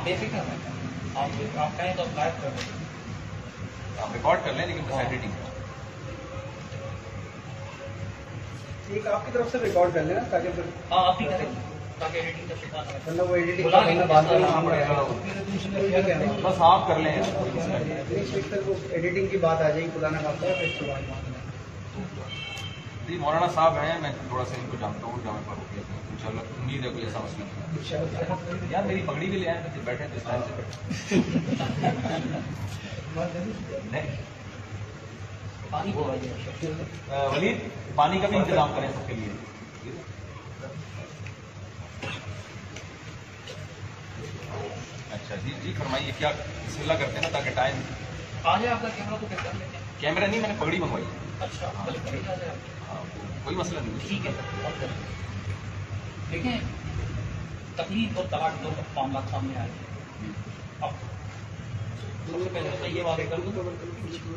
بے فکر ہیں، آپ کہیں تو لائف کر دیں، آپ ریکارڈ کر لیں، لیکن بس ایڈیٹنگ ایک آپ کی طرف سے ریکارڈ کر لینا تاکہ پھر ہاں آپ بھی کریں تاکہ ایڈیٹنگ کا شکار نہ ورنہ وہ ایڈیٹنگ بلا کرنا بعد میں کرنا پڑے گا، بس آپ کر لیں. وہ ایڈیٹنگ کی بات آ جائے گی پرانا بات ہے پھر اس کے بعد جی مولانا صاحب ہیں، میں تھوڑا سا ان کو جانتا ہوں جامع فاروق کے، ان شاء اللہ امید ہے کوئی ایسا مسئلہ نہیں. یار میری پگڑی بھی لے آئے تھے، بیٹھے تھے اسٹائل سے نہیں. پانی کو ولید پانی کا بھی انتظام کریں سب کے لیے. اچھا جی جی فرمائیے کیا بسم اللہ کرتے ہیں نا تاکہ ٹائم. آ جائے آپ کا کیمرہ تو پھر کر لیتے ہیں. کیمرہ نہیں، میں نے پگڑی منگوائی. اچھا پگڑی آ جائے ہاں کوئی مسئلہ نہیں. ٹھیک ہے. دیکھیں تقلید اور طلاق دو معاملات سامنے آئے. اب سب سے پہلے تو یہ واضح کر دوں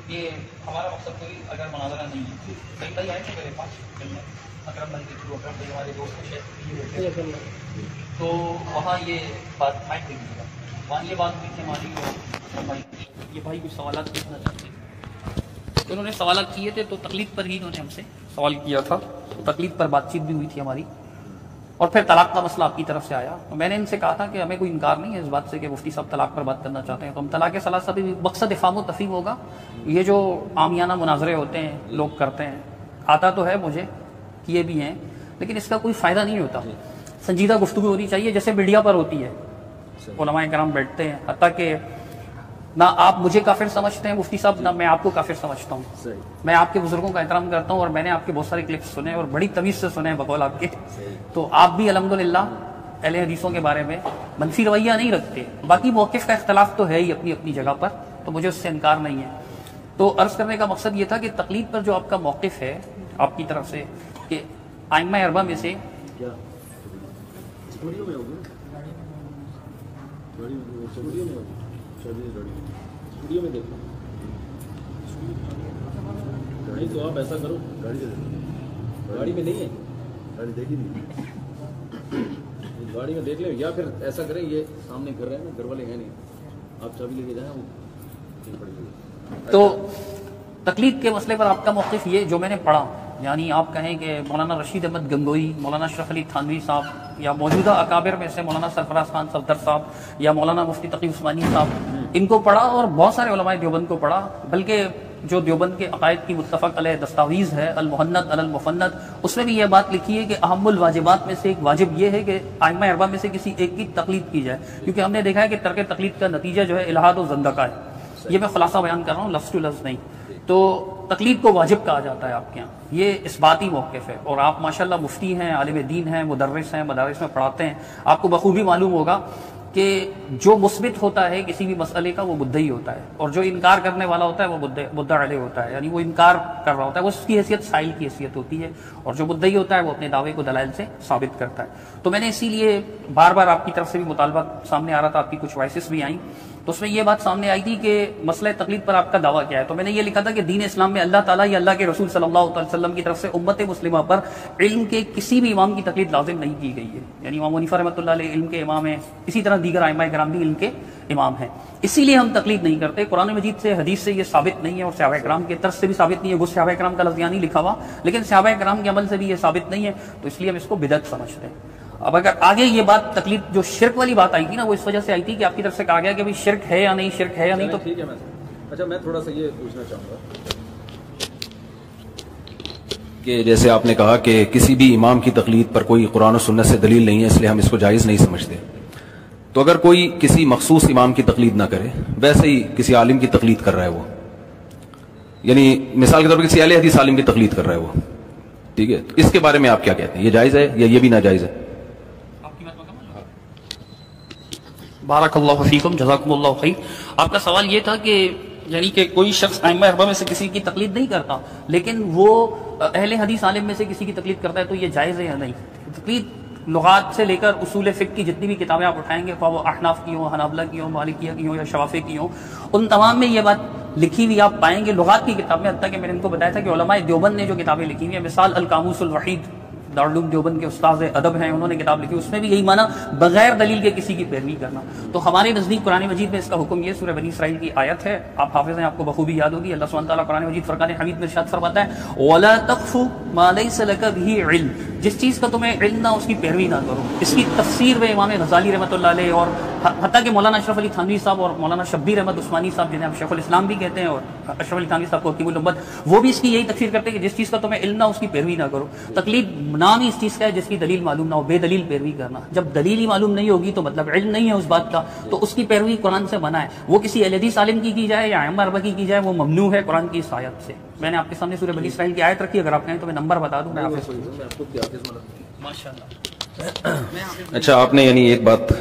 یہ ہمارا مقصد کوئی اگر مناظرہ نہیں ہے. کئی بھائی آئے تھے میرے پاس اکرم بھائی کے تھرو، اکرم بھائی ہمارے دوست تو وہاں یہ بات مائک دے دیجیے گا، وہاں یہ بات ہوئی تھی ہماری یہ بھائی کچھ سوالات پوچھنا چاہتے ہیں تو انہوں نے سوالات کیے تھے، تو تقلید پر ہی انہوں نے ہم سے سوال کیا تھا، تقلید پر بات چیت بھی ہوئی تھی ہماری، اور پھر طلاق کا مسئلہ آپ کی طرف سے آیا. تو میں نے ان سے کہا تھا کہ ہمیں کوئی انکار نہیں ہے اس بات سے کہ مفتی صاحب طلاق پر بات کرنا چاہتے ہیں، تو ہم طلاق ثلاثہ بھی مقصد افہام و تفہیم ہوگا. یہ جو عامیانہ مناظرے ہوتے ہیں لوگ کرتے ہیں، آتا تو ہے مجھے، کیے بھی ہیں، لیکن اس کا کوئی فائدہ نہیں ہوتا. سنجیدہ گفتگو ہونی چاہیے جیسے میڈیا پر ہوتی ہے. علماء کرام بیٹھتے ہیں، حتیٰ کہ نہ آپ مجھے کافر سمجھتے ہیں مفتی صاحب، نہ میں آپ کو کافر سمجھتا ہوں. میں آپ کے بزرگوں کا احترام کرتا ہوں اور میں نے آپ کے بہت سارے کلپس سنے اور بڑی تمیز سے سنے ہیں بقول آپ کے. تو آپ بھی الحمدللہ اہل حدیثوں کے بارے میں منفی رویہ نہیں رکھتے. باقی موقف کا اختلاف تو ہے ہی اپنی اپنی جگہ پر، تو مجھے اس سے انکار نہیں ہے. تو عرض کرنے کا مقصد یہ تھا کہ تقلید پر جو آپ کا موقف ہے آپ کی طرف سے کہ ائمہ اربعہ میں سے اسٹوڈیو میں دیکھو گاڑی تو آپ ایسا کرو، گاڑی میں نہیں ہے، گاڑی دیکھی نہیں، گاڑی میں دیکھ لیں، یا پھر ایسا کریں یہ سامنے گھر ہے نا، گھر والے ہیں نہیں، آپ چابی لے کے جائیں وہ. تو تقلید کے مسئلے پر آپ کا موقف یہ جو میں نے پڑھا، یعنی آپ کہیں کہ مولانا رشید احمد گنگوئی، مولانا اشرف علی تھانوی صاحب، یا موجودہ اکابر میں سے مولانا سرفراز خان صفدر صاحب یا مولانا مفتی تقی عثمانی صاحب، ان کو پڑھا اور بہت سارے علماء دیوبند کو پڑھا. بلکہ جو دیوبند کے عقائد کی متفق علیہ دستاویز ہے المحند علی المفند، اس میں بھی یہ بات لکھی ہے کہ اہم الواجبات میں سے ایک واجب یہ ہے کہ ائمہ اربعہ میں سے کسی ایک کی تقلید کی جائے، کیونکہ ہم نے دیکھا ہے کہ ترک تقلید کا نتیجہ جو ہے الحاد و زندقہ ہے. یہ میں خلاصہ بیان کر رہا ہوں، لفظ ٹو لفظ نہیں. تو تقلید کو واجب کہا جاتا ہے آپ کے یہاں، یہ اس باتی موقف ہے. اور آپ ماشاءاللہ مفتی ہیں، عالم دین ہیں، مدرس ہیں، مدارس میں پڑھاتے ہیں، آپ کو بخوبی معلوم ہوگا کہ جو مثبت ہوتا ہے کسی بھی مسئلے کا وہ مدعی ہوتا ہے، اور جو انکار کرنے والا ہوتا ہے وہ مدعی علیہ ہوتا ہے، یعنی وہ انکار کر رہا ہوتا ہے، وہ اس کی حیثیت سائل کی حیثیت ہوتی ہے، اور جو مدعی ہوتا ہے وہ اپنے دعوے کو دلائل سے ثابت کرتا ہے. تو میں نے اسی لیے بار بار آپ کی طرف سے بھی مطالبہ سامنے آ رہا تھا، آپ کی کچھ وائسز بھی آئیں، تو اس میں یہ بات سامنے آئی تھی کہ مسئلہ تقلید پر آپ کا دعویٰ کیا ہے. تو میں نے یہ لکھا تھا کہ دین اسلام میں اللہ تعالیٰ یا اللہ کے رسول صلی اللہ علیہ وسلم کی طرف سے امت مسلمہ پر علم کے کسی بھی امام کی تقلید لازم نہیں کی گئی ہے. یعنی امام حنیفہ رحمۃ اللہ علیہ علم کے امام ہیں، اسی طرح دیگر ائمہ کرام بھی علم کے امام ہیں، اسی لیے ہم تقلید نہیں کرتے. قرآن مجید سے حدیث سے یہ ثابت نہیں ہے، اور صحابہ کرام کے طرز سے بھی ثابت نہیں ہے. وہ صحابہ کرام کا لفظ یہاں نہیں لکھا ہوا، لیکن صحابہ کرام کے عمل سے بھی یہ ثابت نہیں ہے، تو اس لیے ہم اس کو بدعت سمجھتے ہیں. اب اگر آگے یہ بات تقلید جو شرک والی بات آئی تھی نا، وہ اس وجہ سے آئی تھی کہ آپ کی طرف سے کہا گیا کہ بھئی شرک ہے یا نہیں، شرک ہے یا نہیں. تو ٹھیک ہے، اچھا میں تھوڑا سا یہ پوچھنا چاہوں گا کہ جیسے آپ نے کہا کہ کسی بھی امام کی تقلید پر کوئی قرآن و سنت سے دلیل نہیں ہے، اس لیے ہم اس کو جائز نہیں سمجھتے. تو اگر کوئی کسی مخصوص امام کی تقلید نہ کرے، ویسے ہی کسی عالم کی تقلید کر رہا ہے وہ، یعنی مثال کے طور پر کسی اہل حدیث عالم کی تقلید کر رہا ہے وہ، ٹھیک ہے، اس کے بارے میں آپ کیا کہتے ہیں؟ یہ جائز ہے یا یہ بھی ناجائز ہے؟ بارک اللہ فیکم، جزاکم اللہ خیر. آپ کا سوال یہ تھا کہ یعنی کہ کوئی شخص ائمہ اربعہ میں سے کسی کی تقلید نہیں کرتا، لیکن وہ اہل حدیث عالم میں سے کسی کی تقلید کرتا ہے، تو یہ جائز ہے یا نہیں؟ تقلید لغات سے لے کر اصول فقہ کی جتنی بھی کتابیں آپ اٹھائیں گے، خواہ وہ احناف کی ہوں، حنابلہ کی ہوں، مالکیہ کی ہوں یا شوافی کی ہوں، ان تمام میں یہ بات لکھی ہوئی آپ پائیں گے لغات کی کتاب میں. حتیٰ کہ میں نے ان کو بتایا تھا کہ علماء دیوبند نے جو کتابیں لکھی ہوئی ہیں، مثال القاموس الوحید دارالعلوم دیوبند کے استاذ ادب ہیں، انہوں نے کتاب لکھی، اس میں بھی یہی مانا بغیر دلیل کے کسی کی پیروی کرنا. تو ہمارے نزدیک قرآن مجید میں اس کا حکم یہ سورہ بنی اسرائیل کی آیت ہے، آپ حافظ ہیں، آپ کو بخوبی یاد ہوگی. اللہ سبحانہ تعالیٰ قرآن مجید فرقان حمید میں ارشاد فرماتا ہے وَلَا تَقْفُ مَا لَيْسَ لَكَ بِهِ عِلْمٌ، جس چیز کا تمہیں علم نہ اس کی پیروی نہ کرو. اس کی تفسیر میں امام غزالی رحمۃ اللہ علیہ اور حتیٰ کہ مولانا اشرف علی تھانوی صاحب اور مولانا شبیر احمد عثمانی صاحب جنہیں آپ شیخ الاسلام بھی کہتے ہیں اور اشرف علی تھانوی صاحب کو حکیم الامت، وہ بھی اس کی یہی تفسیر کرتے ہیں کہ جس چیز کا تمہیں علم نہ اس کی پیروی نہ کرو. تقلید نام ہی اس چیز کا ہے جس کی دلیل معلوم نہ ہو، بے دلیل پیروی کرنا. جب دلیل ہی معلوم نہیں ہوگی تو مطلب علم نہیں ہے اس بات کا، تو اس کی پیروی قرآن سے منع ہے. وہ کسی اہل حدیث عالم کی جائے یا ائمہ اربعہ کی جائے، وہ ممنوع ہے قرآن کی اس آیت سے. میں نے آپ کے سامنے سورہ بنی اسرائیل کی آیت رکھی، اگر آپ کہیں تو میں نمبر بتا دوں. میں حافظ اچھا، آپ نے یعنی ایک بات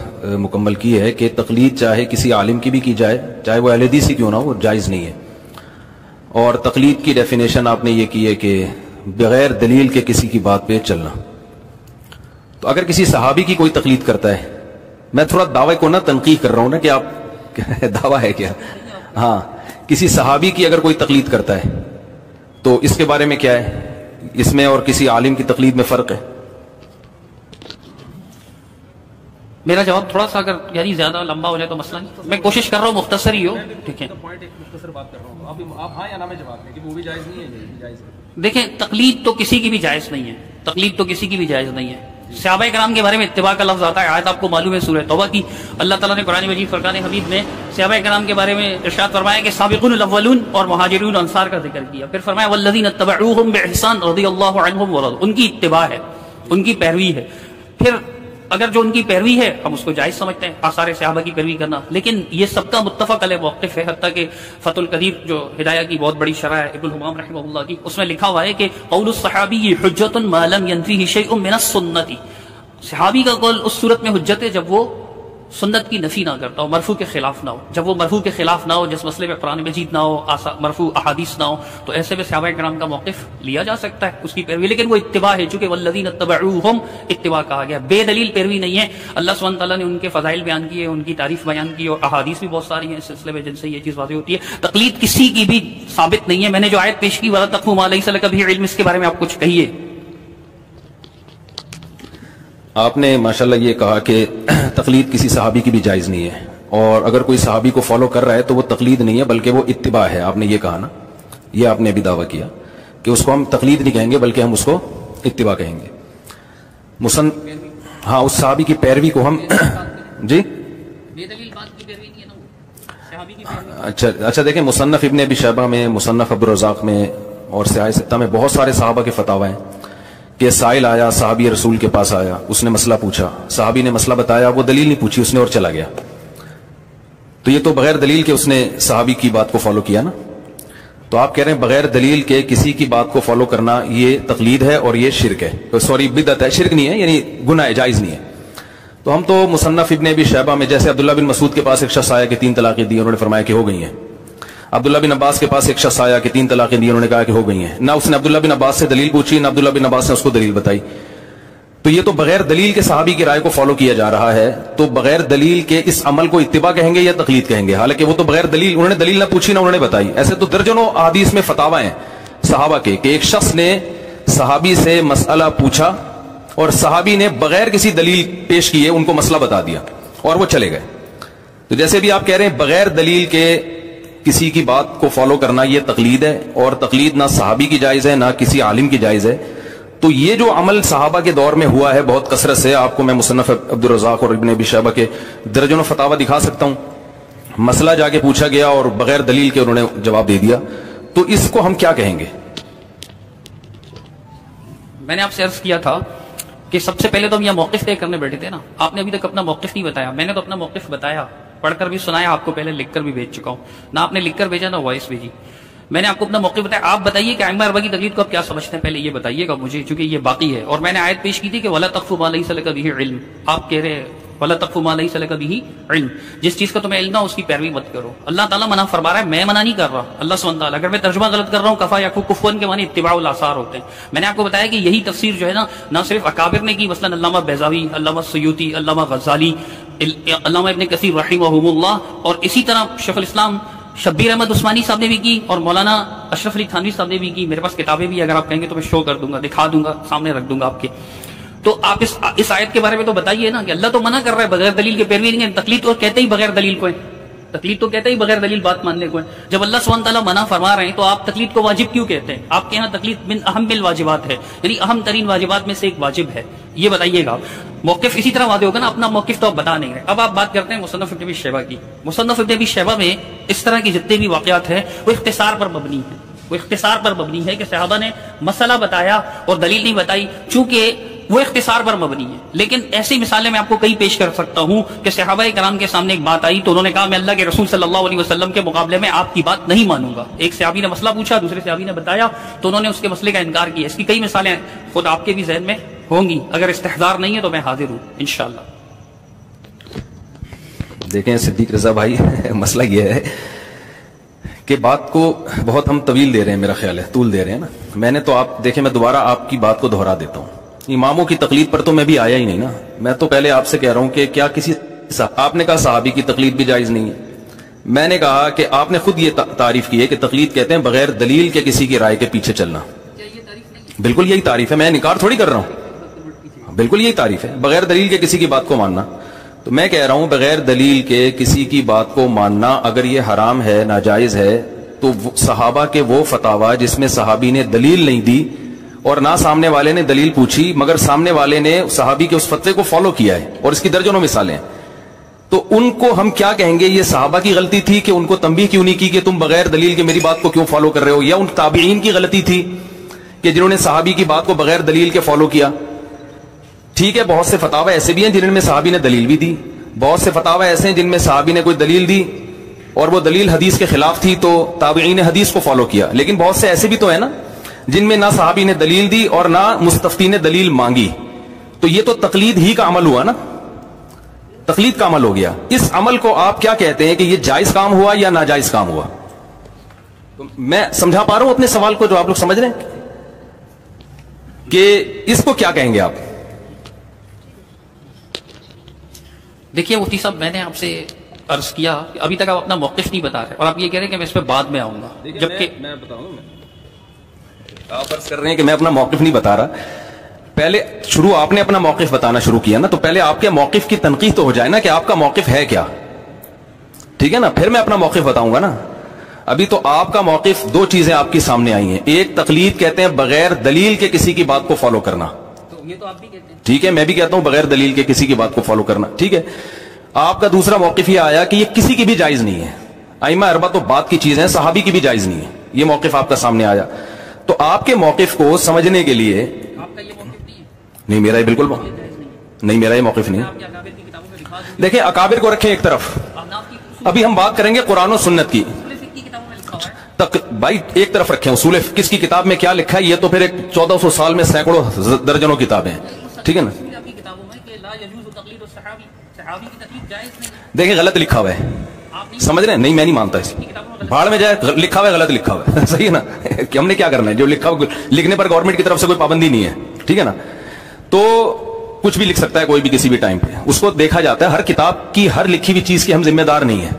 مکمل کی ہے کہ تقلید چاہے کسی عالم کی بھی کی جائے، چاہے وہ اہل حدیث ہی کیوں نہ ہو، وہ جائز نہیں ہے. اور تقلید کی ڈیفینیشن آپ نے یہ کی ہے کہ بغیر دلیل کے کسی کی بات پہ چلنا. تو اگر کسی صحابی کی کوئی تقلید کرتا ہے، میں تھوڑا دعوے کو نہ تنقید کر رہا ہوں نا کہ آپ دعویٰ ہے کیا، ہاں، کسی صحابی کی اگر کوئی تقلید کرتا ہے تو اس کے بارے میں کیا ہے، اس میں اور کسی عالم کی تقلید میں فرق ہے؟ میرا جواب تھوڑا سا اگر یعنی زیادہ لمبا ہو جائے تو مسئلہ نہیں، میں کوشش کر رہا ہوں مختصر ہی ہو. ٹھیک ہے، پوائنٹ ایک مختصر بات کر رہا ہوں، آپ ہاں یا نہ میں جواب دیں کہ وہ بھی جائز نہیں ہے، یہ بھی جائز ہے. دیکھیں، تقلید تو کسی کی بھی جائز نہیں ہے، تقلید تو کسی کی بھی جائز نہیں ہے. صحابہ کرام کے بارے میں اتباع کا لفظ آتا ہے، آیت آپ کو معلوم ہے سورہ توبہ کی. اللہ تعالیٰ نے قرآن مجید فرقان حمید میں صحابہ کرام کے بارے میں ارشاد فرمایا کہ سابقون الاولون اور مہاجرون انصار کا ذکر کیا. پھر فرمایا والذین اتبعوہم بإحسان رضی اللہ عنہم ورضوا، ان کی اتباع ہے، ان کی پیروی ہے. پھر اگر جو ان کی پیروی ہے ہم اس کو جائز سمجھتے ہیں، آثار صحابہ کی پیروی کرنا. لیکن یہ سب کا متفق علیہ موقف ہے، حتیٰ کہ فتح القدیر جو ہدایہ کی بہت بڑی شرح ہے ابن الحمام رحمہ اللہ کی، اس میں لکھا ہوا ہے کہ قول الصحابی حجۃ ما لم ينفیہ شیء من السنۃ. صحابی کا قول اس صورت میں حجت ہے جب وہ سنت کی نفی نہ کرتا ہو، مرفوع کے خلاف نہ ہو. جب وہ مرفوع کے خلاف نہ ہو، جس مسئلے میں قرآن مجید نہ ہو، مرفوع احادیث نہ ہو، تو ایسے میں صحابہ کرام کا موقف لیا جا سکتا ہے، اس کی پیروی. لیکن وہ اتباع ہے، چونکہ والذین اتبعوہم اتباع کہا گیا، بے دلیل پیروی نہیں ہے. اللہ سبحانہ تعالیٰ نے ان کے فضائل بیان کیے، ان کی تعریف بیان کی، اور احادیث بھی بہت ساری ہیں اس سلسلے میں جن سے یہ چیز واضح ہوتی ہے. تقلید کسی کی بھی ثابت نہیں ہے. میں نے جو آیت پیش کی وَلَا تَقْفُ مَا لَيْسَ لَكَ بِهِ عِلْمٌ، اس کے بارے میں آپ کچھ کہیے. آپ نے ماشاءاللہ یہ کہا کہ تقلید کسی صحابی کی بھی جائز نہیں ہے، اور اگر کوئی صحابی کو فالو کر رہا ہے تو وہ تقلید نہیں ہے بلکہ وہ اتباع ہے. آپ نے یہ کہا نا، یہ آپ نے بھی دعویٰ کیا کہ اس کو ہم تقلید نہیں کہیں گے بلکہ ہم اس کو اتباع کہیں گے. ہاں، اس صحابی کی پیروی کو ہم جی اچھا دیکھیں، مصنف ابن ابی شیبہ میں، مصنف عبدالرزاق میں اور سیاہ ستہ میں بہت سارے صحابہ کے فتاوی ہیں کہ سائل آیا، صحابی رسول کے پاس آیا، اس نے مسئلہ پوچھا، صحابی نے مسئلہ بتایا، وہ دلیل نہیں پوچھی، اس نے اور چلا گیا. تو یہ تو بغیر دلیل کے اس نے صحابی کی بات کو فالو کیا نا. تو آپ کہہ رہے ہیں بغیر دلیل کے کسی کی بات کو فالو کرنا یہ تقلید ہے اور یہ شرک ہے، سوری بدعت ہے، شرک نہیں ہے، یعنی گناہ ہے، جائز نہیں ہے. تو ہم تو مصنف ابن ابی شیبہ میں جیسے عبداللہ بن مسعود کے پاس ایک شخص آیا کہ 3 طلاقیں دی، انہوں نے فرمایا کہ ہو گئی ہیں. عبداللہ بن عباس کے پاس ایک شخص آیا کہ 3 طلاقیں دی، انہوں نے کہا کہ ہو گئی ہیں. نہ اس نے عبداللہ بن عباس سے دلیل پوچھی، نہ عبداللہ بن عباس نے اس کو دلیل بتائی. تو یہ تو بغیر دلیل کے صحابی کی رائے کو فالو کیا جا رہا ہے. تو بغیر دلیل کے اس عمل کو اتباع کہیں گے یا تقلید کہیں گے؟ حالانکہ وہ تو بغیر دلیل، انہوں نے دلیل نہ پوچھی نہ انہوں نے بتائی. ایسے تو درجنوں احادیث میں فتاوی ہیں صحابہ کے کہ ایک شخص نے صحابی سے مسئلہ پوچھا اور صحابی نے بغیر کسی دلیل پیش کیے ان کو مسئلہ بتا دیا اور وہ چلے گئے. تو جیسے بھی آپ کہہ رہے ہیں بغیر دلیل کے کسی کی بات کو فالو کرنا یہ تقلید ہے، اور تقلید نہ صحابی کی جائز ہے نہ کسی عالم کی جائز ہے. تو یہ جو عمل صحابہ کے دور میں ہوا ہے بہت کثرت سے، آپ کو میں مصنف عبدالرزاق اور ابن ابی شیبہ کے درجنوں فتاوی دکھا سکتا ہوں. مسئلہ جا کے پوچھا گیا اور بغیر دلیل کے انہوں نے جواب دے دیا. تو اس کو ہم کیا کہیں گے؟ میں نے آپ سے عرض کیا تھا کہ سب سے پہلے تو ہم یہ موقف طے کرنے بیٹھے تھے نا. آپ نے ابھی تک اپنا موقف نہیں بتایا. میں نے تو اپنا موقف بتایا، پڑھ کر بھی سنایا آپ کو، پہلے لکھ کر بھی بھیج چکا ہوں. نہ آپ نے لکھ کر بھیجا نہ وائس بھیجی. میں نے آپ کو اپنا موقف بتایا. آپ بتائیے کہ ائمہ اربعہ کی تقلید کو آپ کیا سمجھتے ہیں، پہلے یہ بتائیے گا مجھے، چونکہ یہ باقی ہے. اور میں نے آیت پیش کی تھی کہ وَلَا تَقْفُ مَا لَيْسَ لَكَ بِهِ عِلْمٌ. آپ کہہ رہے وَلَا تَقْفُ مَا لَيْسَ لَكَ بِهِ عِلْمٌ، جس چیز کا تمہیں علم نہ اس کی پیروی مت کرو. اللہ تعالیٰ منع فرما رہا ہے، میں منع نہیں کر رہا. اللہ سبحانہ تعالیٰ، اگر میں ترجمہ غلط کر رہا ہوں، کفا یکفو کفواً کے معنی اتباع الاثار ہوتے ہیں. میں نے آپ کو بتایا کہ یہی تفسیر جو ہے نا، نہ صرف اکابر نے کی، مثلا علامہ بیضاوی، علامہ سیوطی، علامہ غزالی، علامہ ابن کثیر رحمہم اللہ، اور اسی طرح شیخ الاسلام شبیر احمد عثمانی صاحب نے بھی کی اور مولانا اشرف علی تھانوی صاحب نے بھی کی. میرے پاس کتابیں بھی اگر آپ کہیں گے تو میں شو کر دوں گا, دکھا دوں گا, سامنے رکھ دوں گا آپ کے. تو آپ اس آیت کے بارے میں تو بتائیے نا کہ اللہ تو منع کر رہا ہے بغیر دلیل کے پیروی نہیں ہے. تقلید تو کہتے ہی بغیر دلیل کو ہے, تقلید تو کہتے ہی بغیر دلیل بات ماننے کو ہے. جب اللہ سبحانہ تعالیٰ منع فرما رہے ہیں تو آپ تقلید کو واجب کیوں کہتے ہیں؟ آپ کے یہاں تقلید من اہم الواجبات ہے, یعنی اہم ترین واجبات میں سے ایک واجب ہے. یہ بتائیے گا. موقف اسی طرح واضح ہوگا نا, اپنا موقف تو آپ بتا نہیں رہے. اب آپ بات کرتے ہیں مصنف ابن ابی شیبہ کی. مصنف ابن ابی شیبہ میں اس طرح کی جتنے بھی واقعات ہیں وہ اختصار پر مبنی ہیں. وہ اختصار پر مبنی ہے کہ صحابہ نے مسئلہ بتایا اور دلیل نہیں بتائی, چونکہ وہ اختصار پر مبنی ہے. لیکن ایسی مثالیں میں آپ کو کئی پیش کر سکتا ہوں کہ صحابہ کرام کے سامنے ایک بات آئی تو انہوں نے کہا میں اللہ کے رسول صلی اللہ علیہ وسلم کے مقابلے میں آپ کی بات نہیں مانوں گا. ایک صحابی نے مسئلہ پوچھا, دوسرے صحابی نے بتایا تو انہوں نے اس کے مسئلے کا انکار کیا. اس کی کئی مثالیں خود آپ کے بھی ذہن میں ہوں گی. اگر استحضار نہیں ہے تو میں حاضر ہوں انشاءاللہ. دیکھیں صدیق رضا بھائی, مسئلہ یہ ہے کہ بات کو بہت ہم طویل دے رہے ہیں, میرا خیال ہے طول دے رہے ہیں نا. میں نے تو آپ دیکھیں, میں دوبارہ آپ کی بات کو دہرا دیتا ہوں. اماموں کی تقلید پر تو میں بھی آیا ہی نہیں نا. میں تو پہلے آپ سے کہہ رہا ہوں کہ کیا کسی آپ نے کہا صحابی کی تقلید بھی جائز نہیں ہے. میں نے کہا کہ آپ نے خود یہ تعریف کی ہے کہ تقلید کہتے ہیں بغیر دلیل کے کسی کی رائے کے پیچھے چلنا. بالکل یہی تعریف ہے, میں انکار تھوڑی کر رہا ہوں, بالکل یہی تعریف ہے, بغیر دلیل کے کسی کی بات کو ماننا. تو میں کہہ رہا ہوں بغیر دلیل کے کسی کی بات کو ماننا اگر یہ حرام ہے, ناجائز ہے, تو صحابہ کے وہ فتاوا جس میں صحابی نے دلیل نہیں دی اور نہ سامنے والے نے دلیل پوچھی مگر سامنے والے نے صحابی کے اس فتوے کو فالو کیا ہے, اور اس کی درجنوں مثالیں ہیں, تو ان کو ہم کیا کہیں گے؟ یہ صحابہ کی غلطی تھی کہ ان کو تنبیہ کیوں نہیں کی کہ تم بغیر دلیل کے میری بات کو کیوں فالو کر رہے ہو, یا ان تابعین کی غلطی تھی کہ جنہوں نے صحابی کی بات کو بغیر دلیل کے فالو کیا. ٹھیک ہے, بہت سے فتاوی ایسے بھی ہیں جن میں صحابی نے دلیل بھی دی, بہت سے فتاوی ایسے ہیں جن میں صحابی نے کوئی دلیل دی اور وہ دلیل حدیث کے خلاف تھی تو تابعین نے حدیث کو فالو کیا. لیکن بہت سے ایسے بھی تو ہیں نا جن میں نہ صحابی نے دلیل دی اور نہ مستفتی نے دلیل مانگی. تو یہ تو تقلید ہی کا عمل ہوا نا, تقلید کا عمل ہو گیا. اس عمل کو آپ کیا کہتے ہیں کہ یہ جائز کام ہوا یا ناجائز کام ہوا؟ تو میں سمجھا پا رہا ہوں اپنے سوال کو جو آپ لوگ سمجھ رہے ہیں کہ اس کو کیا کہیں گے آپ؟ دیکھیے مفتی صاحب, میں نے آپ سے عرض کیا کہ ابھی تک آپ اپنا موقف نہیں بتا رہے اور آپ یہ کہہ رہے ہیں کہ میں اس پہ بعد میں آؤں گا, جبکہ میں بتاؤں, آپ عرض کر رہے ہیں کہ میں اپنا موقف نہیں بتا رہا. پہلے آپ نے اپنا موقف بتانا شروع کیا نا, تو پہلے آپ کے موقف کی تنقید تو ہو جائے نا کہ آپ کا موقف ہے کیا, ٹھیک ہے نا, پھر میں اپنا موقف بتاؤں گا نا. ابھی تو آپ کا موقف, دو چیزیں آپ کی سامنے آئی ہیں. ایک تقلید کہتے ہیں بغیر دلیل کے کسی کی بات کو فالو کرنا, یہ تو آپ بھی کہتے ہیں, ٹھیک ہے, میں بھی کہتا ہوں بغیر دلیل کے کسی کی بات کو فالو کرنا, ٹھیک ہے. آپ کا دوسرا موقف یہ آیا کہ یہ کسی کی بھی جائز نہیں ہے. ائمہ اربعہ تو بات کی چیز ہے, صحابی کی بھی جائز نہیں ہے. یہ موقف آپ کا سامنے آیا. تو آپ کے موقف کو سمجھنے کے لیے, آپ کا یہ موقف نہیں ہے, نہیں میرا یہ بالکل نہیں, میرا یہ موقف نہیں. دیکھیں اکابر کو رکھیں ایک طرف, ابھی ہم بات کریں گے قرآن و سنت کی. بھائی ایک طرف رکھیں اصول کس کی کتاب میں کیا لکھا ہے, یہ تو پھر ایک 1400 سال میں سینکڑوں درجنوں کتابیں ہیں, ٹھیک ہے نا. دیکھیں غلط لکھا ہوا ہے, سمجھ رہے ہیں, نہیں میں نہیں مانتا اس بھاڑ میں جائے, لکھا ہوا ہے غلط لکھا ہوا ہے, صحیح ہے نا. کہ ہم نے کیا کرنا ہے, جو لکھا ہوا لکھنے پر گورنمنٹ کی طرف سے کوئی پابندی نہیں ہے, ٹھیک ہے نا. تو کچھ بھی لکھ سکتا ہے کوئی بھی کسی بھی ٹائم پہ, اس کو دیکھا جاتا ہے. ہر کتاب کی ہر لکھی ہوئی چیز کی ہم ذمہ دار نہیں ہے,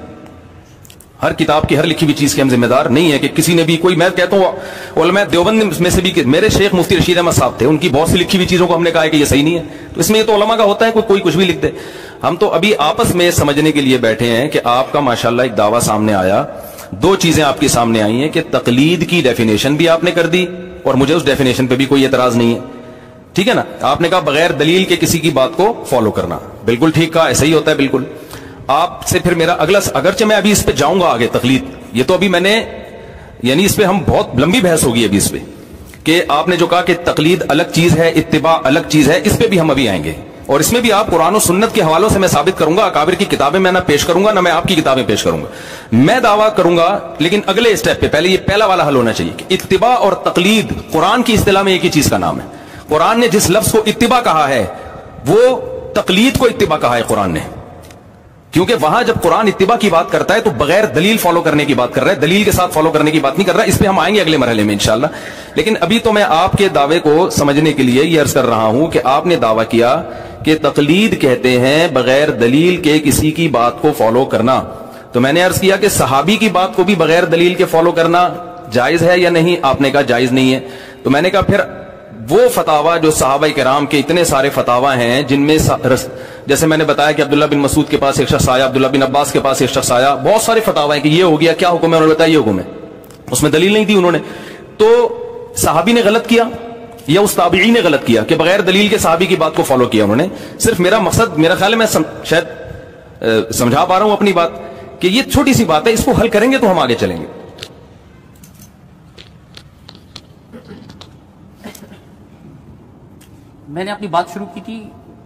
ہر کتاب کی ہر لکھی ہوئی چیز کے ہم ذمہ دار نہیں ہے کہ کسی نے بھی کوئی, میں کہتا ہوں علماء دیوبند میں سے بھی, میرے شیخ مفتی رشید احمد صاحب تھے, ان کی بہت سی لکھی ہوئی چیزوں کو ہم نے کہا ہے کہ یہ صحیح نہیں ہے. تو اس میں یہ تو علماء کا ہوتا ہے, کوئی کچھ بھی لکھ دے. ہم تو ابھی آپس میں سمجھنے کے لیے بیٹھے ہیں کہ آپ کا ماشاءاللہ ایک دعویٰ سامنے آیا, دو چیزیں آپ کے سامنے آئی ہیں کہ تقلید کی ڈیفینیشن بھی آپ نے کر دی اور مجھے اس ڈیفینیشن پہ بھی کوئی اعتراض نہیں ہے, ٹھیک ہے نا. آپ نے کہا بغیر دلیل کے کسی کی بات کو فالو کرنا, بالکل ٹھیک کہا, ایسا ہی ہوتا ہے بالکل. آپ سے پھر میرا اگلا, اگرچہ میں ابھی اس پہ جاؤں گا آگے, تقلید یہ تو ابھی میں نے, یعنی اس پہ ہم بہت لمبی بحث ہوگی ابھی اس پہ, کہ آپ نے جو کہا کہ تقلید الگ چیز ہے, اتباع الگ چیز ہے, اس پہ بھی ہم ابھی آئیں گے. اور اس میں بھی آپ قرآن و سنت کے حوالوں سے میں ثابت کروں گا, اکابر کی کتابیں میں نہ پیش کروں گا, نہ میں آپ کی کتابیں پیش کروں گا. میں دعویٰ کروں گا, لیکن اگلے اسٹیپ پہ پہلے یہ پہلا والا حل ہونا چاہیے کہ اتباع اور تقلید قرآن کی اصطلاح میں ایک ہی چیز کا نام ہے. قرآن نے جس لفظ کو اتباع کہا ہے وہ تقلید کو اتباع کہا ہے قرآن نے, کیونکہ وہاں جب قرآن اتباع کی بات کرتا ہے تو بغیر دلیل فالو کرنے کی بات کر رہا ہے, دلیل کے ساتھ فالو کرنے کی بات نہیں کر رہا ہے. اس پہ ہم آئیں گے اگلے مرحلے میں انشاءاللہ. لیکن ابھی تو میں آپ کے دعوے کو سمجھنے کے لیے یہ عرض کر رہا ہوں کہ آپ نے دعویٰ کیا کہ تقلید کہتے ہیں بغیر دلیل کے کسی کی بات کو فالو کرنا. تو تو میں نے عرض کیا کہ صحابی کی بات کو بھی بغیر دلیل کے فالو کرنا جائز ہے یا نہیں؟ آپ نے کہا جائز نہیں ہے. تو میں نے کہا پھر وہ فتاوا جو صحابہ کرام کے اتنے سارے فتاوا ہیں جن میں جیسے میں نے بتایا کہ عبداللہ بن مسعود کے پاس ایک شخص آیا, عبداللہ بن عباس کے پاس ایک شخص آیا, بہت سارے فتاوا ہیں کہ یہ ہو گیا, کیا حکم ہے؟ انہوں نے بتایا یہ حکم ہے, اس میں دلیل نہیں دی انہوں نے. تو صحابی نے غلط کیا یا اس تابعی نے غلط کیا کہ بغیر دلیل کے صحابی کی بات کو فالو کیا انہوں نے؟ صرف میرا مقصد, میرا خیال ہے میں شاید سمجھا پا رہا ہوں اپنی بات, کہ یہ چھوٹی سی بات ہے, اس کو حل کریں گے تو ہم آگے چلیں گے. میں نے اپنی بات شروع کی تھی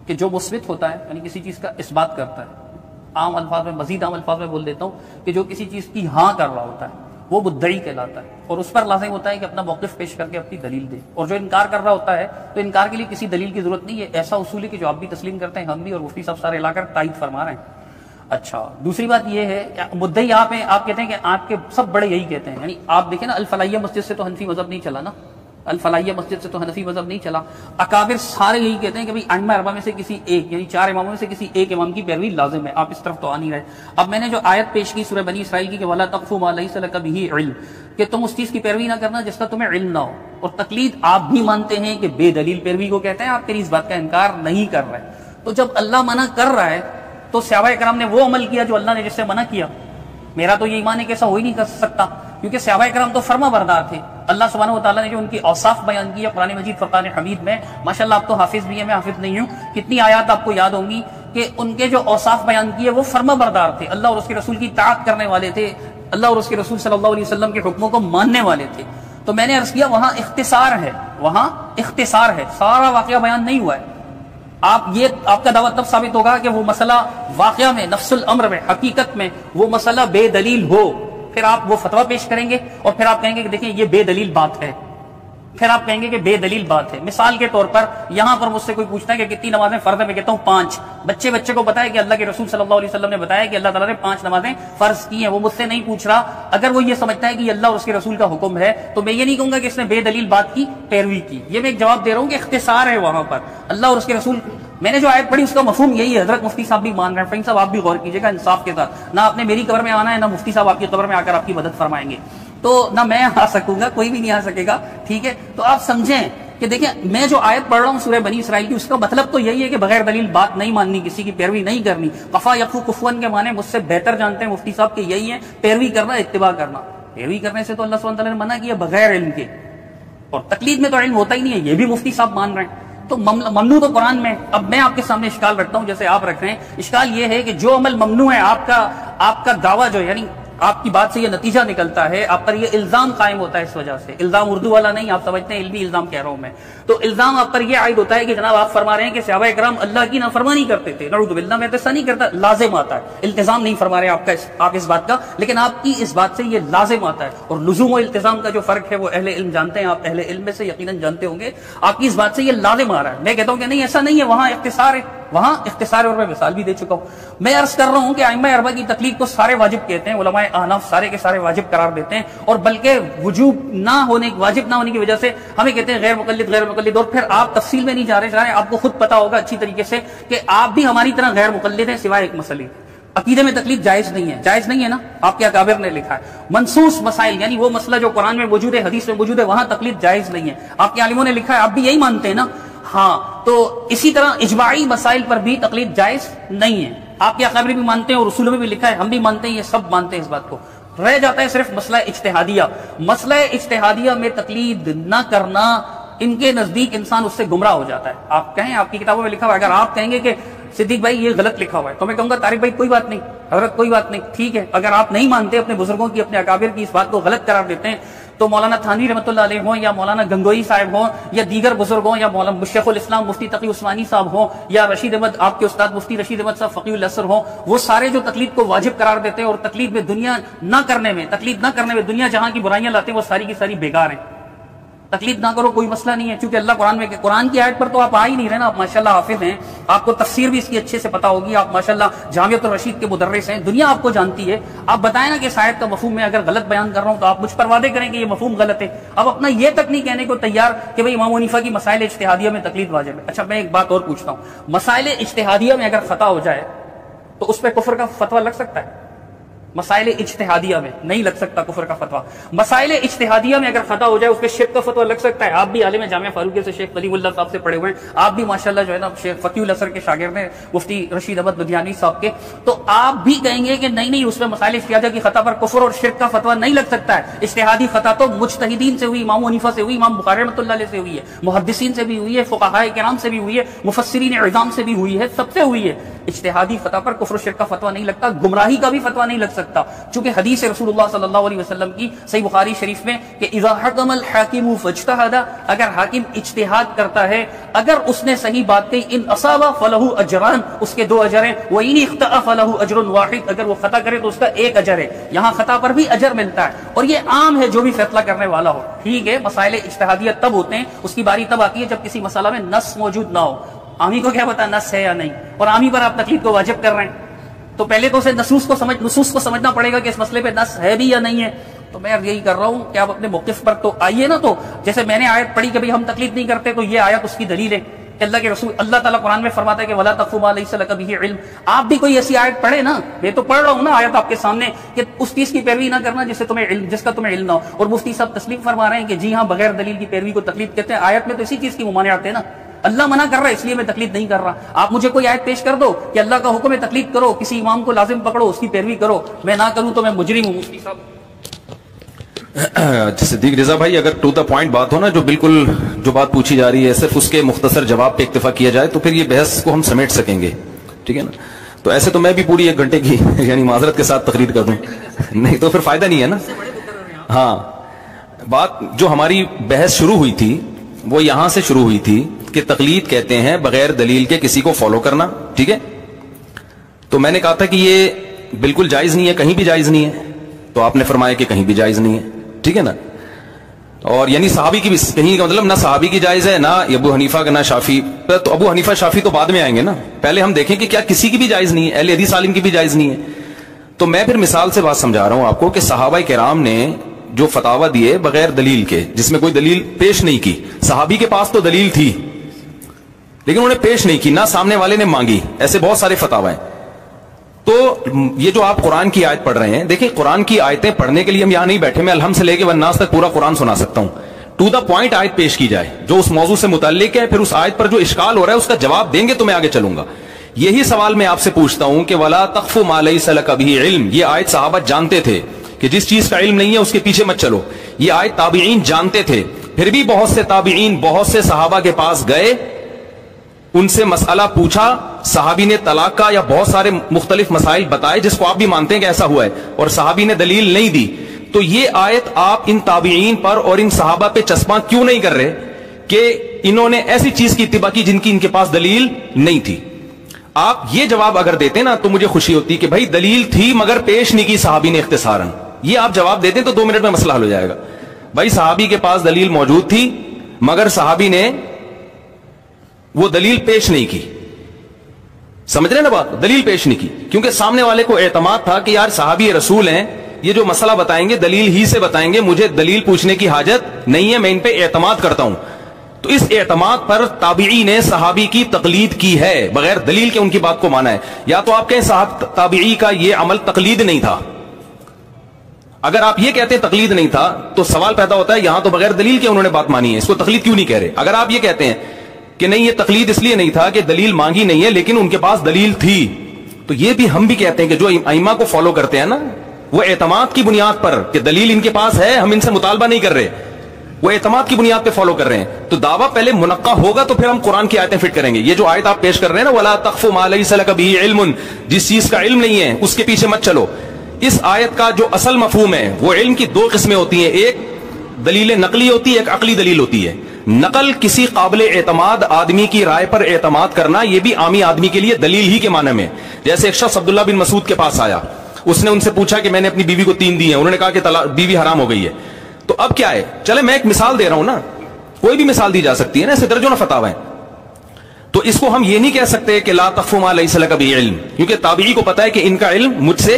کہ جو مثبت ہوتا ہے یعنی کسی چیز کا اس بات کرتا ہے, عام الفاظ میں, مزید عام الفاظ میں بول دیتا ہوں کہ جو کسی چیز کی ہاں کر رہا ہوتا ہے وہ مدعی کہلاتا ہے, اور اس پر لازم ہوتا ہے کہ اپنا موقف پیش کر کے اپنی دلیل دے. اور جو انکار کر رہا ہوتا ہے تو انکار کے لیے کسی دلیل کی ضرورت نہیں ہے. ایسا اصول ہے کہ جو آپ بھی تسلیم کرتے ہیں, ہم بھی, اور مفتی صاحب سارے لا کر تائید فرما رہے ہیں. اچھا, دوسری بات یہ ہے مدعی آپ ہیں, آپ کہتے ہیں کہ آپ کے سب بڑے یہی کہتے ہیں, یعنی آپ دیکھیں نا الفلاحیہ مسجد سے تو حنفی مذہب نہیں چلا نا, الفلاحیہ مسجد سے تو حنفی مذہب نہیں چلا. اکابر سارے یہی کہتے ہیں کہ بھئی ائمہ اربعہ میں سے کسی ایک, یعنی 4 اماموں میں سے کسی ایک امام کی پیروی لازم ہے. آپ اس طرف تو آ نہیں رہے. اب میں نے جو آیت پیش کی سورہ بنی اسرائیل کی کہ وَلَا تَقْفُ مَا لَيْسَ لَكَ بِهِ عِلْمٌ, کہ تم اس چیز کی پیروی نہ کرنا جس کا تمہیں علم نہ ہو. اور تقلید آپ بھی مانتے ہیں کہ بے دلیل پیروی کو کہتے ہیں, آپ میری اس بات کا انکار نہیں کر رہے. تو جب اللہ منع کر رہا ہے تو صحابہ کرام نے وہ عمل کیا جو اللہ نے جس سے منع کیا. میرا تو یہ ایمان ہے کہ ایسا ہو ہی نہیں کر سکتا, کیونکہ صحابہ کرام تو فرما بردار تھے. اللہ سبحانہ وتعالیٰ نے جو ان کی اوصاف بیان کی ہے قرآن مجید فرقان حمید میں, ماشاءاللہ آپ تو حافظ بھی ہیں, میں حافظ نہیں ہوں, کتنی آیات آپ کو یاد ہوں گی کہ ان کے جو اوصاف بیان کیے وہ فرما بردار تھے, اللہ اور اس کے رسول کی اطاعت کرنے والے تھے, اللہ اور اس کے رسول صلی اللہ علیہ وسلم کے حکموں کو ماننے والے تھے. تو میں نے عرض کیا وہاں اختصار ہے, وہاں اختصار ہے, سارا واقعہ بیان نہیں ہوا ہے. آپ کا دعویٰ تب ثابت ہوگا کہ وہ مسئلہ واقعہ میں, نفس الامر میں, حقیقت میں وہ مسئلہ بے دلیل ہو, پھر آپ وہ فتویٰ پیش کریں گے اور پھر آپ کہیں گے کہ دیکھیں یہ بے دلیل بات ہے, پھر آپ کہیں گے کہ بے دلیل بات ہے. مثال کے طور پر یہاں پر مجھ سے کوئی پوچھتا ہے کہ کتنی نمازیں فرض ہیں, میں کہتا ہوں 5. بچے کو بتایا کہ اللہ کے رسول صلی اللہ علیہ وسلم نے بتایا کہ اللہ تعالیٰ نے 5 نمازیں فرض کی ہیں. وہ مجھ سے نہیں پوچھ رہا, اگر وہ یہ سمجھتا ہے کہ یہ اللہ اور اس کے رسول کا حکم ہے تو میں یہ نہیں کہوں گا کہ اس نے بے دلیل بات کی پیروی کی. یہ میں ایک جواب دے رہا ہوں کہ اختصار ہے وہاں پر, اللہ اور اس کے رسول. میں نے جو آیت پڑھی اس کا مفہوم یہی ہے, حضرت مفتی صاحب بھی مان رہے ہیں, فہیم صاحب آپ بھی غور کیجیے گا انصاف کے ساتھ, نہ آپ نے میری قبر میں آنا ہے, نہ مفتی صاحب آپ کی قبر میں آ کر آپ کی مدد فرمائیں گے, تو نہ میں آ سکوں گا, کوئی بھی نہیں آ سکے گا, ٹھیک ہے. تو آپ سمجھیں کہ دیکھیں میں جو آیت پڑھ رہا ہوں سورہ بنی اسرائیل کی, اس کا مطلب تو یہی ہے کہ بغیر دلیل بات نہیں ماننی, کسی کی پیروی نہیں کرنی. قفا یقفو کفون کے معنی مجھ سے بہتر جانتے ہیں مفتی صاحب کہ یہی ہے, پیروی کرنا, اتباع کرنا. پیروی کرنے سے تو اللہ سبحانہ تعالیٰ نے منع کیا بغیر علم کے, اور تقلید میں تو علم ہوتا ہی نہیں ہے, یہ بھی مفتی صاحب مان رہے ہیں. تو ممنوع تو قرآن میں. اب میں آپ کے سامنے اشکال رکھتا ہوں جیسے آپ رکھ رہے ہیں. اشکال یہ ہے کہ جو عمل ممنوع ہے, آپ کا دعویٰ جو یعنی آپ کی بات سے یہ نتیجہ نکلتا ہے, آپ پر یہ الزام قائم ہوتا ہے. اس وجہ سے الزام اردو والا نہیں, آپ سمجھتے ہیں علمی الزام کہہ رہا ہوں میں, تو الزام آپ پر یہ عائد ہوتا ہے کہ جناب آپ فرما رہے ہیں کہ صحابہ کرام اللہ کی نافرمانی کرتے تھے. نعوذ باللہ, میں تو ایسا نہیں کرتا, لازم آتا ہے. التزام نہیں فرما رہے آپ اس بات کا, لیکن آپ کی اس بات سے یہ لازم آتا ہے. اور لزوم و التزام کا جو فرق ہے وہ اہل علم جانتے ہیں, آپ اہل علم میں سے یقیناً جانتے ہوں گے. آپ کی اس بات سے یہ لازم آ رہا ہے. میں کہتا ہوں کہ نہیں ایسا نہیں ہے, وہاں اختصار ہے, وہاں اختصار, اور میں مثال بھی دے چکا ہوں. میں عرض کر رہا ہوں کہ ائمہ اربعہ کی تقلید کو سارے واجب کہتے ہیں, علماء احناف سارے کے سارے واجب قرار دیتے ہیں, اور بلکہ واجب نہ ہونے کی وجہ سے ہمیں کہتے ہیں غیر مقلد. اور پھر آپ تفصیل میں نہیں جا رہے, آپ کو خود پتا ہوگا اچھی طریقے سے کہ آپ بھی ہماری طرح غیر مقلد ہیں سوائے ایک مسئلے. عقیدے میں تقلید جائز نہیں ہے, جائز نہیں ہے نا, آپ کے اکابر نے لکھا ہے. منصوص مسائل یعنی وہ مسئلہ جو قرآن میں موجود ہے, حدیث میں موجود ہے, وہاں تقلید جائز نہیں ہے. آپ کے عالموں نے لکھا ہے, آپ بھی یہی مانتے ہیں نا. ہاں, تو اسی طرح اجماعی مسائل پر بھی تقلید جائز نہیں ہے. آپ کے اکابر بھی مانتے ہیں اور اصولوں میں بھی لکھا ہے, ہم بھی مانتے ہیں, یہ سب مانتے ہیں اس بات کو. رہ جاتا ہے صرف مسئلہ اجتہادیہ. مسئلہ اجتہادیہ میں تقلید نہ کرنا, ان کے نزدیک انسان اس سے گمراہ ہو جاتا ہے. آپ کہیں, آپ کی کتابوں میں لکھا ہوا ہے, اگر آپ کہیں گے کہ صدیق بھائی یہ غلط لکھا ہوا ہے, تو میں کہوں گا طارق بھائی کوئی بات نہیں, حضرت کوئی بات نہیں, ٹھیک ہے. اگر آپ نہیں مانتے اپنے بزرگوں کی, اپنے اکابر کی اس بات کو غلط قرار دیتے ہیں, تو مولانا تھانوی رحمۃ اللہ علیہ ہوں, یا مولانا گنگوئی صاحب ہوں, یا دیگر بزرگ ہوں, یا مولانا شیخ الاسلام مفتی تقی عثمانی صاحب ہوں, یا رشید احمد آپ کے استاد مفتی رشید احمد صاحب فقیہ الازہر ہوں, وہ سارے جو تقلید کو واجب قرار دیتے ہیں اور تقلید میں تقلید نہ کرنے میں دنیا جہاں کی برائیاں لاتے ہیں, وہ ساری کی ساری بیکار ہیں. تقلید نہ کرو, کوئی مسئلہ نہیں ہے, چونکہ اللہ قرآن کی آیت پر تو آپ آ ہی نہیں رہے نا. آپ ماشاءاللہ حافظ ہیں, آپ کو تفسیر بھی اس کی اچھے سے پتا ہوگی, آپ ماشاءاللہ جامعۃ الرشید کے مدرس ہیں, دنیا آپ کو جانتی ہے. آپ بتائیں نا کہ اس آیت کا مفہوم میں اگر غلط بیان کر رہا ہوں تو آپ مجھ پر وعدے کریں کہ یہ مفہوم غلط ہے. اب اپنا یہ تک نہیں کہنے کو تیار کہ بھئی امام حنیفہ کی مسائل اجتہادیہ میں تقلید واجب ہے. اچھا, میں ایک بات اور پوچھتا ہوں, مسائل اجتہادیہ میں اگر خطا ہو جائے تو اس پہ کفر کا فتویٰ لگ سکتا ہے؟ مسائل اجتہادیہ میں نہیں لگ سکتا کفر کا فتویٰ. مسائل اجتہادیہ میں اگر خطا ہو جائے اس پہ شرک کا فتویٰ لگ سکتا ہے. آپ بھی عالم جامعہ فاروقیہ سے شیخ قلیم اللہ صاحب سے پڑھے ہوئے ہیں, آپ بھی ماشاءاللہ جو ہے نا شیخ فقیہ الاسر کے شاگرد ہیں مفتی رشید احمد لدھیانوی صاحب کے, تو آپ بھی کہیں گے کہ نہیں اس میں مسائل اجتہادیہ کی خطا پر کفر اور شرک کا فتویٰ نہیں لگ سکتا ہے. اجتہادی خطا تو مجتہدین سے ہوئی, امام حنیفہ سے ہوئی, امام بخاری رحمۃ اللہ علیہ سے ہوئی ہے, محدثین سے بھی ہوئی ہے, فقہاء کرام سے بھی ہوئی ہے, مفسرین اعظام سے بھی ہوئی ہے, سب سے ہوئی ہے. اجتہادی خطا پر کفر و شرک کا فتویٰ نہیں لگتا, گمراہی کا بھی فتویٰ نہیں لگ سکتا, چونکہ حدیث رسول اللہ صلی اللہ علیہ وسلم کی صحیح بخاری شریف میں کہ اذا حکم الحاکم فاجتہد, اگر حاکم اجتہاد کرتا ہے, اگر اس نے صحیح بات کہی, ان اصاب فلہ اجران, اس کے 2 اجر ہیں, وان اخطأ فلہ اجر واحد, اگر وہ خطا کرے تو اس کا 1 اجر ہے. یہاں خطا پر بھی اجر ملتا ہے, اور یہ عام ہے جو بھی فیصلہ کرنے والا ہو. ٹھیک ہے, مسائل اجتہادیہ تب ہوتے ہیں, اس کی باری تب آتی ہے جب کسی مسئلہ میں نص موجود نہ ہو. عامی کو کیا پتا نص ہے یا نہیں, اور عامی پر آپ تقلید کو واجب کر رہے ہیں, تو پہلے تو اسے نصوص کو سمجھنا پڑے گا کہ اس مسئلے پہ نص ہے بھی یا نہیں ہے. تو میں یہی کر رہا ہوں کہ آپ اپنے موقف پر تو آئیے نا. تو جیسے میں نے آیت پڑھی کہ بھئی ہم تقلید نہیں کرتے, تو یہ آیت اس کی دلیل ہے کہ اللہ کے رسول اللہ تعالیٰ قرآن میں فرماتا ہے کہ ولا تقف ما لیس لک بہ علم. آپ بھی کوئی ایسی آیت پڑھے نا, میں تو پڑھ رہا ہوں نا آیت آپ کے سامنے, کہ اس چیز کی پیروی نہ کرنا جس کا تمہیں علم نہ ہو. اور مفتی صاحب تسلیم فرما رہے ہیں کہ جی ہاں بغیر دلیل کی پیروی کو تقلید کہتے ہیں. آیت میں تو اسی چیز کی ممانعت ہے نا, اللہ منع کر رہا ہے اس لیے میں تقلید نہیں کر رہا. آپ مجھے کوئی آیت پیش کر دو کہ اللہ کا حکم ہے تقلید کرو, کسی امام کو لازم پکڑو, اس کی پیروی کرو, میں نہ کروں تو میں مجرم ہوں. مفتی صاحب صدیق رضا بھائی, اگر ٹو دا پوائنٹ بات ہو نا, جو بالکل جو بات پوچھی جا رہی ہے صرف اس کے مختصر جواب پہ اکتفا کیا جائے تو پھر یہ بحث کو ہم سمیٹ سکیں گے. ٹھیک ہے نا, تو ایسے تو میں بھی پوری 1 گھنٹے کی یعنی معذرت کے ساتھ تقریر کر دوں, نہیں تو پھر فائدہ نہیں ہے نا. ہاں, بات جو ہماری بحث شروع ہوئی تھی وہ یہاں سے شروع ہوئی تھی کہ تقلید کہتے ہیں بغیر دلیل کے کسی کو فالو کرنا. ٹھیک ہے, تو میں نے کہا تھا کہ یہ بالکل جائز نہیں ہے, کہیں بھی جائز نہیں ہے. تو آپ نے فرمایا کہ کہیں بھی جائز نہیں ہے. ٹھیک ہے نا, اور یعنی صحابی کی بھی کہیں کا مطلب نہ صحابی کی جائز ہے, نہ ابو حنیفہ کا, نہ شافعی. تو ابو حنیفہ شافعی تو بعد میں آئیں گے نا, پہلے ہم دیکھیں کہ کیا کسی کی بھی جائز نہیں ہے, اہل حدیث عالم کی بھی جائز نہیں ہے. تو میں پھر مثال سے بات سمجھا رہا ہوں آپ کو کہ صحابہ کرام نے جو فتاوی دیے بغیر دلیل کے, جس میں کوئی دلیل پیش نہیں کی. صحابی کے پاس تو دلیل تھی لیکن انہوں نے پیش نہیں کی, نہ سامنے والے نے مانگی. ایسے بہت سارے فتاوی ہیں. تو یہ جو آپ قرآن کی آیت پڑھ رہے ہیں, دیکھیں قرآن کی آیتیں پڑھنے کے لیے ہم یہاں نہیں بیٹھے, میں الحمد سے لے کے والناس تک پورا قرآن سنا سکتا ہوں. ٹو دا پوائنٹ آیت پیش کی جائے جو اس موضوع سے متعلق ہے, پھر اس آیت پر جو اشکال ہو رہا ہے اس کا جواب دیں گے تو میں آگے چلوں گا. یہی سوال میں آپ سے پوچھتا ہوں کہ ولا تقف ما لیس لک بہ علم, یہ آیت صحابہ جانتے تھے کہ جس چیز کا علم نہیں ہے اس کے پیچھے مت چلو. یہ آیت تابعین جانتے تھے, پھر بھی بہت سے تابعین بہت سے صحابہ کے پاس گئے, ان سے مسئلہ پوچھا, صحابی نے طلاق کا یا بہت سارے مختلف مسائل بتائے جس کو آپ بھی مانتے ہیں کہ ایسا ہوا ہے, اور صحابی نے دلیل نہیں دی. تو یہ آیت آپ ان تابعین پر اور ان صحابہ پہ چسپاں کیوں نہیں کر رہے کہ انہوں نے ایسی چیز کی اتباع کی جن کی ان کے پاس دلیل نہیں تھی؟ آپ یہ جواب اگر دیتے نا تو مجھے خوشی ہوتی کہ بھائی دلیل تھی مگر پیش نہیں کی صحابی نے اختصاراً. یہ آپ جواب دیتے تو 2 منٹ میں مسئلہ حل ہو جائے گا. بھائی صحابی کے پاس دلیل موجود تھی مگر صحابی نے وہ دلیل پیش نہیں کی. سمجھ رہے نا بات, دلیل پیش نہیں کی کیونکہ سامنے والے کو اعتماد تھا کہ یار صحابی رسول ہیں, یہ جو مسئلہ بتائیں گے دلیل ہی سے بتائیں گے, مجھے دلیل پوچھنے کی حاجت نہیں ہے, میں ان پہ اعتماد کرتا ہوں. تو اس اعتماد پر تابعی نے صحابی کی تقلید کی ہے, بغیر دلیل کے ان کی بات کو مانا ہے. یا تو آپ کہیں صاحب تابعی کا یہ عمل تقلید نہیں تھا. اگر آپ یہ کہتے ہیں تقلید نہیں تھا تو سوال پیدا ہوتا ہے یہاں تو بغیر دلیل کے انہوں نے بات مانی ہے, اس کو تقلید کیوں نہیں کہہ رہے. اگر آپ یہ کہتے ہیں کہ نہیں یہ تقلید اس لیے نہیں تھا کہ دلیل مانگی نہیں ہے لیکن ان کے پاس دلیل تھی, تو یہ بھی ہم بھی کہتے ہیں کہ جو ائمہ کو فالو کرتے ہیں نا وہ اعتماد کی بنیاد پر کہ دلیل ان کے پاس ہے, ہم ان سے مطالبہ نہیں کر رہے, وہ اعتماد کی بنیاد پہ فالو کر رہے ہیں. تو دعویٰ پہلے منقع ہوگا تو پھر ہم قرآن کی آیتیں فٹ کریں گے. یہ جو آیت آپ پیش کر رہے ہیں نا ولا تقف ما لیس لک بہ علم, جس چیز کا علم نہیں ہے اس کے پیچھے مت چلو, اس آیت کا جو اصل مفہوم ہے وہ علم کی 2 قسمیں ہوتی ہیں, ایک دلیل نقلی ہوتی ہے, ایک عقلی دلیل ہوتی ہے. نقل کسی قابل اعتماد آدمی کی رائے پر اعتماد کرنا, یہ بھی عامی آدمی کے لیے دلیل ہی کے معنی میں. جیسے ایک شخص عبداللہ بن مسعود کے پاس آیا, اس نے ان سے پوچھا کہ میں نے اپنی بیوی کو 3 دی ہیں, انہوں نے کہا کہ بیوی حرام ہو گئی ہے. تو اب کیا ہے, چلے میں ایک مثال دے رہا ہوں نا, کوئی بھی مثال دی جا سکتی ہے نا, ایسے درجنوں فتاوی ہیں. تو اس کو ہم یہ نہیں کہہ سکتے کہ لا تقف ما لیس لک بہ علم, کیونکہ تابعی کو پتا ہے کہ ان کا علم مجھ سے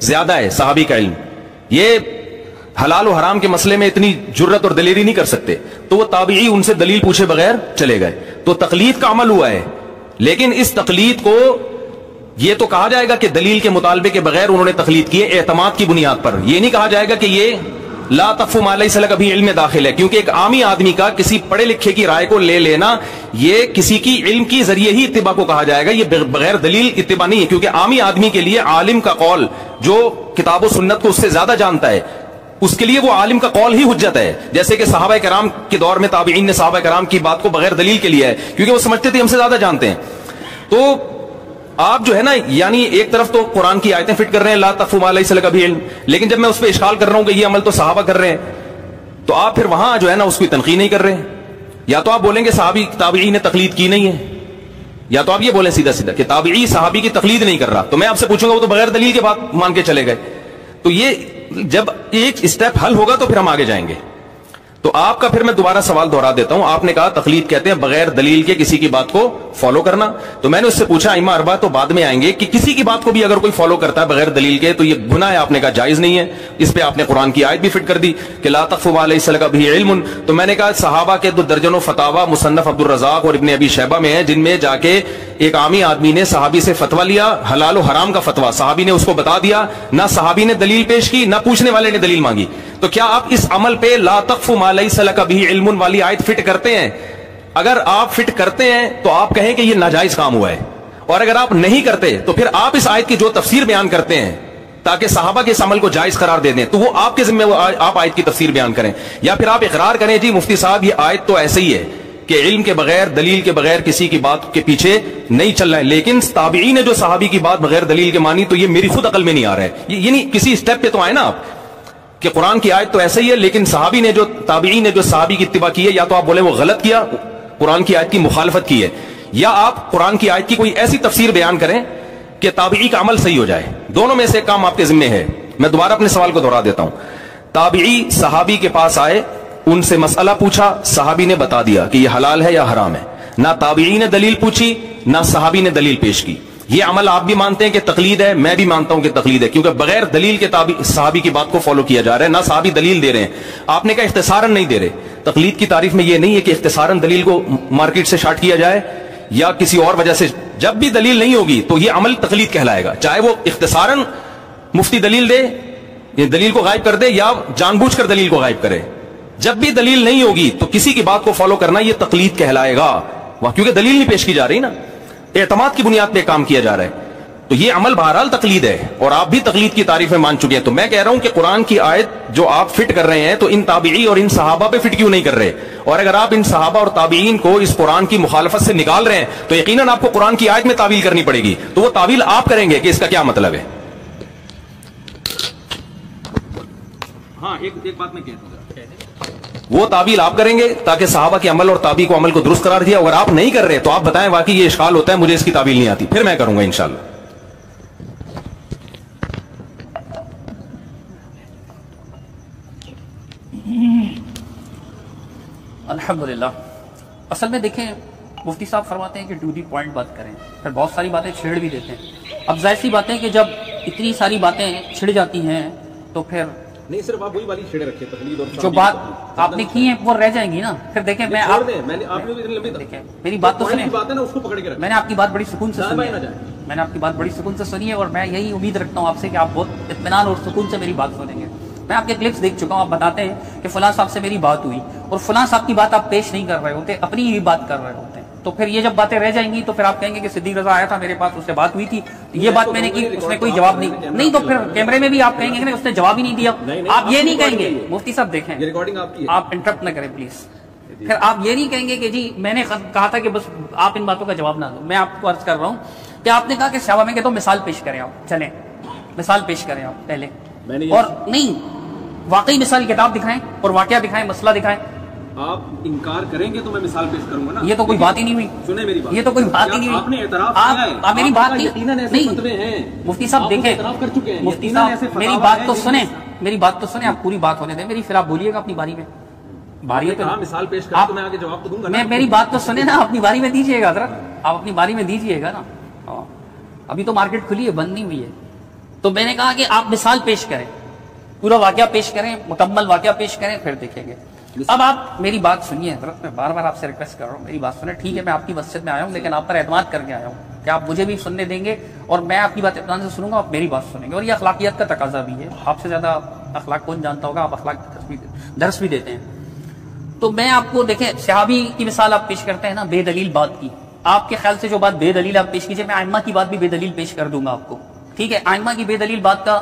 زیادہ ہے, صحابی کا علم. یہ حلال و حرام کے مسئلے میں اتنی جرت اور دلیری نہیں کر سکتے, تو وہ تابعی ان سے دلیل پوچھے بغیر چلے گئے. تو تقلید کا عمل ہوا ہے, لیکن اس تقلید کو یہ تو کہا جائے گا کہ دلیل کے مطالبے کے بغیر انہوں نے تقلید کی ہے اعتماد کی بنیاد پر. یہ نہیں کہا جائے گا کہ یہ لا تقف ما لیس لک بھی علم میں داخل ہے, کیونکہ ایک عامی آدمی کا کسی پڑھے لکھے کی رائے کو لے لینا یہ کسی کی علم کی ذریعے ہی اتباع کو کہا جائے گا, یہ بغیر دلیل اتباع نہیں ہے. کیونکہ عامی آدمی کے لیے عالم کا قول جو کتاب و سنت کو اس سے زیادہ جانتا ہے, اس کے لیے وہ عالم کا قول ہی حجت ہے. جیسے کہ صحابہ کرام کے دور میں تابعین نے صحابہ کرام کی بات کو بغیر دلیل کے لیا ہے, کیونکہ وہ سمجھتے تھے ہم سے زیادہ جانتے ہیں. تو آپ جو ہے نا, یعنی ایک طرف تو قرآن کی آیتیں فٹ کر رہے ہیں لا تقف ما لیس لک بھی علم, لیکن جب میں اس پہ اشکال کر رہا ہوں کہ یہ عمل تو صحابہ کر رہے ہیں, تو آپ پھر وہاں جو ہے نا اس کی تنقید نہیں کر رہے ہیں. یا تو آپ بولیں گے صحابی تابعی نے تقلید کی نہیں ہے, یا تو آپ یہ بولیں سیدھا سیدھا کہ تابعی صحابی کی تقلید نہیں کر رہا. تو میں آپ سے پوچھوں گا وہ تو بغیر دلیل کے بات مان کے چلے گئے. تو یہ جب ایک اسٹیپ حل ہوگا تو پھر ہم آگے جائیں گے. تو آپ کا پھر میں دوبارہ سوال دہرا دیتا ہوں. آپ نے کہا تقلید کہتے ہیں بغیر دلیل کے کسی کی بات کو فالو کرنا. تو میں نے اس سے پوچھا ائمہ اربعہ تو بعد میں آئیں گے کہ کسی کی بات کو بھی اگر کوئی فالو کرتا ہے بغیر دلیل کے تو یہ گناہ ہے. آپ نے کہا جائز نہیں ہے. اس پہ آپ نے قرآن کی آیت بھی فٹ کر دی کہ لا تقف ما لیس لک بھی علم. تو میں نے کہا صحابہ کے 2 درجنوں فتاوا مصنف عبد الرزاق اور ابن ابی شیبہ میں ہیں, جن میں جا کے ایک عامی آدمی نے صحابی سے فتویٰ لیا حلال و حرام کا فتویٰ, صحابی نے اس کو بتا دیا, نہ صحابی نے دلیل پیش کی نہ پوچھنے والے نے دلیل مانگی. تو کیا آپ اس عمل پہ لا تقف ما لیس لک بھی علم والی آیت فٹ کرتے ہیں؟ اگر آپ فٹ کرتے ہیں تو آپ کہیں کہ یہ ناجائز کام ہوا ہے, اور اگر آپ نہیں کرتے تو پھر آپ اس آیت کی جو تفسیر بیان کرتے ہیں تاکہ صحابہ کے اس عمل کو جائز قرار دے دیں, تو وہ آپ کے ذمہ آپ آیت کی تفسیر بیان کریں. یا پھر آپ اقرار کریں جی مفتی صاحب یہ آیت تو ایسے ہی ہے کہ علم کے بغیر دلیل کے بغیر کسی کی بات کے پیچھے نہیں چل رہا ہے, لیکن تابعین نے جو صحابی کی بات بغیر دلیل کے مانی تو یہ میری خود عقل میں نہیں آ رہا ہے. یعنی کسی اسٹیپ پہ تو آئے نا آپ کہ قرآن کی آیت تو ایسے ہی ہے, لیکن صحابی نے جو تابعین نے جو صحابی کی اتباع کی ہے, یا تو آپ بولیں وہ غلط کیا, قرآن کی آیت کی مخالفت کی ہے, یا آپ قرآن کی آیت کی کوئی ایسی تفسیر بیان کریں کہ تابعی کا عمل صحیح ہو جائے. دونوں میں سے کام آپ کے ذمہ ہے. میں دوبارہ اپنے سوال کو دہرا دیتا ہوں. تابعی صحابی کے پاس آئے, ان سے مسئلہ پوچھا, صحابی نے بتا دیا کہ یہ حلال ہے یا حرام ہے, نہ تابعی نے دلیل پوچھی نہ صحابی نے دلیل پیش کی. یہ عمل آپ بھی مانتے ہیں کہ تقلید ہے, میں بھی مانتا ہوں کہ تقلید ہے, کیونکہ بغیر دلیل کے صحابی کی بات کو فالو کیا جا رہا ہے, نہ صحابی دلیل دے رہے ہیں. آپ نے کہا اختصاراً نہیں دے رہے. تقلید کی تعریف میں یہ نہیں ہے کہ اختصاراً دلیل کو مارکیٹ سے شارٹ کیا جائے یا کسی اور وجہ سے. جب بھی دلیل نہیں ہوگی تو یہ عمل تقلید کہلائے گا, چاہے وہ اختصاراً مفتی دلیل دے, یہ دلیل کو غائب کر دے, یا جان بوجھ کر دلیل کو غائب کرے. جب بھی دلیل نہیں ہوگی تو کسی کی بات کو فالو کرنا یہ تقلید کہلائے گا, کیونکہ دلیل نہیں پیش کی جا رہی نا, اعتماد کی بنیاد پہ کام کیا جا رہا ہے. تو یہ عمل بہرحال تقلید ہے, اور آپ بھی تقلید کی تعریف میں مان چکے ہیں. تو میں کہہ رہا ہوں کہ قرآن کی آیت جو آپ فٹ کر رہے ہیں تو ان تابعی اور ان صحابہ پہ فٹ کیوں نہیں کر رہے؟ اور اگر آپ ان صحابہ اور تابعین کو اس قرآن کی مخالفت سے نکال رہے ہیں تو یقیناً آپ کو قرآن کی آیت میں تعویل کرنی پڑے گی. تو وہ تعویل آپ کریں گے کہ اس کا کیا مطلب ہے. ہاں ایک بات میں کہتا ہوں, وہ تعویل آپ کریں گے تاکہ صحابہ کے عمل اور تابعی کو عمل کو درست قرار دیا. اگر آپ نہیں کر رہے تو آپ بتائیں واقعی یہ اشکال ہوتا ہے, مجھے اس کی تعویل نہیں آتی, پھر میں کروں گا انشاءاللہ. الحمدللہ. اصل میں دیکھیں مفتی صاحب فرماتے ہیں کہ ٹو دی پوائنٹ بات کریں, پھر بہت ساری باتیں چھیڑ بھی دیتے ہیں. اب ظاہر سی باتیں کہ جب اتنی ساری باتیں چھڑ جاتی ہیں تو پھر نہیں صرف آپ وہی والی چھیڑے رکھے, تقلید اور جو بات آپ نے کی ہیں وہ رہ جائیں گی نا. پھر دیکھیں میں دیکھیں میری بات تو سنیں, میں نے آپ کی بات بڑی سکون سے سنی ہے, میں نے آپ کی بات بڑی سکون سے سنی ہے, اور میں یہی امید رکھتا ہوں آپ سے کہ آپ بہت اطمینان اور سکون سے میری بات سنیں گے. میں آپ کے کلپس دیکھ چکا ہوں, آپ بتاتے ہیں کہ فلاں صاحب سے میری بات ہوئی, اور فلاں صاحب کی بات آپ پیش نہیں کر رہے ہوتے, اپنی ہی بات کر رہے ہوتے ہیں. تو پھر یہ جب باتیں رہ جائیں گی تو پھر آپ کہیں گے کہ صدیق رضا آیا تھا میرے پاس, اس سے بات ہوئی تھی, یہ بات میں نے کی, اس نے کوئی جواب نہیں, تو پھر کیمرے میں بھی آپ کہیں گے کہ اس نے جواب ہی نہیں دیا. آپ یہ نہیں کہیں گے مفتی صاحب, دیکھیں آپ انٹرپٹ نہ کریں پلیز. پھر آپ یہ نہیں کہیں گے کہ جی میں نے کہا تھا کہ بس آپ ان باتوں کا جواب نہ دو. میں آپ کو عرض کر رہا ہوں کہ آپ نے کہا کہ شابہ میں کہ تو مثال پیش کریں, آپ چلیں مثال پیش کریں آپ پہلے, اور نہیں واقعی مثال کتاب دکھائیں اور واقعہ دکھائیں, مسئلہ دکھائیں. آپ انکار کریں گے تو میں مثال پیش کروں گا نا. یہ تو کوئی بات ہی نہیں ہوئی, سنیں میری بات, یہ تو کوئی بات ہی نہیں ہوئی. آپ نے اعتراف کیا ہے, آپ میری بات نہیں, مفتی صاحب دیکھیں, مفتی صاحب میری بات تو سنیں, میری بات تو سنیں, آپ پوری بات ہونے دیں میری, پھر آپ بولیے گا اپنی باری میں. باری تو مثال پیش کر, میں آگے جواب تو دوں گا. میری بات تو سنیں نا, اپنی باری میں دیجیے گا ذرا, آپ اپنی باری میں دیجیے گا نا. ابھی تو مارکیٹ کھلی ہے, بند نہیں ہوئی ہے. تو میں نے کہا کہ آپ مثال پیش کریں, پورا واقعہ پیش کریں, مکمل واقعہ پیش کریں, پھر دیکھیں گے. اب آپ میری بات سنیے حضرت, میں بار بار آپ سے ریکویسٹ کر رہا ہوں, میری بات سنیں. ٹھیک ہے میں آپ کی مسجد میں آیا ہوں لیکن آپ پر اعتماد کر کے آیا ہوں, کہ آپ مجھے بھی سننے دیں گے اور میں آپ کی بات اطمینان سے سنوں گا، آپ میری بات سنیں گے، اور یہ اخلاقیات کا تقاضا بھی ہے. آپ سے زیادہ اخلاق کون جانتا ہوگا، آپ اخلاق درس بھی دیتے ہیں. تو میں آپ کو دیکھیں صحابی کی مثال آپ پیش کرتے ہیں نا بے دلیل بات کی، آپ کے خیال سے جو بات بے دلیل آپ پیش کیجئے، میں ائمہ کی بات بھی بے دلیل پیش کر دوں گا آپ کو. ٹھیک ہے، ائمہ کی بے دلیل بات کا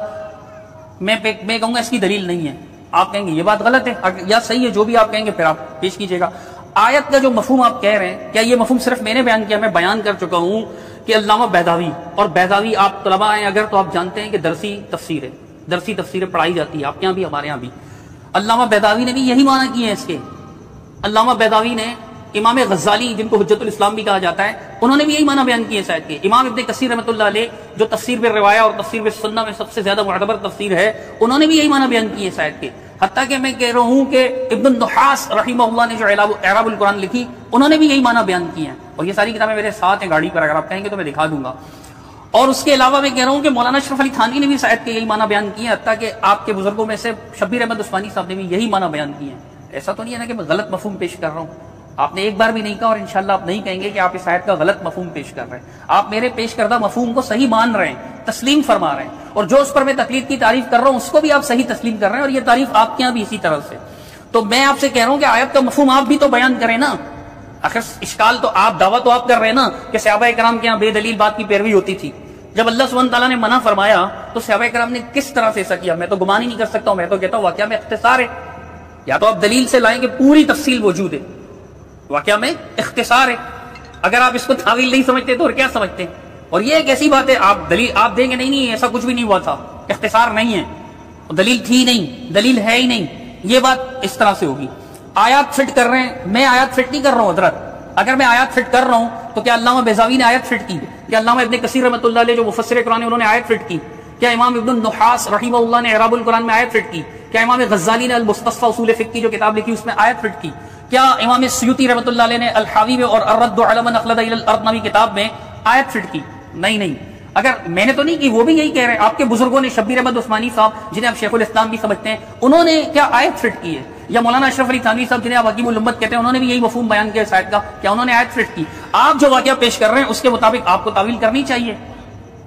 میں کہوں گا اس کی دلیل نہیں ہے، آپ کہیں گے یہ بات غلط ہے یا صحیح ہے، جو بھی آپ کہیں گے پھر آپ پیش کیجئے گا. آیت کا جو مفہوم آپ کہہ رہے ہیں، کیا یہ مفہوم صرف میں نے بیان کیا؟ میں بیان کر چکا ہوں کہ علامہ بیضاوی، اور بیضاوی آپ طلباء ہیں اگر تو آپ جانتے ہیں کہ درسی تفسیر ہے، درسی تفسیر پڑھائی جاتی ہے آپ کے یہاں بھی ہمارے یہاں بھی. علامہ بیضاوی نے بھی یہی معنی کیے ہیں اس کے. علامہ بیضاوی نے، امام غزالی جن کو حجت الاسلام بھی کہا جاتا ہے، انہوں نے بھی یہی معنی بیان کیے اس آیت کے. امام ابن کثیر رحمۃ اللہ علیہ جو تفسیر بالروایہ اور تفسیر بالسنہ میں سب سے زیادہ معتبر تفسیر ہے، انہوں نے بھی یہی معنی بیان کیے اس آیت کے. حتیٰ کہ میں کہہ رہا ہوں کہ ابن النحاس رحمہ اللہ نے جو اعراب القرآن لکھی، انہوں نے بھی یہی معنی بیان کیے ہیں، اور یہ ساری کتابیں میرے ساتھ ہیں گاڑی پر، اگر آپ کہیں گے تو میں دکھا دوں گا. اور اس کے علاوہ میں کہہ رہا ہوں کہ مولانا اشرف علی تھانوی نے بھی اس آیت کے یہی معنی بیان کیے ہیں، حتیٰ کہ آپ کے بزرگوں میں سے شبیر احمد عثمانی صاحب نے بھی یہی معنی بیان کیے ہیں. ایسا تو نہیں ہے نا کہ میں غلط مفہوم پیش کر رہا ہوں، آپ نے ایک بار بھی نہیں کہا، اور انشاءاللہ آپ نہیں کہیں گے کہ آپ اس آیت کا غلط مفہوم پیش کر رہے ہیں. آپ میرے پیش کردہ مفہوم کو صحیح مان رہے ہیں، تسلیم فرما رہے ہیں، اور جو اس پر میں تقلید کی تعریف کر رہا ہوں اس کو بھی آپ صحیح تسلیم کر رہے ہیں، اور یہ تعریف آپ کے یہاں بھی اسی طرح سے. تو میں آپ سے کہہ رہا ہوں کہ آیت کا مفہوم آپ بھی تو بیان کریں نا. آخر اشکال تو آپ، دعویٰ تو آپ کر رہے ہیں نا کہ صحابہ کرام کے یہاں بے دلیل بات کی پیروی ہوتی تھی. جب اللہ سبحانہ تعالیٰ نے منع فرمایا تو صحابہ کرام نے کس طرح سے ایسا کیا؟ میں تو گمان ہی نہیں کر سکتا ہوں، میں تو کہتا ہوں واقعہ میں اختصار ہے. یا تو آپ دلیل سے لائیں کہ پوری تفصیل موجود ہے، واقعہ میں اختصار ہے. اگر آپ اس کو تعویل نہیں سمجھتے تو اور کیا سمجھتے ہیں؟ اور یہ ایک ایسی بات ہے، آپ دلیل آپ دیں گے نہیں ایسا کچھ بھی نہیں ہوا تھا، اختصار نہیں ہے، دلیل تھی نہیں، دلیل ہے ہی نہیں، یہ بات اس طرح سے ہوگی. آیات فٹ کر رہے ہیں، میں آیات فٹ نہیں کر رہا ہوں حضرت. اگر میں آیات فٹ کر رہا ہوں تو کیا علامہ بیضاوی نے آیت فٹ کی؟ کیا علامہ ابن کثیر رحمۃ اللہ علیہ جو مفسر قرآن ہے انہوں نے آیت فٹ کی؟ کیا امام ابن النحاس رحمہ اللہ نے اعراب القرآن میں آیت فٹ کی؟ کیا امام غزالی نے المستصفى اصول فقہ کی جو کتاب لکھی اس میں آیت فٹ کی؟ کیا امام سیوطی رحمۃ اللہ علیہ نے الحاوی میں اور الرد علی من اخلد الی الارض نامی کتاب میں آیت فٹ کی؟ نہیں. اگر میں نے تو نہیں کی، وہ بھی یہی کہہ رہے ہیں. آپ کے بزرگوں نے، شبیر احمد عثمانی صاحب جنہیں آپ شیخ الاسلام بھی سمجھتے ہیں، انہوں نے کیا آیت فٹ کی ہے؟ یا مولانا اشرف علی تھانوی صاحب جنہیں آپ حکیم الامت کہتے ہیں، انہوں نے بھی یہی مفہوم بیان کیا اس آیت کا، کیا انہوں نے آیت فٹ کی؟ آپ جو واقعہ پیش کر رہے ہیں اس کے مطابق آپ کو تعویل کرنی چاہیے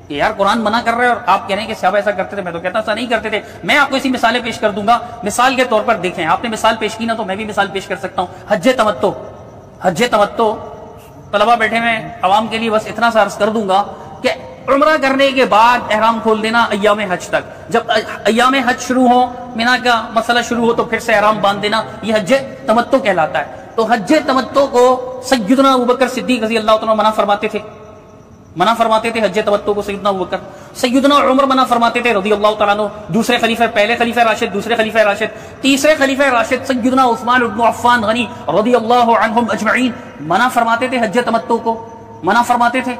کہ یار قرآن منع کر رہے ہیں اور آپ کہہ رہے ہیں کہ صحابہ ایسا کرتے تھے. میں تو کہتا ایسا نہیں کرتے تھے. میں آپ کو اسی مثالیں پیش کر دوں گا. مثال کے طور پر دیکھیں، آپ نے مثال پیش کی نا تو میں بھی مثال پیش کر سکتا ہوں. حج تمتع طلبہ بیٹھے میں عوام کے لیے بس اتنا سا عرض کر دوں گا کہ عمرہ کرنے کے بعد احرام کھول دینا ایام حج تک. جب ایام حج شروع ہو، مینا کا مسئلہ شروع ہو تو پھر سے احرام باندھ دینا، یہ حج تمتع کہلاتا ہے. تو حج تمتع کو سیدنا ابوبکر صدیق رضی اللہ تعالیٰ منع فرماتے تھے حج تمتع کو سیدنا ابوبکر. سیدنا عمر منع فرماتے تھے رضی اللہ تعالیٰ عنہ، دوسرے خلیفہ، پہلے خلیفہ راشد، دوسرے خلیفہ راشد، تیسرے خلیفہ راشد سیدنا عثمان بن عفان غنی رضی اللہ عنہم اجمعین منع فرماتے تھے حج تمتع کو، منع فرماتے تھے.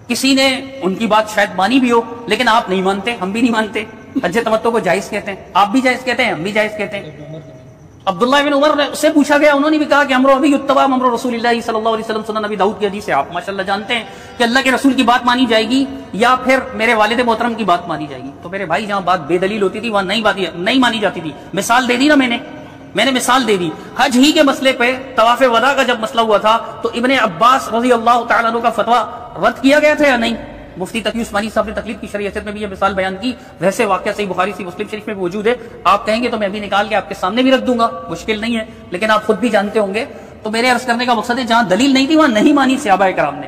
کسی نے ان کی بات شاید مانی بھی ہو لیکن آپ نہیں مانتے، ہم بھی نہیں مانتے. حج تمتع کو جائز کہتے ہیں، آپ بھی جائز کہتے ہیں، ہم بھی جائز کہتے ہیں. عبداللہ بن عمر سے پوچھا گیا، انہوں نے بھی کہا کہ امر ابی یتبع امر رسول اللہ صلی اللہ علیہ وسلم. سنن نبی داؤد کی حدیث ہے، آپ ماشاءاللہ جانتے ہیں کہ اللہ کے رسول کی بات مانی جائے گی یا پھر میرے والد محترم کی بات مانی جائے گی. تو میرے بھائی جہاں بات بے دلیل ہوتی تھی وہاں نہیں مانی جاتی تھی. مثال دے دی نا میں نے مثال دے دی. حج ہی کے مسئلے پہ طواف وداع کا جب مسئلہ ہوا تھا تو ابن عباس رضی اللہ تعالیٰ عنہ کا فتویٰ رد کیا گیا تھا یا نہیں؟ مفتی تقی عثمانی صاحب نے تقلید کی شرعیت میں بھی یہ مثال بیان کی. ویسے واقعہ صحیح بخاری سے مسلم شریف میں موجود ہے، آپ کہیں گے تو میں بھی نکال کے آپ کے سامنے بھی رکھ دوں گا، مشکل نہیں ہے، لیکن آپ خود بھی جانتے ہوں گے. تو میرے عرض کرنے کا مقصد ہے جہاں دلیل نہیں تھی وہاں نہیں مانی صحابہ کرام نے.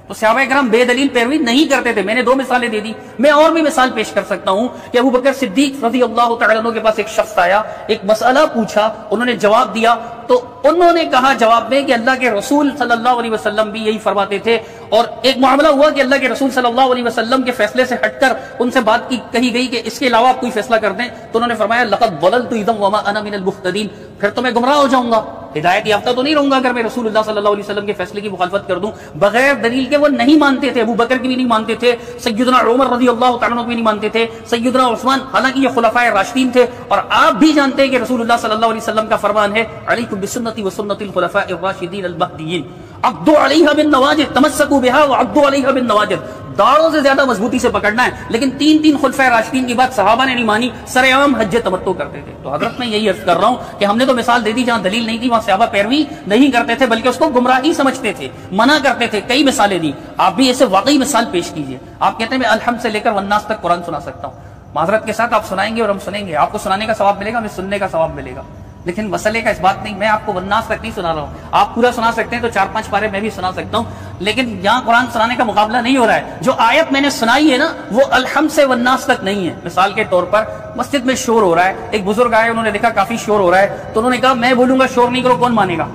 تو صحابہ کرام بے دلیل پیروی نہیں کرتے تھے. میں نے 2 مثالیں دے دی، میں اور بھی مثال پیش کر سکتا ہوں کہ ابو بکر صدیق رضی اللہ تعالیٰ عنہ کے پاس ایک شخص آیا، ایک مسئلہ پوچھا، انہوں نے جواب دیا تو انہوں نے کہا جواب میں کہ اللہ کے رسول صلی اللہ علیہ وسلم بھی یہی فرماتے تھے. اور ایک معاملہ ہوا کہ اللہ کے رسول صلی اللہ علیہ وسلم کے فیصلے سے ہٹ کر ان سے بات کہی گئی کہ اس کے علاوہ آپ کوئی فیصلہ کر دیں، تو انہوں نے فرمایا لقد ضللت اذا وما انا من المهتدين، پھر تو میں گمراہ ہو جاؤں گا، ہدایت یافتہ تو نہیں رہوں گا اگر میں رسول اللہ صلی اللہ علیہ وسلم کے فیصلے کی مخالفت کر دوں. بغیر دلیل کے وہ نہیں مانتے تھے. ابو بکر کی بھی نہیں مانتے تھے، سیدنا عمر رضی اللہ تعالیٰ عنہ بھی نہیں مانتے تھے، سیدنا عثمان، حالانکہ یہ خلفائے راشدین تھے. اور آپ بھی جانتے ہیں کہ رسول اللہ صلی اللہ علیہ وسلم کا فرمان ہے علیکم بسنتی وسنت الخلفاء الراشدین المہدیین عضوا علیہا بالنواجذ، تمسکوا بها وعضوا علیہا بالنواجذ. داڑوں سے زیادہ مضبوطی سے پکڑنا ہے. لیکن 3 خلفائے راشدین کی بات صحابہ نے نہیں مانی, سر عام حج تمتع کرتے تھے. تو حضرت میں یہی عرض کر رہا ہوں کہ ہم نے تو مثال دے دی جہاں دلیل نہیں تھی, وہاں صحابہ پیروی نہیں کرتے تھے بلکہ اس کو گمراہی سمجھتے تھے, منع کرتے تھے. کئی مثالیں دی, آپ بھی ایسے واقعی مثال پیش کیجئے. آپ کہتے ہیں میں الحمد سے لے کر والناس تک قرآن سنا سکتا ہوں. معذرت کے ساتھ آپ سنائیں گے اور ہم سنیں گے, آپ کو سنانے کا ثواب ملے گا, ہمیں سننے کا ثواب ملے گا. لیکن مسئلے کا اس بات نہیں, میں آپ کو والناس تک نہیں سنا رہا ہوں. آپ پورا سنا سکتے ہیں تو 4-5 پارے میں بھی سنا سکتا ہوں, لیکن یہاں قرآن سنانے کا مقابلہ نہیں ہو رہا ہے. جو آیت میں نے سنائی ہے نا وہ الحمد سے والناس تک نہیں ہے. مثال کے طور پر مسجد میں شور ہو رہا ہے, ایک بزرگ آئے, انہوں نے دیکھا کافی شور ہو رہا ہے, تو انہوں نے کہا میں بولوں گا شور نہیں کرو, کون مانے گا؟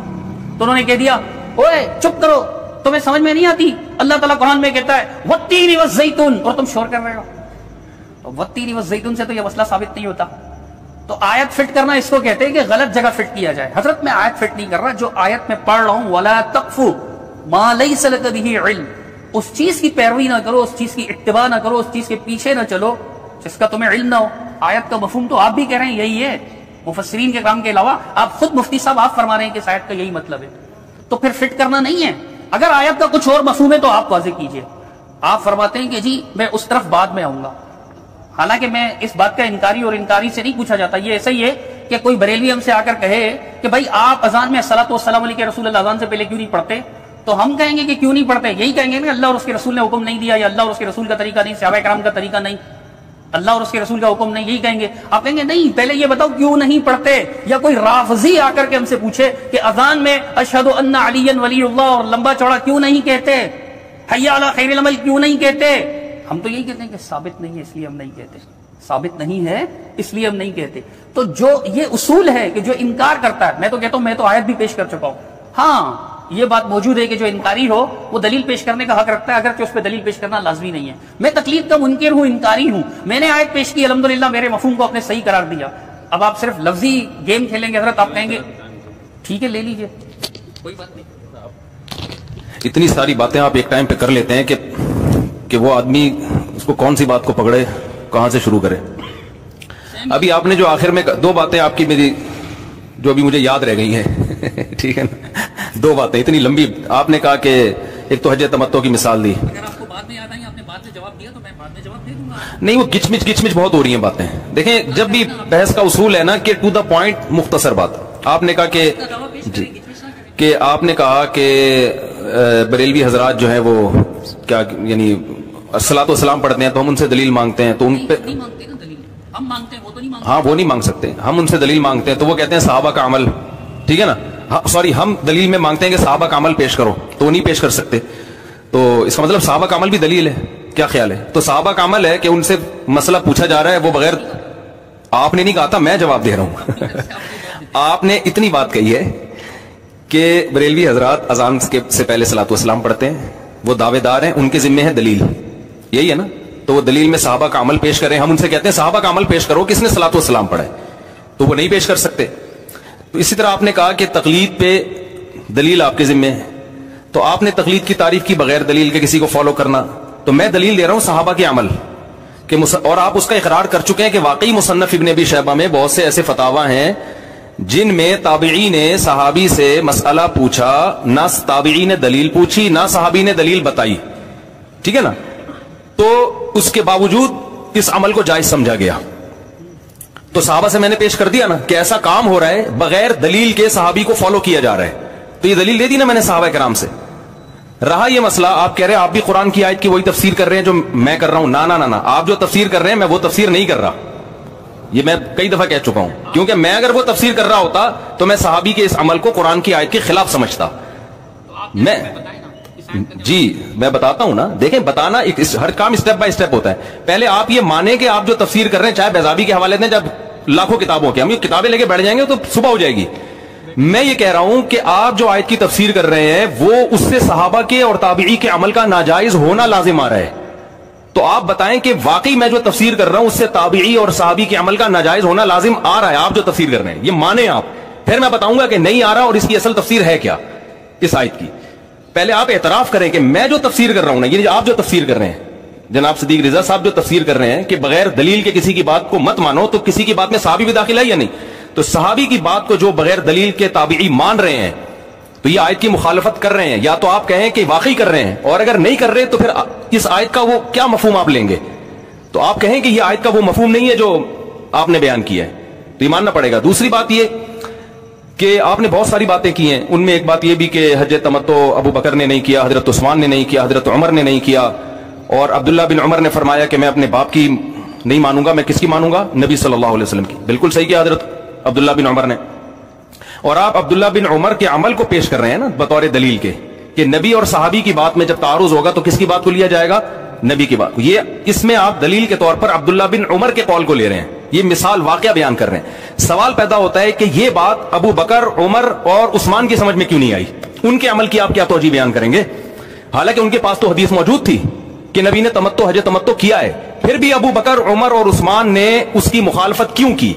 تو انہوں نے کہہ دیا اوے چپ کرو, تمہیں سمجھ میں نہیں آتی, اللہ تعالیٰ قرآن میں کہتا ہے والتین والزیتون, اور تم شور کر رہے ہو. والتین والزیتون سے تو یہ مسئلہ ثابت نہیں ہوتا. تو آیت فٹ کرنا اس کو کہتے ہیں کہ غلط جگہ فٹ کیا جائے. حضرت میں آیت فٹ نہیں کر رہا, جو آیت میں پڑھ رہا ہوں وَلَا تَقْفُ مَا لَيْسَ لَكَ بِهِ عِلْمٍ, اس چیز کی پیروی نہ کرو, اس چیز کی اتباع نہ کرو, اس چیز کے پیچھے نہ چلو جس کا تمہیں علم نہ ہو. آیت کا مفہوم تو آپ بھی کہہ رہے ہیں یہی ہے, مفسرین کے کام کے علاوہ آپ خود مفتی صاحب آپ فرما رہے ہیں کہ اس آیت کا یہی مطلب ہے. تو پھر فٹ کرنا نہیں ہے. اگر آیت کا کچھ اور مفہوم ہے تو آپ واضح کیجئے. آپ فرماتے ہیں کہ جی میں اس طرف بعد میں آؤں گا. حالانکہ میں اس بات کا انکاری اور انکاری سے نہیں پوچھا جاتا. یہ ایسا ہی ہے کہ کوئی بریلوی ہم سے آ کر کہے کہ بھائی آپ اذان میں الصلاۃ والسلام علیہ کے رسول اللہ اذان سے پہلے کیوں نہیں پڑھتے, تو ہم کہیں گے کہ کیوں نہیں پڑھتے, یہی کہیں گے کہ اللہ اور اس کے رسول نے حکم نہیں دیا, یا اللہ اور اس کے رسول کا طریقہ نہیں, صحابہ کرام کا طریقہ نہیں, اللہ اور اس کے رسول کا حکم نہیں, یہی کہیں گے. آپ کہیں گے نہیں پہلے یہ بتاؤ کیوں نہیں پڑھتے. یا کوئی رافضی آ کر کے ہم سے پوچھے کہ اذان میں اشہد ان علی ولی اللہ اور لمبا چوڑا کیوں نہیں کہتے, حی علی خیر العمل کیوں نہیں کہتے, ہم تو یہی کہتے ہیں کہ ثابت نہیں ہے اس لیے ہم نہیں کہتے, ثابت نہیں ہے اس لیے ہم نہیں کہتے. تو جو یہ اصول ہے کہ جو انکار کرتا ہے, میں تو کہتا ہوں, میں تو آیت بھی پیش کر چکا ہوں. ہاں یہ بات موجود ہے کہ جو انکاری ہو وہ دلیل پیش کرنے کا حق رکھتا ہے, اگرچہ اس پہ دلیل پیش کرنا لازمی نہیں ہے. میں تقلید کا منکر ہوں, انکاری ہوں, میں نے آیت پیش کی, الحمدللہ میرے مفہوم کو آپ نے صحیح قرار دیا. اب آپ صرف لفظی گیم کھیلیں گے حضرت, آپ کہیں گے ٹھیک ہے لے لیجئے, کوئی بات نہیں. اتنی ساری باتیں آپ ایک ٹائم پہ کر لیتے ہیں کہ وہ آدمی اس کو کون سی بات کو پکڑے, کہاں سے شروع کرے. ابھی آپ نے جو آخر میں 2 باتیں آپ کی میری جو ابھی مجھے یاد رہ گئی ہیں ٹھیک ہے نا, 2 باتیں اتنی لمبی. آپ نے کہا کہ ایک تو حج تمتع کی مثال دی, اگر آپ کو بعد میں یاد آئی, آپ نے بعد میں جواب دیا تو میں بعد میں جواب دے دوں گا. نہیں وہ گچ مچ بہت ہو رہی ہیں باتیں. دیکھیں جب بھی بحث کا اصول ہے نا کہ ٹو دا پوائنٹ, مختصر بات. آپ نے کہا کہ جی کہ آپ نے کہا کہ بریلوی حضرات جو ہیں وہ کیا یعنی الصلاۃ والسلام پڑھتے ہیں تو ہم ان سے دلیل مانگتے ہیں, تو ان پہ نہیں مانگتے نا دلیل, ہم مانگتے ہیں, وہ تو نہیں مانگتے. ہاں وہ نہیں مانگ سکتے, ہم ان سے دلیل مانگتے ہیں تو وہ کہتے ہیں صحابہ کا عمل, ٹھیک ہے نا. سوری ہم دلیل میں مانگتے ہیں کہ صحابہ کا عمل پیش کرو, تو نہیں پیش کر سکتے. تو اس کا مطلب صحابہ کا عمل بھی دلیل ہے, کیا خیال ہے؟ تو صحابہ کا عمل ہے کہ ان سے مسئلہ پوچھا جا رہا ہے, وہ بغیر, آپ نے نہیں کہا تھا, میں جواب دے رہا ہوں. آپ نے اتنی بات کہی ہے کہ بریلوی حضرات اذان سے پہلے صلاۃ والسلام پڑھتے ہیں, وہ دعوے دار ہیں, ان کے ذمے ہے دلیل, یہی ہے نا. تو وہ دلیل میں صحابہ کا عمل پیش کریں, ہم ان سے کہتے ہیں صحابہ کا عمل پیش کرو, کس نے صلاۃ والسلام پڑھا ہے, تو وہ نہیں پیش کر سکتے. تو اسی طرح آپ نے کہا کہ تقلید پہ دلیل آپ کے ذمے ہے, تو آپ نے تقلید کی تعریف کی بغیر دلیل کے کسی کو فالو کرنا, تو میں دلیل دے رہا ہوں صحابہ کے عمل کہ اور آپ اس کا اقرار کر چکے ہیں کہ واقعی مصنف ابن ابی شیبہ میں بہت سے ایسے فتاوی ہیں جن میں تابعی نے صحابی سے مسئلہ پوچھا, نہ تابعی نے دلیل پوچھی نہ صحابی نے دلیل بتائی, ٹھیک ہے نا, تو اس کے باوجود اس عمل کو جائز سمجھا گیا. تو صحابہ سے میں نے پیش کر دیا نا کہ ایسا کام ہو رہا ہے بغیر دلیل کے صحابی کو فالو کیا جا رہا ہے, تو یہ دلیل دے دی نا میں نے صحابہ کرام سے. رہا یہ مسئلہ, آپ کہہ رہے ہیں آپ بھی قرآن کی آیت کی وہی تفسیر کر رہے ہیں جو میں کر رہا ہوں, نہ آپ جو تفسیر کر رہے ہیں میں وہ تفسیر نہیں کر رہا, یہ میں کئی دفعہ کہہ چکا ہوں. کیونکہ میں اگر وہ تفسیر کر رہا ہوتا تو میں صحابی کے اس عمل کو قرآن کی آیت کے خلاف سمجھتا. میں جی میں بتاتا ہوں نا, دیکھیں بتانا ہر کام اسٹیپ بائی اسٹیپ ہوتا ہے. پہلے آپ یہ مانیں کہ آپ جو تفسیر کر رہے ہیں, چاہے بیضابی کے حوالے دیں, جب لاکھوں کتابوں کے, ہم یہ کتابیں لے کے بیٹھ جائیں گے تو صبح ہو جائے گی. میں یہ کہہ رہا ہوں کہ آپ جو آیت کی تفسیر کر رہے ہیں وہ اس سے صحابہ کے اور تابعی کے عمل کا ناجائز ہونا لازم آ رہا ہے. تو آپ بتائیں کہ واقعی میں جو تفسیر کر رہا ہوں اس سے تابعی اور صحابی کے عمل کا ناجائز ہونا لازم آ رہا ہے, آپ جو تفسیر کر رہے ہیں یہ مانیں آپ, پھر میں بتاؤں گا کہ نہیں آ رہا اور اس کی اصل تفسیر ہے کیا اس آیت کی. پہلے آپ اعتراف کریں کہ میں جو تفسیر کر رہا ہوں نا, یہ آپ جو تفسیر کر رہے ہیں, جناب صدیق رضا صاحب جو تفسیر کر رہے ہیں کہ بغیر دلیل کے کسی کی بات کو مت مانو, تو کسی کی بات میں صحابی بھی داخل ہے یا نہیں؟ تو صحابی کی بات کو جو بغیر دلیل کے تابعی مان رہے ہیں تو یہ آیت کی مخالفت کر رہے ہیں. یا تو آپ کہیں کہ واقعی کر رہے ہیں, اور اگر نہیں کر رہے تو پھر اس آیت کا وہ کیا مفہوم آپ لیں گے؟ تو آپ کہیں کہ یہ آیت کا وہ مفہوم نہیں ہے جو آپ نے بیان کیا ہے, تو یہ ماننا پڑے گا. دوسری بات یہ کہ آپ نے بہت ساری باتیں کی ہیں, ان میں ایک بات یہ بھی کہ حج تمتع ابو بکر نے نہیں کیا, حضرت عثمان نے نہیں کیا, حضرت عمر نے نہیں کیا, اور عبداللہ بن عمر نے فرمایا کہ میں اپنے باپ کی نہیں مانوں گا, میں کس کی مانوں گا؟ نبی صلی اللہ علیہ وسلم کی. بالکل صحیح کیا حضرت عبداللہ بن عمر نے. اور آپ عبداللہ بن عمر کے عمل کو پیش کر رہے ہیں نا بطور دلیل کے, کہ نبی اور صحابی کی بات میں جب تعارض ہوگا تو کس کی بات کو لیا جائے گا؟ نبی کی بات کو. یہ اس میں آپ دلیل کے طور پر عبداللہ بن عمر کے قول کو لے رہے ہیں, یہ مثال واقعہ بیان کر رہے ہیں. سوال پیدا ہوتا ہے کہ یہ بات ابو بکر, عمر اور عثمان کی سمجھ میں کیوں نہیں آئی؟ ان کے عمل کی آپ کیا توجیہ بیان کریں گے؟ حالانکہ ان کے پاس تو حدیث موجود تھی کہ نبی نے تمتع, حج تمتع کیا ہے, پھر بھی ابو بکر, عمر اور عثمان نے اس کی مخالفت کیوں کی؟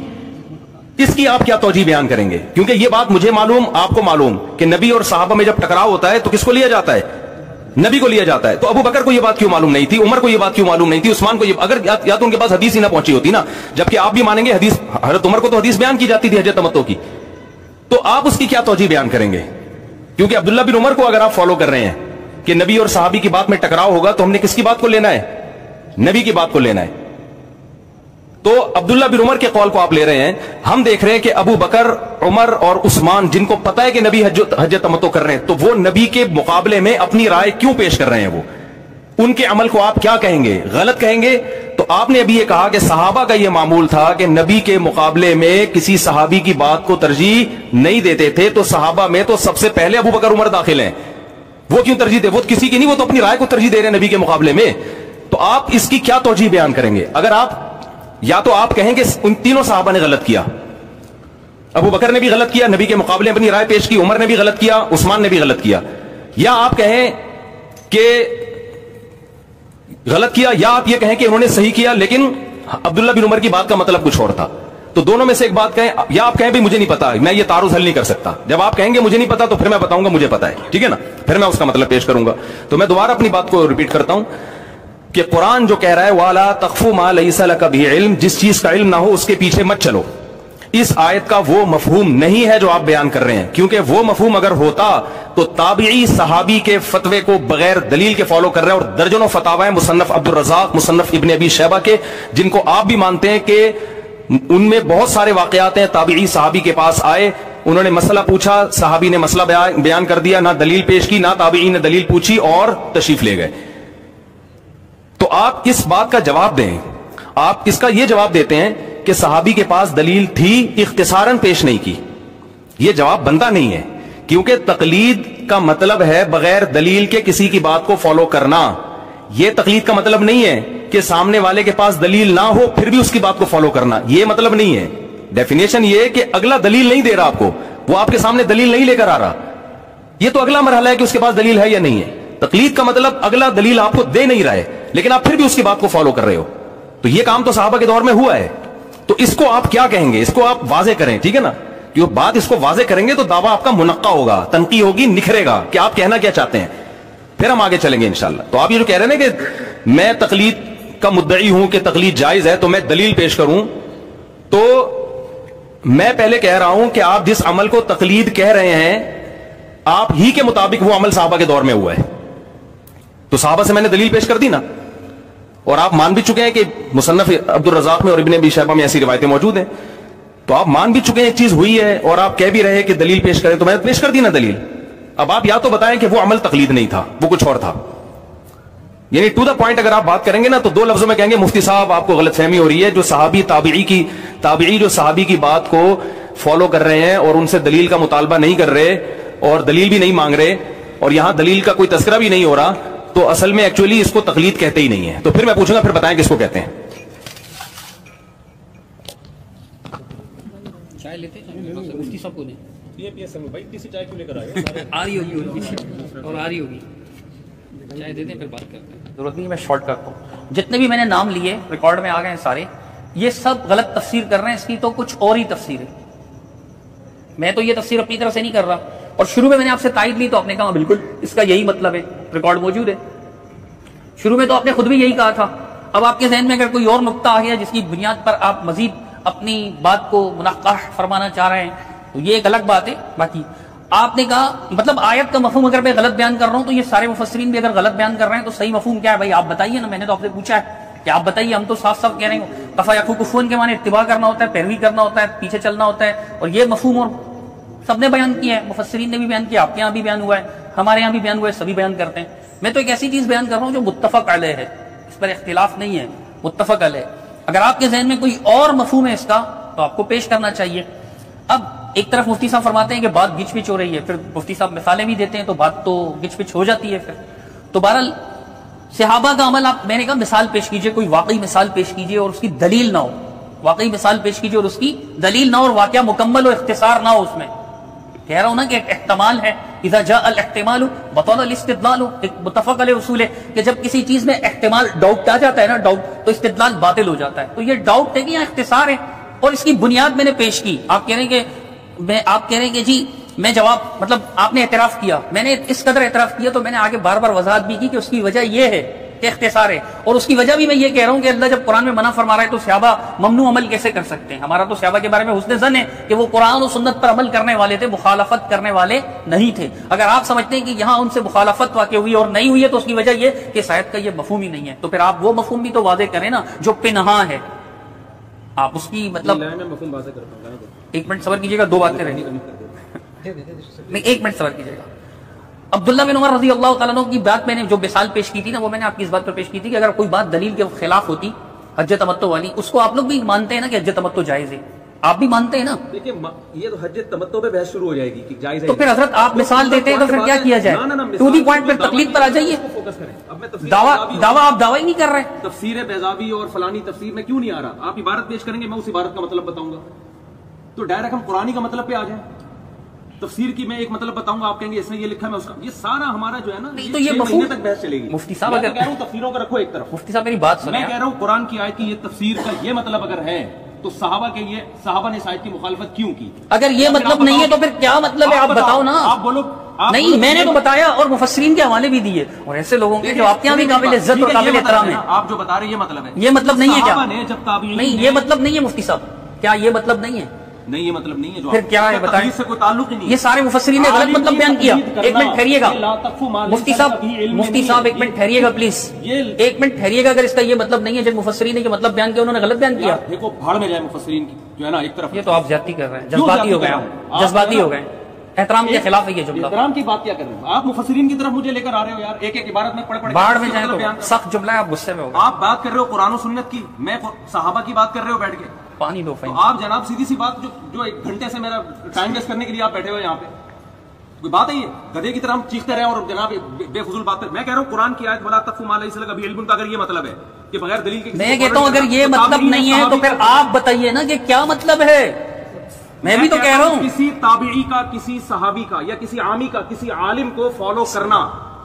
اس کی آپ کیا توجیہ بیان کریں گے؟ کیونکہ یہ بات مجھے معلوم, آپ کو معلوم کہ نبی اور صحابہ میں جب ٹکراؤ ہوتا ہے تو کس کو لیا جاتا ہے؟ نبی کو لیا جاتا ہے. تو ابو بکر کو یہ بات کیوں معلوم نہیں تھی, عمر کو یہ بات کیوں معلوم نہیں تھی, عثمان کو یہ, اگر یا تو ان کے پاس حدیث ہی نہ پہنچی ہوتی نا, جبکہ آپ بھی مانیں گے حدیث, حضرت عمر کو تو حدیث بیان کی جاتی تھی حج تمتع کی, تو آپ اس کی کیا توجیہ بیان کریں گے؟ کیونکہ عبداللہ بن عمر کو اگر آپ فالو کر رہے ہیں کہ نبی اور صحابی کی بات میں ٹکراؤ ہوگا تو ہم نے کس کی بات کو لینا ہے؟ نبی کی بات کو لینا ہے. تو عبداللہ بن عمر کے قول کو آپ لے رہے ہیں. ہم دیکھ رہے ہیں کہ ابو بکر, عمر اور عثمان جن کو پتہ ہے کہ نبی حج تمتع کر رہے ہیں, تو وہ نبی کے مقابلے میں اپنی رائے کیوں پیش کر رہے ہیں؟ وہ ان کے عمل کو آپ کیا کہیں گے؟ غلط کہیں گے؟ تو آپ نے ابھی یہ کہا کہ صحابہ کا یہ معمول تھا کہ نبی کے مقابلے میں کسی صحابی کی بات کو ترجیح نہیں دیتے تھے, تو صحابہ میں تو سب سے پہلے ابو بکر, عمر داخل ہیں. وہ کیوں ترجیح دے؟ وہ کسی کی نہیں, وہ تو اپنی رائے کو ترجیح دے رہے ہیں نبی کے مقابلے میں. تو آپ اس کی کیا توجیہ بیان کریں گے؟ اگر آپ, یا تو آپ کہیں کہ ان تینوں صحابہ نے غلط کیا, ابو بکر نے بھی غلط کیا, نبی کے مقابلے میں اپنی رائے پیش کی, عمر نے بھی غلط کیا, عثمان نے بھی غلط کیا, یا آپ کہیں کہ غلط کیا, یا آپ یہ کہیں کہ انہوں نے صحیح کیا لیکن عبداللہ بن عمر کی بات کا مطلب کچھ اور تھا. تو دونوں میں سے ایک بات کہیں, یا آپ کہیں بھی مجھے نہیں پتا, میں یہ تعارض حل نہیں کر سکتا. جب آپ کہیں گے مجھے نہیں پتا تو پھر میں بتاؤں گا مجھے پتا ہے, ٹھیک ہے نا, پھر میں اس کا مطلب پیش کروں گا. تو میں دوبارہ اپنی بات کو ریپیٹ کرتا ہوں کہ قرآن جو کہہ رہا ہے وَلَا تَقْفُ مَا لَيْسَ لَكَ بِهِ عِلْم, جس چیز کا علم نہ ہو اس کے پیچھے مت چلو, اس آیت کا وہ مفہوم نہیں ہے جو آپ بیان کر رہے ہیں. کیونکہ وہ مفہوم اگر ہوتا تو تابعی صحابی کے فتوے کو بغیر دلیل کے فالو کر رہے ہیں, اور درجنوں فتاوی مصنف عبدالرزاق, مصنف ابن ابی شیبہ کے, جن کو آپ بھی مانتے ہیں کہ ان میں بہت سارے واقعات ہیں تابعی صحابی کے پاس آئے, انہوں نے مسئلہ پوچھا, صحابی نے مسئلہ بیان کر دیا, نہ دلیل پیش کی, نہ تابعی نے دلیل پوچھی اور تشریف لے گئے. تو آپ اس بات کا جواب دیں, آپ اس کا یہ جواب دیتے ہیں کہ صحابی کے پاس دلیل تھی, اختصاراً پیش نہیں کی. یہ جواب بنتا نہیں ہے, کیونکہ تقلید کا مطلب ہے بغیر دلیل کے کسی کی بات کو فالو کرنا. یہ تقلید کا مطلب نہیں ہے کہ سامنے والے کے پاس دلیل نہ ہو پھر بھی اس کی بات کو فالو کرنا, یہ مطلب نہیں ہے. ڈیفینیشن یہ ہے کہ اگلا دلیل نہیں دے رہا آپ کو, وہ آپ کے سامنے دلیل نہیں لے کر آ رہا, یہ تو اگلا مرحلہ ہے کہ اس کے پاس دلیل ہے یا نہیں ہے. تقلید کا مطلب اگلا دلیل آپ کو دے نہیں رہا ہے لیکن آپ پھر بھی اس کی بات کو فالو کر رہے ہو. تو یہ کام تو صحابہ کے دور میں ہوا ہے. تو اس کو آپ کیا کہیں گے؟ اس کو آپ واضح کریں, ٹھیک ہے نا, کہ بات اس کو واضح کریں گے تو دعویٰ آپ کا منقع ہوگا, تنقید ہوگی, نکھرے گا کہ آپ کہنا کیا چاہتے ہیں, پھر ہم آگے چلیں گے انشاءاللہ. تو آپ یہ جو کہہ رہے ہیں کہ میں تقلید کا مدعی ہوں کہ تقلید جائز ہے تو میں دلیل پیش کروں, تو میں پہلے کہہ رہا ہوں کہ آپ جس عمل کو تقلید کہہ رہے ہیں آپ ہی کے مطابق وہ عمل صحابہ کے دور میں ہوا ہے. تو صحابہ سے میں نے دلیل پیش کر دی نا, اور آپ مان بھی چکے ہیں کہ مصنف عبدالرزاق میں اور ابن ابی شیبہ میں ایسی روایتیں موجود ہیں. تو آپ مان بھی چکے ہیں ایک چیز ہوئی ہے, اور آپ کہہ بھی رہے ہیں کہ دلیل پیش کریں, تو میں نے پیش کر دی نا دلیل. اب آپ یا تو بتائیں کہ وہ عمل تقلید نہیں تھا, وہ کچھ اور تھا. یعنی ٹو دا پوائنٹ اگر آپ بات کریں گے نا تو دو لفظوں میں کہیں گے مفتی صاحب آپ کو غلط فہمی ہو رہی ہے, جو صحابی تابعی جو صحابی کی بات کو فالو کر رہے ہیں اور ان سے دلیل کا مطالبہ نہیں کر رہے اور دلیل بھی نہیں مانگ رہے, اور یہاں دلیل کا کوئی تذکرہ بھی نہیں ہو رہا, تو اصل میں ایکچولی اس کو تقلید کہتے ہی نہیں ہے. تو پھر میں پوچھوں گا پھر بتائیں کس کو کہتے ہیں. چائے لیتے مفتی صاحب کو دیں, آ رہی ہوگی اور آ رہی ہوگی, چائے دیتے ہیں پھر بات کرتے ہیں. ضرورت نہیں, میں شارٹ کرتا ہوں. جتنے بھی میں نے نام لیے ریکارڈ میں آ گئے ہیں سارے, یہ سب غلط تفسیر کر رہے ہیں, اس کی تو کچھ اور ہی تفسیر ہے. میں تو یہ تفسیر اپنی طرف سے نہیں کر رہا, اور شروع میں نے آپ سے تائید لی تو آپ نے کہا بالکل اس کا یہی مطلب ہے, ریکارڈ موجود ہے. شروع میں تو آپ نے خود بھی یہی کہا تھا. اب آپ کے ذہن میں اگر کوئی اور نقطہ آ گیا جس کی بنیاد پر آپ مزید اپنی بات کو منقح فرمانا چاہ رہے ہیں تو یہ ایک الگ بات ہے. باقی آپ نے کہا مطلب آیت کا مفہوم اگر میں غلط بیان کر رہا ہوں تو یہ سارے مفسرین بھی اگر غلط بیان کر رہے ہیں تو صحیح مفہوم کیا ہے بھائی آپ بتائیے نا. میں نے تو آپ سے پوچھا ہے کہ آپ بتائیے. ہم تو صاف صاف کہہ رہے ہیں کفا یکفون کے معنی اتباع کرنا ہوتا ہے, پیروی کرنا ہوتا ہے, پیچھے چلنا ہوتا ہے. اور یہ مفہوم اور سب نے بیان کیا ہے, مفسرین نے بھی بیان کیا, آپ کے یہاں بھی بیان ہوا ہے, ہمارے یہاں بھی بیان ہوا ہے, سبھی بیان کرتے ہیں. میں تو ایک ایسی چیز بیان کر رہا ہوں جو متفق علیہ ہے, اس پر اختلاف نہیں ہے, متفق علیہ. اگر آپ کے ذہن میں کوئی اور مفہوم ہے اس کا تو آپ کو پیش کرنا چاہیے. اب ایک طرف مفتی صاحب فرماتے ہیں کہ بات گچ پچ ہو رہی ہے, پھر مفتی صاحب مثالیں بھی دیتے ہیں تو بات تو گچ پچ ہو جاتی ہے. پھر تو بہرحال صحابہ کا عمل آپ, میں نے کہا مثال پیش کیجئے, کوئی واقعی مثال پیش کیجئے اور اس کی دلیل نہ ہو, واقعی مثال پیش کیجئے اور اس کی دلیل نہ ہو, اور واقعہ مکمل و اختصار نہ ہو اس میں. کہہ رہا ہوں نا کہ ایک احتمال ہے, اذا جاء الاحتمال بطل الاستدلال, ایک متفق علیہ اصول ہے کہ جب کسی چیز میں احتمال ڈاؤٹ آ جاتا ہے نا, ڈاؤٹ, تو استدلال باطل ہو جاتا ہے. تو یہ ڈاؤٹ ہے کہ یہاں اختصار ہے اور اس کی بنیاد میں نے پیش کی. آپ کہہ رہے ہیں کہ جی میں جواب, مطلب آپ نے اعتراف کیا, میں نے اس قدر اعتراف کیا تو میں نے آگے بار بار وضاحت بھی کی کہ اس کی وجہ یہ ہے کہ اختصار ہے. اور اس کی وجہ بھی میں یہ کہہ رہا ہوں کہ اللہ جب قرآن میں منع فرما رہا ہے تو صحابہ ممنوع عمل کیسے کر سکتے ہیں؟ ہمارا تو صحابہ کے بارے میں حسن ظن ہے کہ وہ قرآن و سنت پر عمل کرنے والے تھے, مخالفت کرنے والے نہیں تھے. اگر آپ سمجھتے ہیں کہ یہاں ان سے مخالفت واقع ہوئی اور نہیں ہوئی ہے تو اس کی وجہ یہ کہ شاید کا یہ مفہوم ہی نہیں ہے, تو پھر آپ وہ مفہوم بھی تو واضح کریں نا جو پنہاں ہے. آپ اس کی مطلب ایک منٹ صبر کیجیے گا, دو باتیں رہیں, نہیں ایک منٹ صبر کیجیے گا. عبداللہ بن عمر رضی اللہ تعالیٰ عنہ کی بات میں نے جو مثال پیش کی تھی نا, وہ میں نے آپ کی اس بات پر پیش کی تھی کہ اگر کوئی بات دلیل کے خلاف ہوتی, حج تمتع والی, اس کو آپ لوگ بھی مانتے ہیں نا کہ حج تمتع جائز ہے, آپ بھی مانتے ہیں نا. دیکھیں یہ تو حج تمتع پہ بحث شروع ہو جائے گی کہ جائز ہے, تو پھر حضرت آپ مثال دیتے ہیں تو پھر کیا کیا جائے؟ ٹو دی پوائنٹ, پھر تقلید پر آ جائیے. دعویٰ آپ دعویٰ ہی نہیں کر رہے. تفسیر بیضاوی اور فلانی تفسیر میں کیوں نہیں آ رہا؟ آپ عبارت پیش کریں گے, میں اس عبارت کا مطلب بتاؤں گا, تو ڈائریکٹ ہم قرآن کا مطلب پہ آ جائیں. تفسیر کی میں ایک مطلب بتاؤں گا, آپ کہیں گے اس میں یہ لکھا ہے, میں اس کا, یہ سارا ہمارا جو ہے نا تو یہ مفہوم تک بحث چلے گی. مفتی صاحب اگر کہہ رہا ہوں تفسیروں کو رکھو ایک طرف, مفتی صاحب میری بات سنیں, میں کہہ رہا ہوں قرآن کی آیت کی یہ تفسیر کا یہ مطلب اگر ہے تو صحابہ نے اس آیت کی مخالفت کیوں کی؟ اگر یہ مطلب نہیں ہے تو پھر کیا مطلب ہے؟ آپ بتاؤ نا. آپ بولو. نہیں, میں نے تو بتایا اور مفسرین کے حوالے بھی دیے, اور ایسے لوگوں کے جو آپ کے یہاں بھی قابل عزت اور قابل احترام ہے. آپ جو بتا رہے ہیں یہ مطلب ہے, یہ مطلب نہیں ہے کیا؟ نہیں, یہ مطلب نہیں ہے مفتی صاحب, کیا یہ مطلب نہیں ہے؟ نہیں, یہ مطلب نہیں ہے. پھر کیا ہے بتائیں؟ سے کوئی تعلق ہی نہیں. یہ سارے مفسرین نے غلط مطلب بیان کیا. ایک منٹ ٹھہریے گا مفتی صاحب, ایک منٹ ٹھہریے گا پلیز, ایک منٹ ٹھہریے گا. اگر اس کا یہ مطلب نہیں ہے جن مفسرین نے مطلب بیان کیا انہوں نے غلط بیان کیا. دیکھو بھاڑ میں جائے مفسرین کی جو ہے نا ایک طرف. یہ تو آپ زیادتی کر رہے ہیں, جذباتی ہو گئے, جذباتی ہو گئے, احترام کے خلاف ہے یہ جملہ. احترام کی بات کیا کر رہے ہیں آپ؟ مفسرین کی طرف مجھے لے کر آ رہے ہو یار, ایک ایک عبارت میں پڑھ باڑ میں جائیں تو سخت جملہ ہے, آپ غصے میں ہو گئے. آپ بات کر رہے ہو قرآن و سنت کی, میں صحابہ کی بات کر رہے ہو بیٹھ کے. پانی دو تو آپ جناب سیدھی سی بات جو ایک گھنٹے سے میرا ٹائم ویسٹ کرنے کے لیے آپ بیٹھے ہوئے یہاں پہ, کوئی بات ہے یہ گدھے کی طرح ہم چیختے رہے اور جناب بے فضول بات کر. میں کہہ رہا ہوں قرآن کی آیت ولا تقف ما لیس لک بہ علم کا اگر یہ مطلب ہے کہ بغیر دلیل کے, میں کہتا ہوں اگر یہ مطلب نہیں ہے تو پھر آپ بتائیے نا کہ کیا مطلب ہے. میں بھی تو کہہ رہا ہوں کسی تابعی کا, کسی صحابی کا, یا کسی عامی کا, کسی عالم کو فالو کرنا,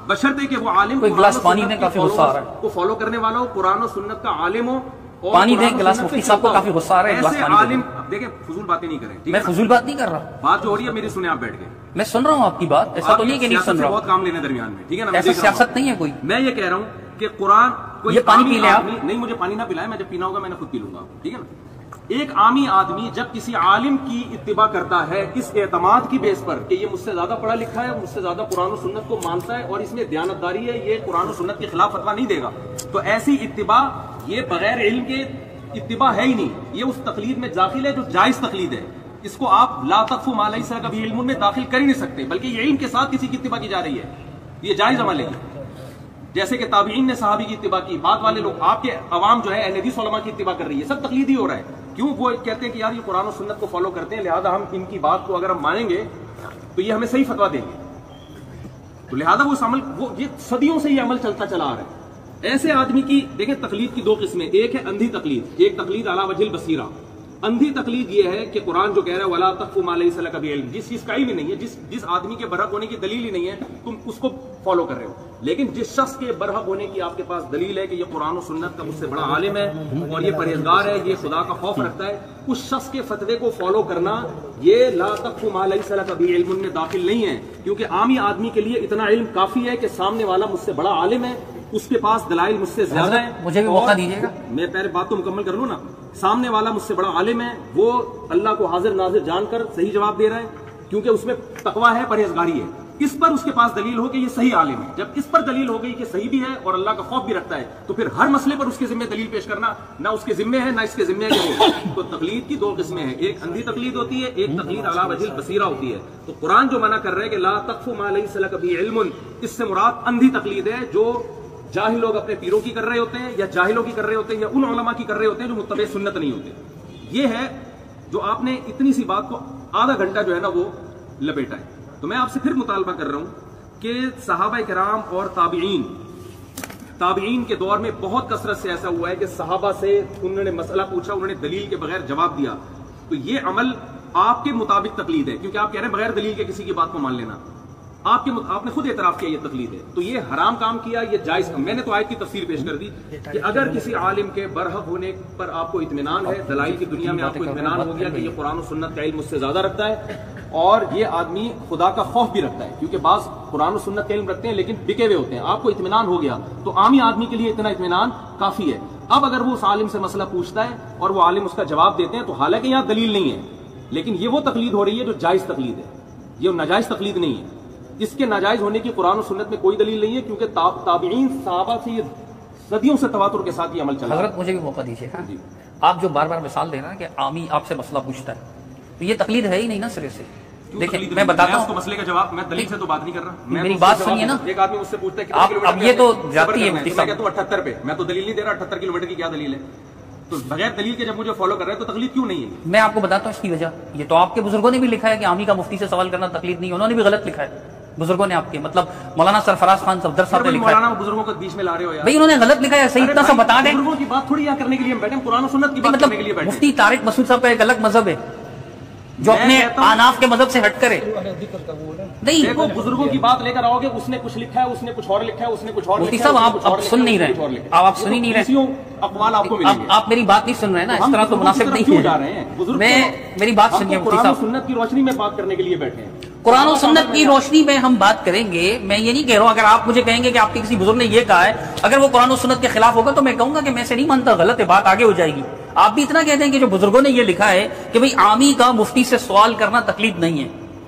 بشرطے کہ وہ عالم کوئی گلاس پانی دیں, کافی غصہ آ رہا ہے, کو فالو کرنے والا ہو, قرآن و سنت کا عالم ہو. پانی دیں گلاس, مفتی صاحب کو کافی غصہ آ رہا ہے, گلاس پانی دیں. دیکھیں فضول باتیں نہیں کریں. میں فضول بات نہیں کر رہا, بات جو ہو رہی ہے میری سنیں آپ بیٹھ کے. میں سن رہا ہوں آپ کی بات, ایسا تو نہیں کہ نہیں سن رہا. بہت کام لینے درمیان میں, ٹھیک ہے نا, ایسا سیاست نہیں ہے کوئی. میں یہ کہہ رہا ہوں کہ قرآن کوئی پانی پی لیں آپ. نہیں, مجھے پانی نہ پلائے, میں جب پینا ہوگا میں نے خود پی لوں گا, ٹھیک ہے نا. ایک عامی آدمی جب کسی عالم کی اتباع کرتا ہے اس اعتماد کی بیس پر کہ یہ مجھ سے زیادہ پڑھا لکھا ہے, مجھ سے زیادہ قرآن و سنت کو مانتا ہے اور اس میں دیانتداری ہے, یہ قرآن و سنت کے خلاف فتویٰ نہیں دے گا, تو ایسی اتباع یہ بغیر علم کے اتباع ہے ہی نہیں. یہ اس تقلید میں داخل ہے جو جائز تقلید ہے. اس کو آپ لا تقف ما لیس لک بہ علم میں داخل کر ہی نہیں سکتے, بلکہ یہ علم کے ساتھ کسی کی اتباع کی جا رہی ہے, یہ جائز عمل ہے. جیسے کہ تابعین نے صحابی کی اتباع کی, بعد والے لوگ, آپ کے عوام جو ہے اہل حدیث علماء کی اتباع کر رہی ہے, سب تقلیدی ہو رہا ہے. کیوں؟ وہ کہتے ہیں کہ یار یہ قرآن و سنت کو فالو کرتے ہیں, لہذا ہم ان کی بات کو اگر ہم مانیں گے تو یہ ہمیں صحیح فتویٰ دیں گے, تو لہذا وہ عمل, وہ یہ صدیوں سے یہ عمل چلتا چلا آ رہا ہے. ایسے آدمی کی دیکھیں تقلید کی دو قسمیں, ایک ہے اندھی تقلید, ایک تقلید علی وجہ البصیرہ. اندھی تقلید یہ ہے کہ قرآن جو کہہ رہا ہے ولا تقف ما لیس لک بہ علم, جس چیز کا علم ہی نہیں ہے, جس آدمی کے برحق ہونے کی دلیل ہی نہیں ہے, تم اس کو فالو کر رہے ہو. لیکن جس شخص کے برحق ہونے کی آپ کے پاس دلیل ہے کہ یہ قرآن و سنت کا مجھ سے بڑا عالم ہے اور یہ پرہیزگار ہے, یہ خدا کا خوف رکھتا ہے, اس شخص کے فتوے کو فالو کرنا یہ لا تقف ما لیس لک بہ علم میں داخل نہیں ہے. کیونکہ عامی آدمی کے لیے اتنا علم کافی ہے کہ سامنے والا مجھ سے بڑا عالم ہے, اس کے پاس دلائل مجھ سے زیادہ ہیں. مجھے بھی موقع دیجیے گا, میں پہلے بات تو مکمل کر لوں نا. سامنے والا مجھ سے بڑا عالم ہے, وہ اللہ کو حاضر ناظر جان کر صحیح جواب دے رہا ہے, کیونکہ اس میں تقویٰ ہے، پرہیزگاری ہے. اس پر اس کے پاس دلیل ہو کہ یہ صحیح عالم ہے. جب اس پر دلیل ہو گئی کہ صحیح بھی ہے اور اللہ کا خوف بھی رکھتا ہے، تو پھر ہر مسئلے پر اس کے ذمہ دلیل پیش کرنا نہ اس کے ذمہ ہے نہ اس کے ذمہ ہے کہ وہ. تو تقلید کی دو قسمیں ہیں، ایک اندھی تقلید ہوتی ہے، ایک تقلید علی وجہ البصیرہ ہوتی ہے. تو قرآن جو منع کر رہے ہیں کہ لا تقف ما لیس لک بہ علم، اس سے مراد اندھی تقلید ہے جو جاہل لوگ اپنے پیروں کی کر رہے ہوتے ہیں یا جاہلوں کی کر رہے ہوتے ہیں یا ان علماء کی کر رہے ہوتے ہیں جو متبع سنت نہیں ہوتے. یہ ہے جو آپ نے اتنی سی بات کو آدھا گھنٹہ جو ہے نا وہ لپیٹا ہے. تو میں آپ سے پھر مطالبہ کر رہا ہوں کہ صحابہ کرام اور تابعین کے دور میں بہت کثرت سے ایسا ہوا ہے کہ صحابہ سے انہوں نے مسئلہ پوچھا، انہوں نے دلیل کے بغیر جواب دیا. تو یہ عمل آپ کے مطابق تقلید ہے، کیونکہ آپ کہہ رہے ہیں بغیر دلیل کے کسی کی بات کو مان لینا. آپ نے خود اعتراف کیا یہ تقلید ہے. تو یہ حرام کام کیا، یہ جائز کام. میں نے تو آیت کی تفسیر پیش کر دی کہ اگر کسی عالم کے برحق ہونے پر آپ کو اطمینان ہے، دلائل کی دنیا میں آپ کو اطمینان ہو گیا کہ یہ قرآن و سنت کا علم اس سے زیادہ رکھتا ہے اور یہ آدمی خدا کا خوف بھی رکھتا ہے، کیونکہ بعض قرآن و سنت کا علم رکھتے ہیں لیکن بکے ہوئے ہوتے ہیں، آپ کو اطمینان ہو گیا تو عامی آدمی کے لیے اتنا اطمینان کافی ہے. اب اگر وہ اس عالم سے مسئلہ پوچھتا ہے اور وہ عالم اس کا جواب دیتے ہیں تو حالانکہ یہاں دلیل نہیں ہے، لیکن یہ وہ تقلید ہو رہی ہے جو جائز تقلید ہے، یہ ناجائز تقلید نہیں ہے. اس کے ناجائز ہونے کی قرآن و سنت میں کوئی دلیل نہیں ہے، کیونکہ تابعین صحابہ سے صدیوں سے تواتر کے ساتھ یہ عمل چلا. حضرت مجھے بھی موقع دیجیے. آپ جو بار بار مثال دے رہے ہیں کہ عامی آپ سے مسئلہ پوچھتا ہے، تو یہ تقلید ہے ہی نہیں نا سرے سے. دیکھیں میں بتاتا ہوں مسئلے کا جواب، میں دلیل سے تو بات نہیں کر رہا. میری بات سنیے نا. ایک آدمی مجھ سے پوچھتا ہے اب یہ تو جاتی ہے مفتی صاحب. میں کہتا ہوں 78 پہ، میں تو دلیل نہیں دے رہا. 78 کلومیٹر کی کیا دلیل ہے؟ تو بغیر دلیل کے جب مجھے فالو کر رہے ہیں تو تقلید کیوں نہیں ہے؟ میں آپ کو بتاتا ہوں اس کی وجہ. یہ تو آپ کے بزرگوں نے بھی لکھا ہے کہ عامی کا مفتی سے سوال کرنا تقلید نہیں، انہوں نے بھی غلط لکھا ہے بزرگوں نے. آپ کے مطلب مولانا سرفراز خان صفدر صاحب نے لکھا ہے. مولانا بزرگوں کو بیچ میں لا رہے ہو یار. بھائی انہوں نے غلط لکھا ہے، صحیح اتنا سا بتا دیں. بزرگوں کی بات تھوڑی یہاں کرنے کے لیے ہم بیٹھے ہیں، قرآن و سنت کی بات کرنے کے لیے بیٹھے ہیں. مفتی طارق مسعود صاحب کا ایک الگ مذہب ہے جو اپنے آناف کے مذہب سے ہٹ کرے. نہیں دیکھو بزرگوں کی بات لے کر آؤ گے، اس نے کچھ لکھا ہے، اس نے کچھ اور لکھا ہے، اس نے کچھ اور. مفتی صاحب آپ سن نہیں رہے، آپ سن ہی نہیں رہے. اقوال آپ کو ملیں گے. آپ میری بات نہیں سن رہے ہیں نا، اس طرح تو مناسب نہیں ہے. میں میری بات سنیے مفتی صاحب. سنت کی روشنی میں بات کرنے کے لیے بیٹھے ہیں. قرآن و سنت کی روشنی میں ہم بات کریں گے. میں یہ نہیں کہہ رہا ہوں اگر آپ مجھے کہیں گے کہ آپ کے کسی بزرگ نے یہ کہا ہے، اگر وہ قرآن و سنت کے خلاف ہوگا تو میں کہوں گا کہ میں سے نہیں مانتا، غلط ہے، بات آگے ہو جائے گی. آپ بھی اتنا کہتے ہیں کہ جو بزرگوں نے یہ لکھا ہے کہ بھئی عامی کا مفتی سے سوال کرنا تقلید نہیں ہے،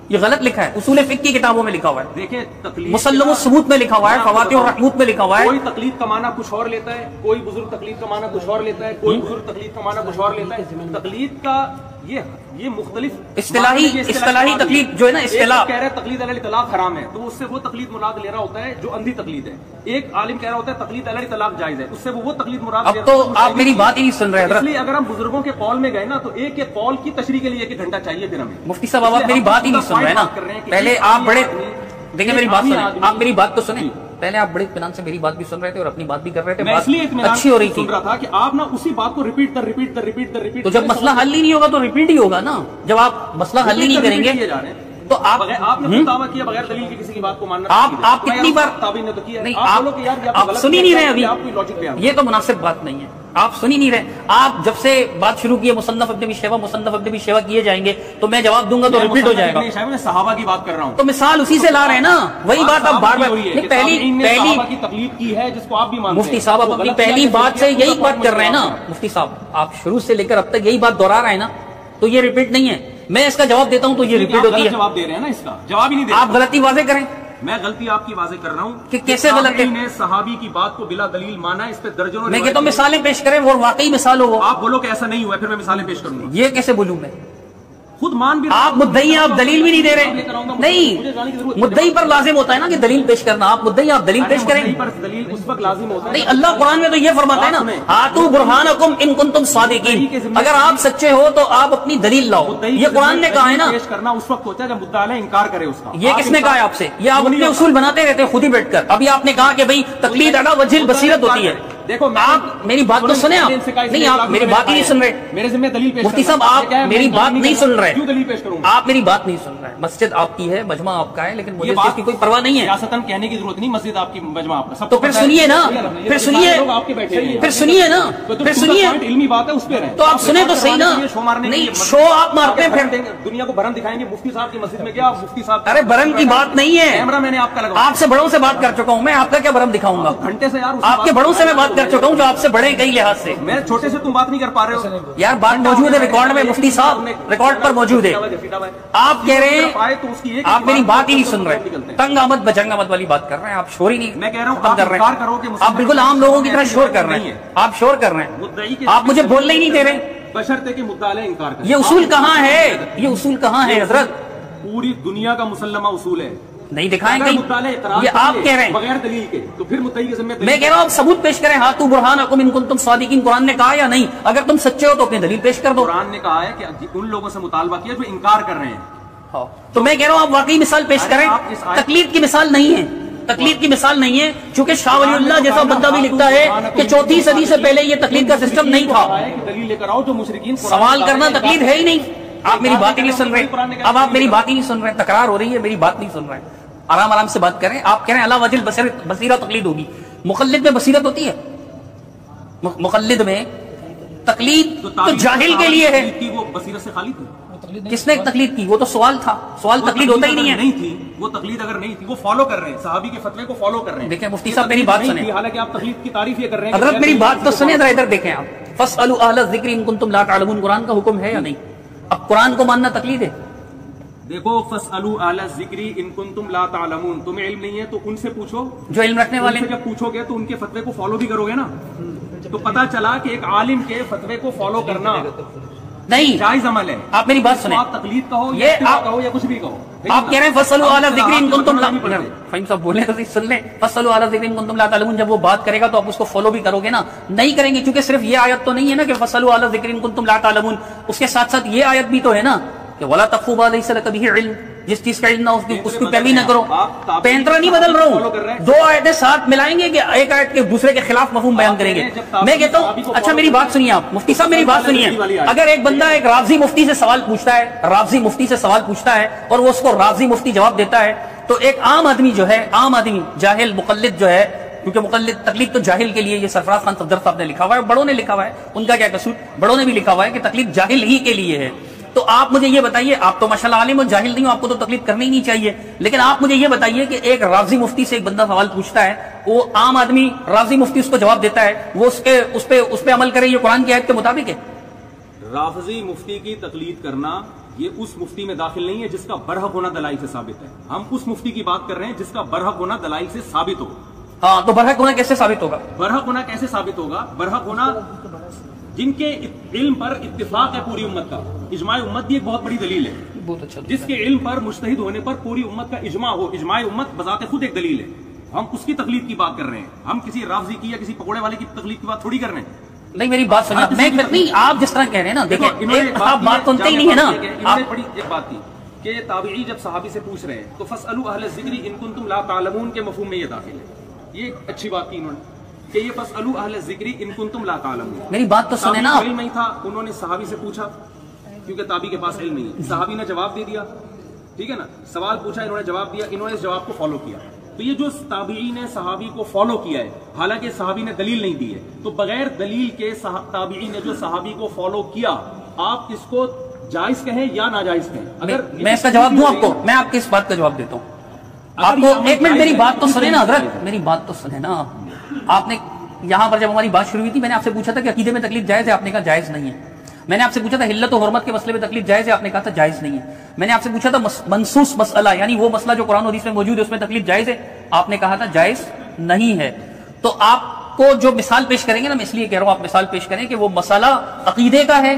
یہ غلط لکھا ہے. اصول فقہ کی کتابوں میں لکھا ہوا ہے، دیکھیں مسلم الثبوت میں لکھا ہوا ہے، فواتح الرحموت میں لکھا ہوا ہے. کوئی تقلید کا معنی کچھ اور لیتا ہے، کوئی بزرگ تقلید کا معنی کچھ اور لیتا ہے، کوئی بزرگ تقلید کا معنی کچھ اور لیتا ہے. تقلید کا یہ مختلف اصطلاحی تقلید جو ہے نا، اصطلاح کہہ رہے ہیں تقلید علی الاطلاق حرام ہے، تو اس سے وہ تقلید مراد لے رہا ہوتا ہے جو اندھی تقلید ہے. ایک عالم کہہ رہا ہوتا ہے تقلید علی الاطلاق جائز ہے، اس سے وہ تقلید مراد. اب تو آپ میری بات ہی نہیں سن رہے حضرت. اس لیے اگر ہم بزرگوں کے قول میں گئے نا تو ایک ایک قول کی تشریح کے لیے 1 گھنٹہ چاہیے پھر ہمیں. مفتی صاحب آپ میری بات ہی نہیں سن رہے نا. پہلے آپ بڑے دیکھیں میری بات سنیں، آپ میری بات تو سنیں. پہلے آپ بڑے اطمینان سے میری بات بھی سن رہے تھے اور اپنی بات بھی کر رہے تھے، بات اچھی ہو رہی تھی. سن رہا تھا کہ آپ نا اسی بات کو ریپیٹ. تو جب مسئلہ حل ہی نہیں ہوگا تو ریپیٹ ہی ہوگا نا. جب آپ مسئلہ حل ہی نہیں کریں گے تو آپ نے دعویٰ کیا بغیر دلیل کے کسی کی بات کو ماننا. آپ کتنی بار نہیں، آپ سن ہی نہیں رہے ابھی. یہ تو مناسب بات نہیں ہے، آپ سن ہی نہیں رہے. آپ جب سے بات شروع کی ہے مصنف ابن ابی شیبہ کیے جائیں گے تو میں جواب دوں گا تو ریپیٹ ہو جائے گا. میں صحابہ کی بات کر رہا ہوں تو مثال اسی سے لا رہے ہیں نا، وہی بات آپ بار بار. پہلی کی تقلید کی ہے جس کو آپ بھی مانتے ہیں. مفتی صاحب آپ اپنی پہلی بات سے یہی بات کر رہے ہیں نا. مفتی صاحب آپ شروع سے لے کر اب تک یہی بات دہرا رہے ہیں نا، تو یہ ریپیٹ نہیں ہے. میں اس کا جواب دیتا ہوں تو یہ ریپیٹ ہوتی ہے. جواب دے رہے ہیں نا، اس کا جواب ہی نہیں دے. آپ غلطی واضح کریں. میں غلطی آپ کی واضح کر رہا ہوں کہ کیسے غلط ہے. نے صحابی کی بات کو بلا دلیل مانا، اس پہ درجنوں. میں کہتا ہوں مثالیں پیش کریں، وہ واقعی مثال ہو. آپ بولو کہ ایسا نہیں ہوا، پھر میں مثالیں پیش کروں گا. یہ کیسے بولوں میں؟ خود مان بھی آپ مدعی ہیں، آپ دلیل بھی نہیں دے رہے. نہیں، مدعی پر لازم ہوتا ہے نا کہ دلیل پیش کرنا. آپ مدعی، آپ دلیل پیش کریں. دلیل اس وقت لازم ہوتا ہے. نہیں، اللہ قرآن میں تو یہ فرماتا ہے نا، آتوا برہانکم ان کنتم صادقین. اگر آپ سچے ہو تو آپ اپنی دلیل لاؤ. یہ قرآن نے کہا ہے نا. پیش کرنا اس وقت ہوتا ہے جب مدعا علیہ انکار کرے اس کا. یہ کس نے کہا ہے آپ سے؟ یہ آپ اپنے اصول بناتے رہتے ہیں خود ہی بیٹھ کر. ابھی آپ نے کہا کہ بھئی تقلید علی وجہ البصیرت ہوتی ہے. دیکھو آپ میری بات تو سنیں. آپ نہیں، آپ میری بات ہی نہیں سن رہے. میرے ذمہ دلیل پیش. مفتی صاحب آپ میری بات نہیں سن رہے. کیوں دلیل پیش کروں؟ آپ میری بات نہیں سن رہے. مسجد آپ کی ہے، مجمع آپ کا ہے، لیکن مجھے اس کی کوئی پرواہ نہیں ہے. ریاستاً کہنے کی ضرورت نہیں، مسجد آپ کی، مجمع آپ کا. تو پھر سنیے نا، پھر سنیے نا، پھر سنیے. علمی بات ہے، اس پہ تو آپ سنیں تو صحیح نا. نہیں، شو آپ مارتے ہیں پھر دنیا کو برہم دکھائیں گے. مفتی صاحب کی مسجد میں کیا مفتی صاحب؟ ارے برہم کی بات نہیں ہے. کیمرہ میں نے آپ کا لگا. آپ سے بڑوں سے بات کر چکا ہوں میں، آپ کا کیا برہم دکھاؤں گا؟ گھنٹے سے یار آپ کے بڑوں سے میں بات بات کر چکا ہوں جو آپ سے بڑے ہیں کئی لحاظ سے. میں چھوٹے سے تم بات نہیں کر پا رہے ہو یار بات موجود ہے ریکارڈ میں, مفتی صاحب ریکارڈ پر موجود ہے. آپ کہہ رہے ہیں آپ میری بات ہی نہیں سن رہے, تنگ آمد بجنگ آمد والی بات کر رہے ہیں آپ, شور ہی نہیں. میں کہہ رہا ہوں کر رہے ہیں آپ بالکل عام لوگوں کی طرح شور کر رہے ہیں, آپ شور کر رہے ہیں, آپ مجھے بولنے ہی نہیں دے رہے. بشرطے کہ مدعا علیہ انکار کرے. یہ اصول کہاں ہے, یہ اصول کہاں ہے حضرت؟ پوری دنیا کا مسلمہ اصول ہے. نہیں دکھائیں گے یہ آپ کہہ رہے ہیں بغیر دلیل کے, تو پھر مدعی کے ذمہ میں کہہ رہا ہوں آپ ثبوت پیش کریں. ہاتھو برہانکم ان کنتم صادقین, قرآن نے کہا یا نہیں؟ اگر تم سچے ہو تو اپنی دلیل پیش کر دو. قرآن نے کہا ہے کہ ان لوگوں سے مطالبہ کیا جو انکار کر رہے ہیں. تو میں کہہ رہا ہوں آپ واقعی مثال پیش کریں. تقلید کی مثال نہیں ہے, تقلید کی مثال نہیں ہے, چونکہ شاہ ولی اللہ جیسا بندہ بھی لکھتا ہے کہ 4 صدی سے پہلے یہ تقلید کا سسٹم نہیں تھا. دلیل لے کر آؤ جو مشرکین سوال کرنا تقلید ہے ہی نہیں. آپ میری بات ہی نہیں سن رہے, اب آپ میری بات ہی نہیں سن رہے, تکرار ہو رہی ہے, میری بات نہیں سن رہے. آرام آرام سے بات کریں. آپ کہہ رہے ہیں اللہ وجل بصیرہ تقلید ہوگی. مقلد میں بصیرت ہوتی ہے؟ مقلد میں تقلید تو جاہل کے لیے ہے. وہ بصیرت سے خالی تھی. کس نے تقلید کی؟ وہ تو سوال تھا, سوال تقلید ہوتا ہی نہیں ہے. نہیں تھی وہ تقلید, اگر نہیں تھی وہ فالو کر رہے ہیں, صحابی کے فتوے کو فالو کر رہے ہیں. دیکھیں مفتی صاحب میری بات سنیں, حالانکہ آپ تقلید کی تعریف یہ کر رہے ہیں. حضرت میری بات تو سنیں ذرا, ادھر دیکھیں آپ. فاسألوا اہل الذکر ان کنتم لا تعلمون, قرآن کا حکم ہے یا نہیں؟ اب قرآن کو ماننا تقلید ہے؟ دیکھو فاسألوا اہل الذکر ان کنتم لا تعلمون, تمہیں علم نہیں ہے تو ان سے پوچھو جو علم رکھنے والے. جب پوچھو گے تو ان کے فتوے کو فالو بھی کرو گے نا, تو پتہ چلا کہ ایک عالم کے فتوے کو فالو کرنا نہیں جائز عمل ہے. آپ میری بات سنیں, آپ تقلید کہو یہ یا آپ کہو یا کچھ بھی کہو, آپ کہہ رہے ہیں فاسألوا اہل الذکر ان کنتم لا, فہیم صاحب بولیں تو سن لیں. فاسألوا اہل الذکر ان کنتم لا تعلمون, جب وہ بات کرے گا تو آپ اس کو فالو بھی کرو گے نا؟ نہیں کریں گے, کیونکہ صرف یہ آیت تو نہیں ہے نا کہ فاسألوا اہل الذکر ان کنتم لا تعلمون, اس کے ساتھ ساتھ یہ آیت بھی تو ہے نا کہ ولا تقف ما ليس لك به علم, جس چیز کا علم نہ اس کی پیروی نہ کرو. پینترا نہیں بدل رہا ہوں, 2 آیتیں ساتھ ملائیں گے کہ ایک آیت کے دوسرے کے خلاف مفہوم بیان کریں گے. میں کہتا ہوں اچھا میری بات سنیے آپ, مفتی صاحب میری بات سنیے. اگر ایک بندہ ایک رافضی مفتی سے سوال پوچھتا ہے, رافضی مفتی سے سوال پوچھتا ہے اور وہ اس کو رافضی مفتی جواب دیتا ہے, تو ایک عام آدمی جو ہے, عام آدمی جاہل مقلد جو ہے, کیونکہ مقلد تقلید تو جاہل کے لیے, یہ سرفراز خان صفدر صاحب نے لکھا ہوا ہے, بڑوں نے لکھا ہوا ہے, ان کا کیا قصور, بڑوں نے بھی لکھا ہوا ہے کہ تقلید جاہل ہی کے لیے ہے. تو آپ مجھے یہ بتائیے, آپ تو ماشاءاللہ عالم اور جاہل نہیں ہو, آپ کو تو تقلید کرنی ہی نہیں چاہیے, لیکن آپ مجھے یہ بتائیے کہ ایک رافضی مفتی سے ایک بندہ سوال پوچھتا ہے, وہ عام آدمی رافضی مفتی اس کو جواب دیتا ہے, وہ اس پہ عمل کرے, یہ قرآن کی آیت کے مطابق ہے؟ رافضی مفتی کی تقلید کرنا یہ اس مفتی میں داخل نہیں ہے جس کا برحق ہونا دلائل سے ثابت ہے. ہم اس مفتی کی بات کر رہے ہیں جس کا برحق ہونا دلائل سے ثابت ہو. ہاں تو برحق ہونا کیسے ثابت ہوگا؟ برحق ہونا کیسے ثابت ہوگا؟ برحق ہونا جن کے علم پر اتفاق ہے پوری امت کا, اجماع امت بھی ایک بہت بڑی دلیل ہے. بہت اچھا. جس کے علم پر مجتہد ہونے پر پوری امت کا اجماع ہو, اجماع امت بذات خود ایک دلیل ہے. ہم اس کی تقلید کی بات کر رہے ہیں, ہم کسی رافضی کی یا کسی پکوڑے والے کی تقلید کی بات تھوڑی کر رہے ہیں. نہیں میری بات سنیں, میں نہیں, آپ جس طرح کہہ رہے ہیں نا, دیکھیں آپ بات سنتے ہی نہیں ہے نا. انہوں نے بڑی ایک بات کی کہ تابعی جب صحابی سے پوچھ رہے ہیں تو فاسألوا اہل الذکر ان کنتم لا تعلمون کے مفہوم میں یہ داخل ہے. یہ اچھی بات کی انہوں نے کہ یہ فاسألوا اہل الذکر ان کنتم لا تعلمون. میری بات تو سنیں نا. علم نہیں تھا, انہوں نے صحابی سے پوچھا کیونکہ تابعی کے پاس علم نہیں ہے, صحابی نے جواب دے دیا, ٹھیک ہے نا, سوال پوچھا, انہوں نے جواب دیا, انہوں نے اس جواب کو فالو کیا. تو یہ جو تابعی نے صحابی کو فالو کیا ہے, حالانکہ صحابی نے دلیل نہیں دی ہے, تو بغیر دلیل کے تابعی نے جو صحابی کو فالو کیا, آپ اس کو جائز کہیں یا ناجائز کہیں؟ اگر میں اس کا جواب دوں آپ کو, میں آپ کی اس بات کا جواب دیتا ہوں آپ کو. ایک منٹ میری بات تو سنیں نا حضرت, میری بات تو سنیں نا. آپ نے یہاں پر جب ہماری بات شروع ہوئی تھی, میں نے آپ سے پوچھا تھا کہ عقیدے میں تقلید جائز ہے, آپ نے کہا جائز نہیں ہے. میں نے آپ سے پوچھا تھا حلت و حرمت کے مسئلے میں تقلید جائز ہے, آپ نے کہا تھا جائز نہیں ہے. میں نے آپ سے پوچھا تھا منصوص مسئلہ, یعنی وہ مسئلہ جو قرآن و حدیث میں موجود ہے اس میں تقلید جائز ہے, آپ نے کہا تھا جائز نہیں ہے. تو آپ کو جو مثال پیش کریں گے نا, میں اس لیے کہہ رہا ہوں آپ مثال پیش کریں کہ وہ مسئلہ عقیدے کا ہے,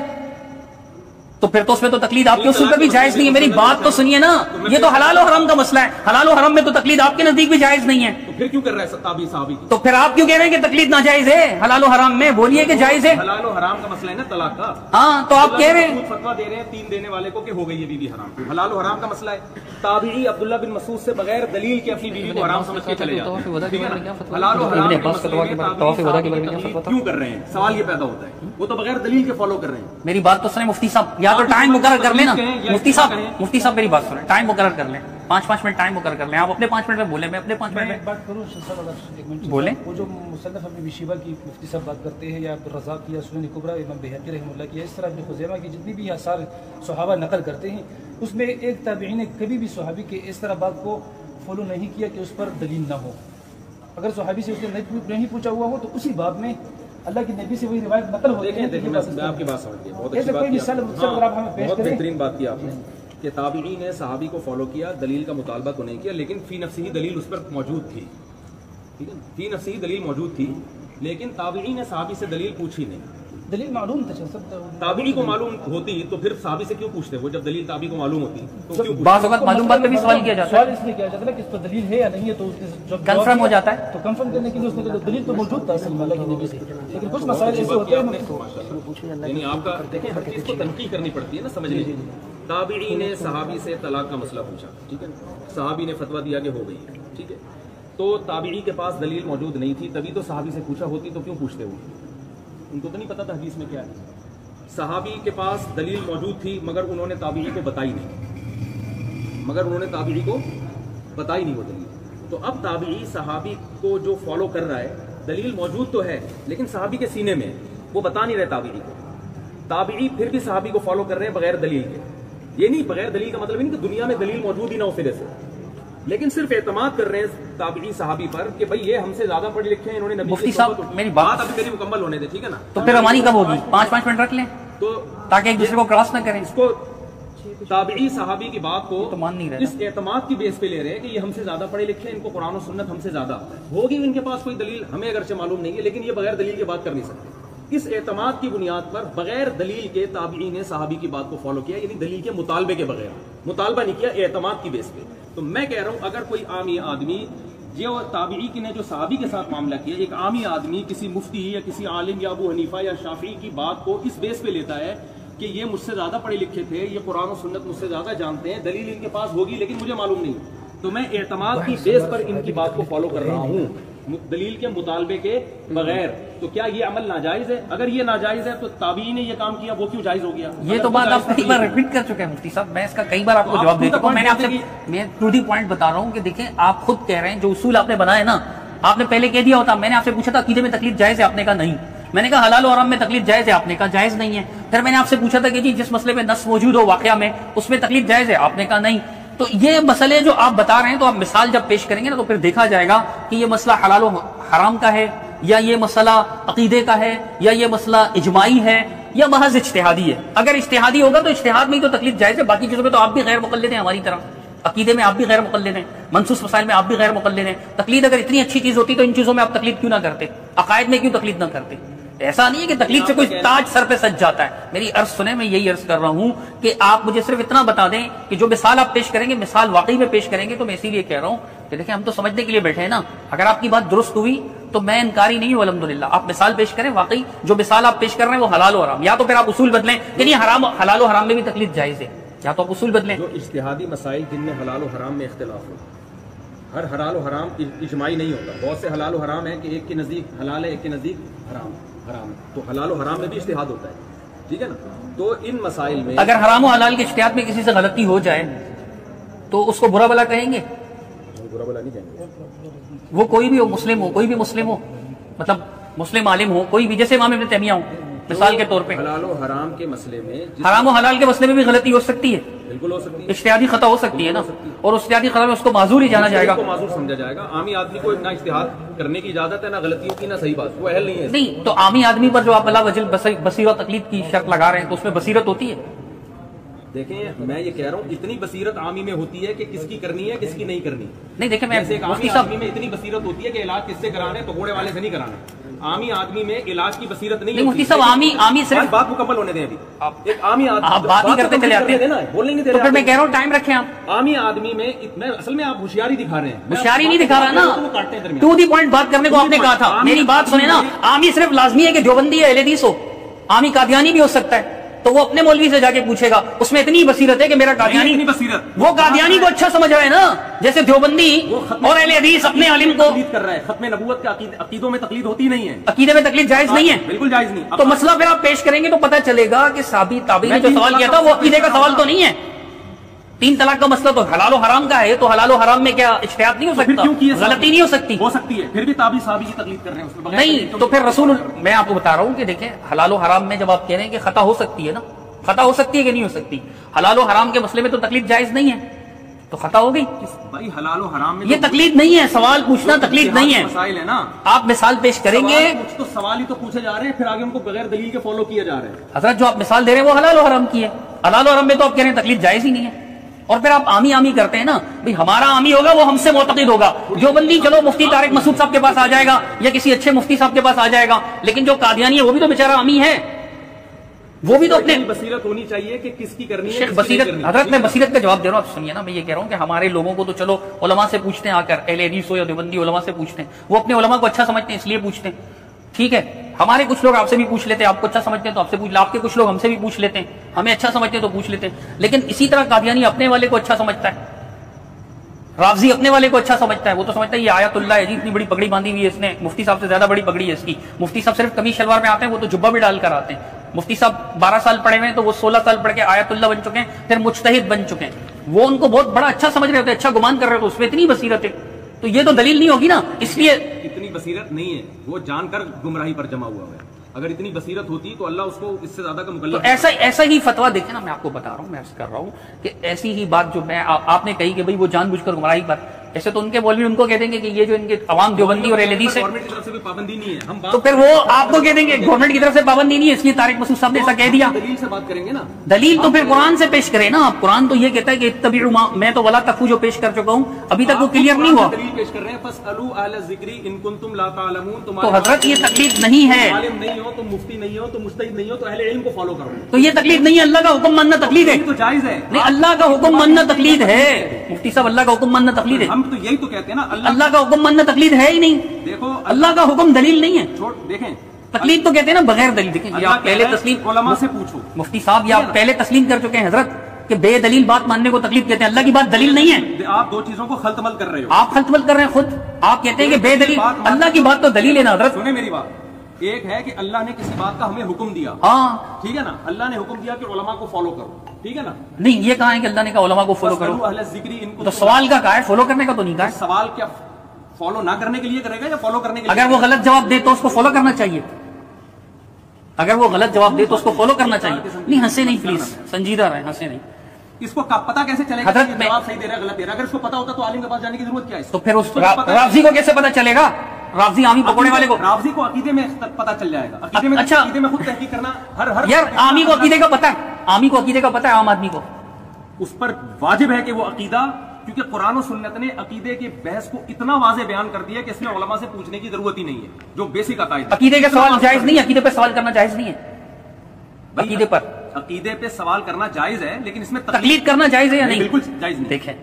تو پھر تو اس میں تو تقلید آپ کے اصول پر بھی جائز نہیں ہے. میری بات تو سنیے نا, یہ تو حلال و حرام کا مسئلہ ہے, حلال و حرام میں تو تقلید آپ کے نزدیک بھی جائز نہیں ہے, تو پھر کیوں کر رہا ہے تابعی صحابی کی؟ تو پھر آپ کیوں کہہ رہے ہیں کہ تقلید ناجائز ہے حلال و حرام میں؟ بولیے کہ جائز ہے. حلال و حرام کا مسئلہ ہے نا طلاق کا. ہاں تو آپ کہہ رہے ہیں فتوا دے رہے ہیں 3 دینے والے کو کہ ہو گئی یہ بیوی حرام. حلال و حرام کا مسئلہ ہے. تابعی عبداللہ بن مسعود سے بغیر دلیل کے اپنی بیوی کو حرام سمجھ کے چلے جاتے ہیں. حلال و حرام کے مسئلے میں تابعی کیوں کر رہے ہیں, سوال یہ پیدا ہوتا ہے. وہ تو بغیر دلیل کے فالو کر رہے ہیں. میری بات تو سنیں مفتی صاحب, یا تو ٹائم مقرر کر لینا. مفتی صاحب میری بات سنیں, ٹائم مقرر کر لیں, 5 منٹ ٹائم مقرر کر لیں. آپ اپنے 5 منٹ میں بولیں, میں اپنے 5 منٹ میں بات کروں. ایک منٹ بولیں. وہ جو مصنف ابن شیبہ کی مفتی صاحب بات کرتے ہیں, یا عبدالرزاق کی, یا سنن کبریٰ امام بہقی رحمہ اللہ کی, اس طرح ابن خزیمہ کی جتنی بھی آثار صحابہ نقل کرتے ہیں, اس میں ایک تابعی نے کبھی بھی صحابی کے اس طرح بات کو فالو نہیں کیا کہ اس پر دلیل نہ ہو. اگر صحابی سے اس نے نہیں پوچھا ہوا ہو تو اسی باب میں اللہ کے نبی سے وہی روایت نقل ہوتی ہے. دیکھیں میں آپ کی بات سمجھ گیا, بہت اچھی بات کی, بہت بہترین بات کی آپ نے کہ تابعی نے صحابی کو فالو کیا, دلیل کا مطالبہ تو نہیں کیا, لیکن فی نفسی ہی دلیل اس پر موجود تھی, ٹھیک ہے, فی نفسی ہی دلیل موجود تھی, لیکن تابعی نے صحابی سے دلیل پوچھی نہیں. دلیل معلوم تھا, تابعی کو معلوم ہوتی تو پھر صحابی سے کیوں پوچھتے وہ, جب دلیل تابعی کو معلوم ہوتی تو کیوں بعض اوقات معلوم بات پہ بھی سوال کیا جاتا ہے, سوال اس لیے کیا جاتا ہے کہ اس پر دلیل ہے یا نہیں ہے, تو جب کنفرم ہو جاتا ہے تو کنفرم کرنے کے لیے اس نے کہا دلیل تو موجود تھا اصل میں اللہ کے نبی سے, لیکن کچھ مسائل ایسے ہوتے ہیں یعنی آپ کا دیکھیں ہر چیز کو تنقید کرنی پڑتی ہے نا, سمجھ لیجیے. تابعی نے صحابی سے طلاق کا مسئلہ پوچھا, ٹھیک ہے, صحابی نے فتویٰ دیا کہ ہو گئی ہے, ٹھیک ہے, تو تابعی کے پاس دلیل موجود نہیں تھی, تبھی تو صحابی سے پوچھا, ہوتی تو کیوں پوچھتے ہو, ان کو تو نہیں پتا تھا حدیث میں کیا ہے. صحابی کے پاس دلیل موجود تھی مگر انہوں نے تابعی کو بتائی نہیں, وہ دلیل. تو اب تابعی صحابی کو جو فالو کر رہا ہے, دلیل موجود تو ہے لیکن صحابی کے سینے میں, وہ بتا نہیں رہے تابعی کو. تابعی پھر بھی صحابی کو فالو کر رہے ہیں بغیر دلیل کے. یہ نہیں, بغیر دلیل کا مطلب نہیں کہ دنیا میں دلیل موجود ہی نہ ہو سرے سے, لیکن صرف اعتماد کر رہے ہیں تابعی صحابی پر کہ بھائی یہ ہم سے زیادہ پڑھے لکھے ہیں, انہوں نے نبی مفتی صاحب میری بات ابھی میری مکمل ہونے دے, ٹھیک ہے نا, تو پھر روانی کب ہوگی, 5 منٹ رکھ لیں تو تاکہ ایک دوسرے کو کراس نہ کریں. اس کو تابعی صحابی کی بات کو تو مان نہیں رہے, اس اعتماد کی بیس پہ لے رہے ہیں کہ یہ ہم سے زیادہ پڑھے لکھے ہیں, ان کو قرآن و سنت ہم سے زیادہ ہوگی, ان کے پاس کوئی دلیل ہمیں اگرچہ معلوم نہیں ہے, لیکن یہ بغیر دلیل کے بات کر نہیں سکتے. اس اعتماد کی بنیاد پر بغیر دلیل کے تابعی نے صحابی کی بات کو فالو کیا, یعنی دلیل کے مطالبے کے بغیر, مطالبہ نہیں کیا, اعتماد کی بیس پہ. تو میں کہہ رہا ہوں اگر کوئی عامی آدمی جو تابعی کی نے جو صحابی کے ساتھ معاملہ کیا, ایک عامی آدمی کسی مفتی یا کسی عالم یا ابو حنیفہ یا شافعی کی بات کو اس بیس پہ لیتا ہے کہ یہ مجھ سے زیادہ پڑھے لکھے تھے, یہ قرآن و سنت مجھ سے زیادہ جانتے ہیں, دلیل ان کے پاس ہوگی لیکن مجھے معلوم نہیں, تو میں اعتماد کی بیس پر ان کی بات کو فالو کر رہا ہوں دلیل کے مطالبے کے بغیر, تو کیا یہ عمل ناجائز ہے؟ اگر یہ ناجائز ہے تو تابعی نے یہ کام کیا, وہ کیوں جائز ہو گیا؟ یہ تو بات آپ کئی بار ریپیٹ کر چکے ہیں مفتی صاحب, میں اس کا کئی بار آپ کو جواب دے چکا ہوں. میں نے آپ سے میں ٹو دی پوائنٹ بتا رہا ہوں کہ دیکھیں آپ خود کہہ رہے ہیں جو اصول آپ نے بنائے نا, آپ نے پہلے کہہ دیا ہوتا, میں نے آپ سے پوچھا تھا عقیدے میں تقلید جائز ہے, آپ نے کہا نہیں. میں نے کہا حلال و حرام میں تقلید جائز ہے, آپ نے کہا جائز نہیں ہے. پھر میں نے آپ سے پوچھا تھا کہ جی جس مسئلے میں نص موجود ہو واقعہ میں, اس میں تقلید جائز ہے, آپ نے کہا نہیں. تو یہ مسئلے جو آپ بتا رہے ہیں, تو آپ مثال جب پیش کریں گے نا تو پھر دیکھا جائے گا کہ یہ مسئلہ حلال و حرام کا ہے, یا یہ مسئلہ عقیدے کا ہے, یا یہ مسئلہ اجماعی ہے, یا محض اجتہادی ہے. اگر اجتہادی ہوگا تو اجتہاد میں ہی تو تقلید جائز ہے, باقی چیزوں میں تو آپ بھی غیر مقلد ہیں ہماری طرح, عقیدے میں آپ بھی غیر مقلد ہیں, منصوص مسائل میں آپ بھی غیر مقلد ہیں. تقلید اگر اتنی اچھی چیز ہوتی تو ان چیزوں میں آپ تقلید کیوں نہ کرتے, عقائد میں کیوں تقلید نہ کرتے؟ ایسا نہیں ہے کہ تقلید سے کوئی تاج سر پہ سج جاتا ہے. میری عرض سنیں, میں یہی عرض کر رہا ہوں کہ آپ مجھے صرف اتنا بتا دیں کہ جو مثال آپ پیش کریں گے, مثال واقعی میں پیش کریں گے, تو میں اسی لیے کہہ رہا ہوں کہ دیکھیں ہم تو سمجھنے کے لیے بیٹھے ہیں نا, اگر آپ کی بات درست ہوئی تو میں انکاری نہیں ہوں الحمدللہ. آپ مثال پیش کریں, واقعی جو مثال آپ پیش کر رہے ہیں وہ حلال و حرام, یا تو پھر آپ اصول بدلیں کہ نہیں حرام حلال و حرام میں بھی تقلید جائز ہے, یا تو آپ اصول بدلیں. جو اجتہادی مسائل جن میں حلال و حرام میں اختلاف ہو, ہر حلال و حرام اجماعی نہیں ہوتا, بہت سے حلال و حرام ہیں کہ ایک کے نزدیک حلال ہے, ایک کے نزدیک حرام ہے, تو حلال و حرام میں بھی اجتہاد ہوتا ہے, ٹھیک ہے نا. تو ان مسائل میں اگر حرام و حلال کے اجتہاد میں کسی سے غلطی ہو جائے تو اس کو برا بلا کہیں گے؟ برا بلا نہیں کہیں گے. وہ کوئی بھی ہو, مسلم ہو, کوئی بھی مسلم ہو, مطلب مسلم عالم ہو, کوئی بھی, جیسے امام ابن تیمیہ ہو مثال کے طور پہ. حلال و حرام کے مسئلے میں حرام و حلال کے مسئلے میں بھی غلطی ہو سکتی ہے, بالکل ہو سکتی ہے, اجتہادی خطا ہو سکتی ہے نا, اور اجتہادی خطا میں اس کو معذور ہی جانا جائے گا, کو معذور سمجھا جائے گا. عامی آدمی کو نہ اجتہاد کرنے کی اجازت ہے, نہ غلطیوں کی, نہ صحیح بات, وہ اہل نہیں ہے. نہیں تو عامی آدمی پر جو آپ اللہ وجل بصیرت و تقلید کی شرط لگا رہے ہیں تو اس میں بصیرت ہوتی ہے. دیکھیں میں یہ کہہ رہا ہوں اتنی بصیرت عامی میں ہوتی ہے کہ کس کی کرنی ہے کس کی نہیں کرنی. نہیں دیکھیں میں ایک عامی آدمی میں اتنی بصیرت ہوتی ہے کہ علاج کس سے کرانا ہے, تو گھوڑے والے سے نہیں کرانا. عامی آدمی میں علاج کی بصیرت نہیں مفتی صاحب, عامی صرف بات مکمل ہونے دیں ابھی. ایک عامی آدمی آپ بات ہی کرتے چلے آتے ہیں, بولنے نہیں دے تو رہے, پھر میں کہہ رہا ہوں ٹائم رکھیں آپ. عامی آدمی میں اصل میں آپ ہوشیاری دکھا رہے ہیں, ہوشیاری نہیں دکھا رہا نا, ٹو دی پوائنٹ بات کرنے کو آپ نے کہا تھا. میری بات سنیں نا, عامی صرف لازمی ہے کہ دیوبندی یا اہل حدیث ہو, عامی قادیانی بھی ہو سکتا ہے, تو وہ اپنے مولوی سے جا کے پوچھے گا, اس میں اتنی بصیرت ہے کہ میرا قادیانی, وہ قادیانی کو اچھا سمجھ رہا ہے نا, جیسے دیوبندی اور اہل حدیث اپنے عالم کو تقلید کر رہا ہے. ختم نبوت کے عقیدوں میں تقلید ہوتی نہیں ہے, عقیدے میں تقلید جائز نہیں ہے, بالکل جائز نہیں. تو مسئلہ پھر آپ پیش کریں گے تو پتہ چلے گا کہ صحابی تابعی نے جو سوال کیا تھا وہ عقیدے کا سوال تو نہیں ہے. 3 طلاق کا مسئلہ تو حلال و حرام کا ہے, تو حلال و حرام میں کیا اجتہاد نہیں ہو سکتا, غلطی نہیں ہو سکتی. ہو سکتی ہے, پھر بھی تابعی صحابی کی تقلید کر رہے ہیں اس میں نہیں, تو پھر رسول, میں آپ کو بتا رہا ہوں کہ دیکھیں حلال و حرام میں جب آپ کہہ رہے ہیں کہ خطا ہو سکتی ہے نا, خطا ہو سکتی ہے کہ نہیں ہو سکتی, حلال و حرام کے مسئلے میں تو تقلید جائز نہیں ہے. تو خطا ہو گئی. بھائی حلال و حرام میں یہ تقلید نہیں ہے, سوال پوچھنا تقلید نہیں ہے. مسائل ہے نا, آپ مثال پیش کریں گے تو سوال ہی تو پوچھے جا رہے ہیں, پھر آگے ان کو بغیر دلیل کے فالو کیا جا رہا ہے. حضرت جو آپ مثال دے رہے ہیں وہ حلال و حرام کی ہے. حلال و حرام میں تو آپ کہہ رہے ہیں تقلید جائز ہی نہیں ہے, اور پھر آپ عامی عامی کرتے ہیں نا. بھئی ہمارا عامی ہوگا وہ ہم سے معتقد ہوگا. جو بندی چلو مفتی طارق مسعود صاحب کے پاس آ جائے گا یا کسی اچھے مفتی صاحب کے پاس آ جائے گا, لیکن جو قادیانی ہے وہ بھی تو بیچارہ عامی ہے, وہ بھی تو اپنے بصیرت ہونی چاہیے کہ کس کی کرنی ہے. شیخ بصیرت, حضرت میں بصیرت کا جواب دے رہا ہوں, آپ سنیے نا. میں یہ کہہ رہا ہوں کہ ہمارے لوگوں کو تو چلو علماء سے پوچھتے ہیں آ کر, اہل حدیث ہو یا دیوبندی علماء سے پوچھتے ہیں, وہ اپنے علماء کو اچھا سمجھتے ہیں اس لیے پوچھتے ہیں, ٹھیک ہے. ہمارے کچھ لوگ آپ سے بھی پوچھ لیتے ہیں, آپ کو اچھا سمجھتے ہیں تو آپ سے پوچھ لیں, آپ کے کچھ لوگ ہم سے بھی پوچھ لیتے ہیں, ہمیں اچھا سمجھتے ہیں تو پوچھ لیتے ہیں. لیکن اسی طرح قادیانی اپنے والے کو اچھا سمجھتا ہے, رافضی اپنے والے کو اچھا سمجھتا ہے. وہ تو سمجھتا ہے یہ آیت اللہ ہے جی, اتنی بڑی پگڑی باندھی ہوئی ہے اس نے, مفتی صاحب سے زیادہ بڑی پگڑی ہے اس کی. مفتی صاحب صرف قمیص شلوار میں آتے ہیں, وہ تو جبہ بھی ڈال کر آتے ہیں. مفتی صاحب 12 سال پڑھے ہوئے ہیں تو وہ 16 سال پڑھ کے آیت اللہ بن چکے ہیں, پھر مجتہد بن چکے ہیں. وہ ان کو بہت بڑا اچھا سمجھ رہے ہوتے ہیں, اچھا گمان کر رہے ہوتے, اس میں اتنی بصیرت ہے. تو یہ تو دلیل نہیں ہوگی نا, اس لیے اتنی بصیرت نہیں ہے, وہ جان کر گمراہی پر جمع ہوا ہے. اگر اتنی بصیرت ہوتی تو اللہ اس کو اس سے زیادہ کا تو مکلف. ایسا ہی فتویٰ دیکھیں نا, میں آپ کو بتا رہا ہوں, میں عرض کر رہا ہوں کہ ایسی ہی بات جو میں آپ نے کہی کہ بھئی وہ جان بوجھ کر گمراہی پر, ایسے تو ان کے مولوی ان کو کہہ دیں گے کہ یہ جو ان کے عوام دیوبندی اور اہل حدیث ہے, گورنمنٹ کی طرف سے بھی پابندی نہیں ہے. ہم تو پھر وہ آپ کو کہہ دیں گے گورنمنٹ کی طرف سے پابندی نہیں ہے, اس لیے طارق مسعود صاحب نے ایسا کہہ دیا. دلیل سے بات کریں گے نا, دلیل تو پھر قرآن سے پیش کرے نا آپ. قرآن تو یہ کہتا ہے کہ اتبعوا ما, میں تو ولا تقفوا جو پیش کر چکا ہوں, ابھی تک وہ کلیئر نہیں ہوا. دلیل پیش کر رہے ہیں, فاسألوا اہل الذکر ان کنتم لا تعلمون. تو حضرت یہ تقلید نہیں ہے, عالم نہیں ہو تو مفتی نہیں ہو تو مجتہد نہیں ہو تو اہل علم کو فالو کرو. تو یہ تقلید نہیں ہے, اللہ کا حکم ماننا تقلید ہے. تو جائز ہے, نہیں, اللہ کا حکم ماننا تقلید ہے. مفتی صاحب اللہ کا حکم ماننا تقلید ہے. ہم تو یہی تو کہتے ہیں نا, اللہ کا حکم ماننا تقلید ہے ہی نہیں. دیکھو اللہ کا حکم دلیل نہیں ہے, دیکھیں تقلید تو کہتے ہیں نا بغیر دلیل. دیکھیں یہ آپ پہلے تسلیم, علماء سے پوچھو. مفتی صاحب یہ آپ پہلے تسلیم کر چکے ہیں حضرت کہ بے دلیل بات ماننے کو تقلید کہتے ہیں, اللہ کی بات دلیل نہیں ہے. آپ دو چیزوں کو خلط مل کر رہے ہو. آپ خلط مل کر رہے ہیں خود. آپ کہتے ہیں کہ بے دلیل, اللہ کی بات تو دلیل ہے نا حضرت. سنیں میری بات, ایک ہے کہ اللہ نے کسی بات کا ہمیں حکم دیا, ہاں ٹھیک ہے نا, اللہ نے حکم دیا کہ علماء کو فالو کرو, ٹھیک ہے نا. نہیں, یہ کہا ہے کہ اللہ نے کہا علماء کو فالو کرو, اہل الذکر ان کو. تو سوال کا کہا ہے, فالو کرنے کا تو نہیں کہا. سوال کیا فالو نہ کرنے کے لیے کرے گا یا فالو کرنے کے لیے؟ اگر وہ غلط جواب دے تو اس کو فالو کرنا چاہیے. اگر وہ غلط جواب دے تو اس کو فالو کرنا چاہیے. نہیں ہنسے نہیں پلیز, سنجیدہ رہیں, ہنسے نہیں. اس کو پتا کیسے چلے گا حضرت کہ جواب صحیح دے رہا ہے غلط دے رہا ہے؟ اگر اس کو پتا ہوتا تو عالم کے پاس جانے کی ضرورت کیا ہے؟ تو پھر اس رافضی کو کیسے پتا چلے گا؟ رافضی عامی پکوڑے والے کو, رافضی کو عقیدے میں پتا چل جائے گا. عقیدے میں, اچھا, عقیدے میں خود تحقیق کرنا ہر یار عامی کو عقیدے کا پتا ہے, عامی کو عقیدے کا پتا ہے, عام آدمی کو اس پر واجب ہے کہ وہ عقیدہ, کیونکہ قرآن و سنت نے عقیدے کے بحث کو اتنا واضح بیان کر دیا کہ اس میں علماء سے پوچھنے کی ضرورت ہی نہیں ہے, جو بیسک عقائد. عقیدے کا سوال جائز نہیں, عقیدے پہ سوال کرنا جائز نہیں ہے. عقیدے پر, عقیدے پہ سوال کرنا جائز ہے, لیکن اس میں تقلید کرنا جائز ہے یا نہیں؟ بالکل جائز نہیں. دیکھیں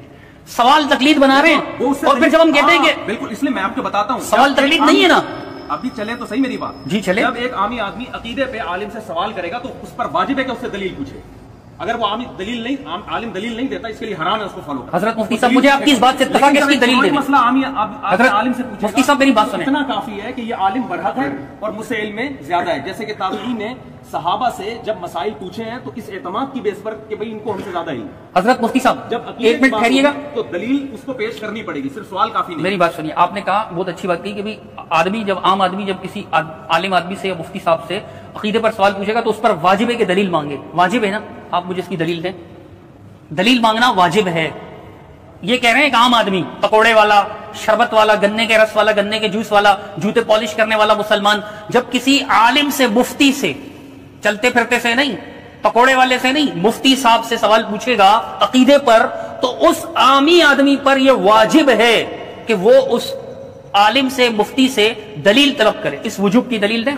سوال تقلید بنا رہے ہیں, اور پھر جب ہم کہتے ہیں کہ بالکل, اس لیے میں آپ کو بتاتا ہوں سوال تقلید نہیں ہے نا. ابھی چلے تو صحیح میری بات. جی چلے. جب ایک عامی آدمی عقیدے پہ عالم سے سوال کرے گا تو اس پر واجب ہے کہ اس سے دلیل پوچھے. اگر وہ عالم دلیل نہیں دیتا, اس کے لیے حرام ہے اس کو فالو کرنا. حضرت مفتی صاحب مجھے آپ کی اس بات سے اتفاق ہے, اس کی دلیل دیں. مسئلہ عالم سے پوچھے, مفتی صاحب میری بات سنیں. اتنا کافی ہے کہ یہ عالم برحق ہے اور مجھ سے علم میں زیادہ ہے. جیسے کہ تابعین نے صحابہ سے جب مسائل پوچھے ہیں تو اس اعتماد کی بیس پر کہ بھئی ان کو ہم سے زیادہ علم. حضرت مفتی صاحب جب ایک منٹ ٹھہریے گا, تو دلیل اس کو پیش کرنی پڑے گی, صرف سوال کافی نہیں. میری بات سنیے, آپ نے کہا بہت اچھی بات کی کہ بھئی آدمی جب عام آدمی جب کسی عالم آدمی سے یا مفتی صاحب سے عقیدے پر سوال پوچھے گا تو اس پر واجب ہے کہ دلیل مانگے. واجب ہے نا, آپ مجھے اس کی دلیل دیں. دلیل مانگنا واجب ہے. یہ کہہ رہے ہیں ایک عام آدمی, پکوڑے والا, شربت والا, گنے کے رس والا, گنے کے جوس والا, جوتے پالش کرنے والا مسلمان, جب کسی عالم سے, مفتی سے, چلتے پھرتے سے نہیں, پکوڑے والے سے نہیں, مفتی صاحب سے سوال پوچھے گا عقیدے پر, تو اس عامی آدمی پر یہ واجب ہے کہ وہ اس عالم سے, مفتی سے دلیل طلب کرے. اس وجوب کی دلیل دیں.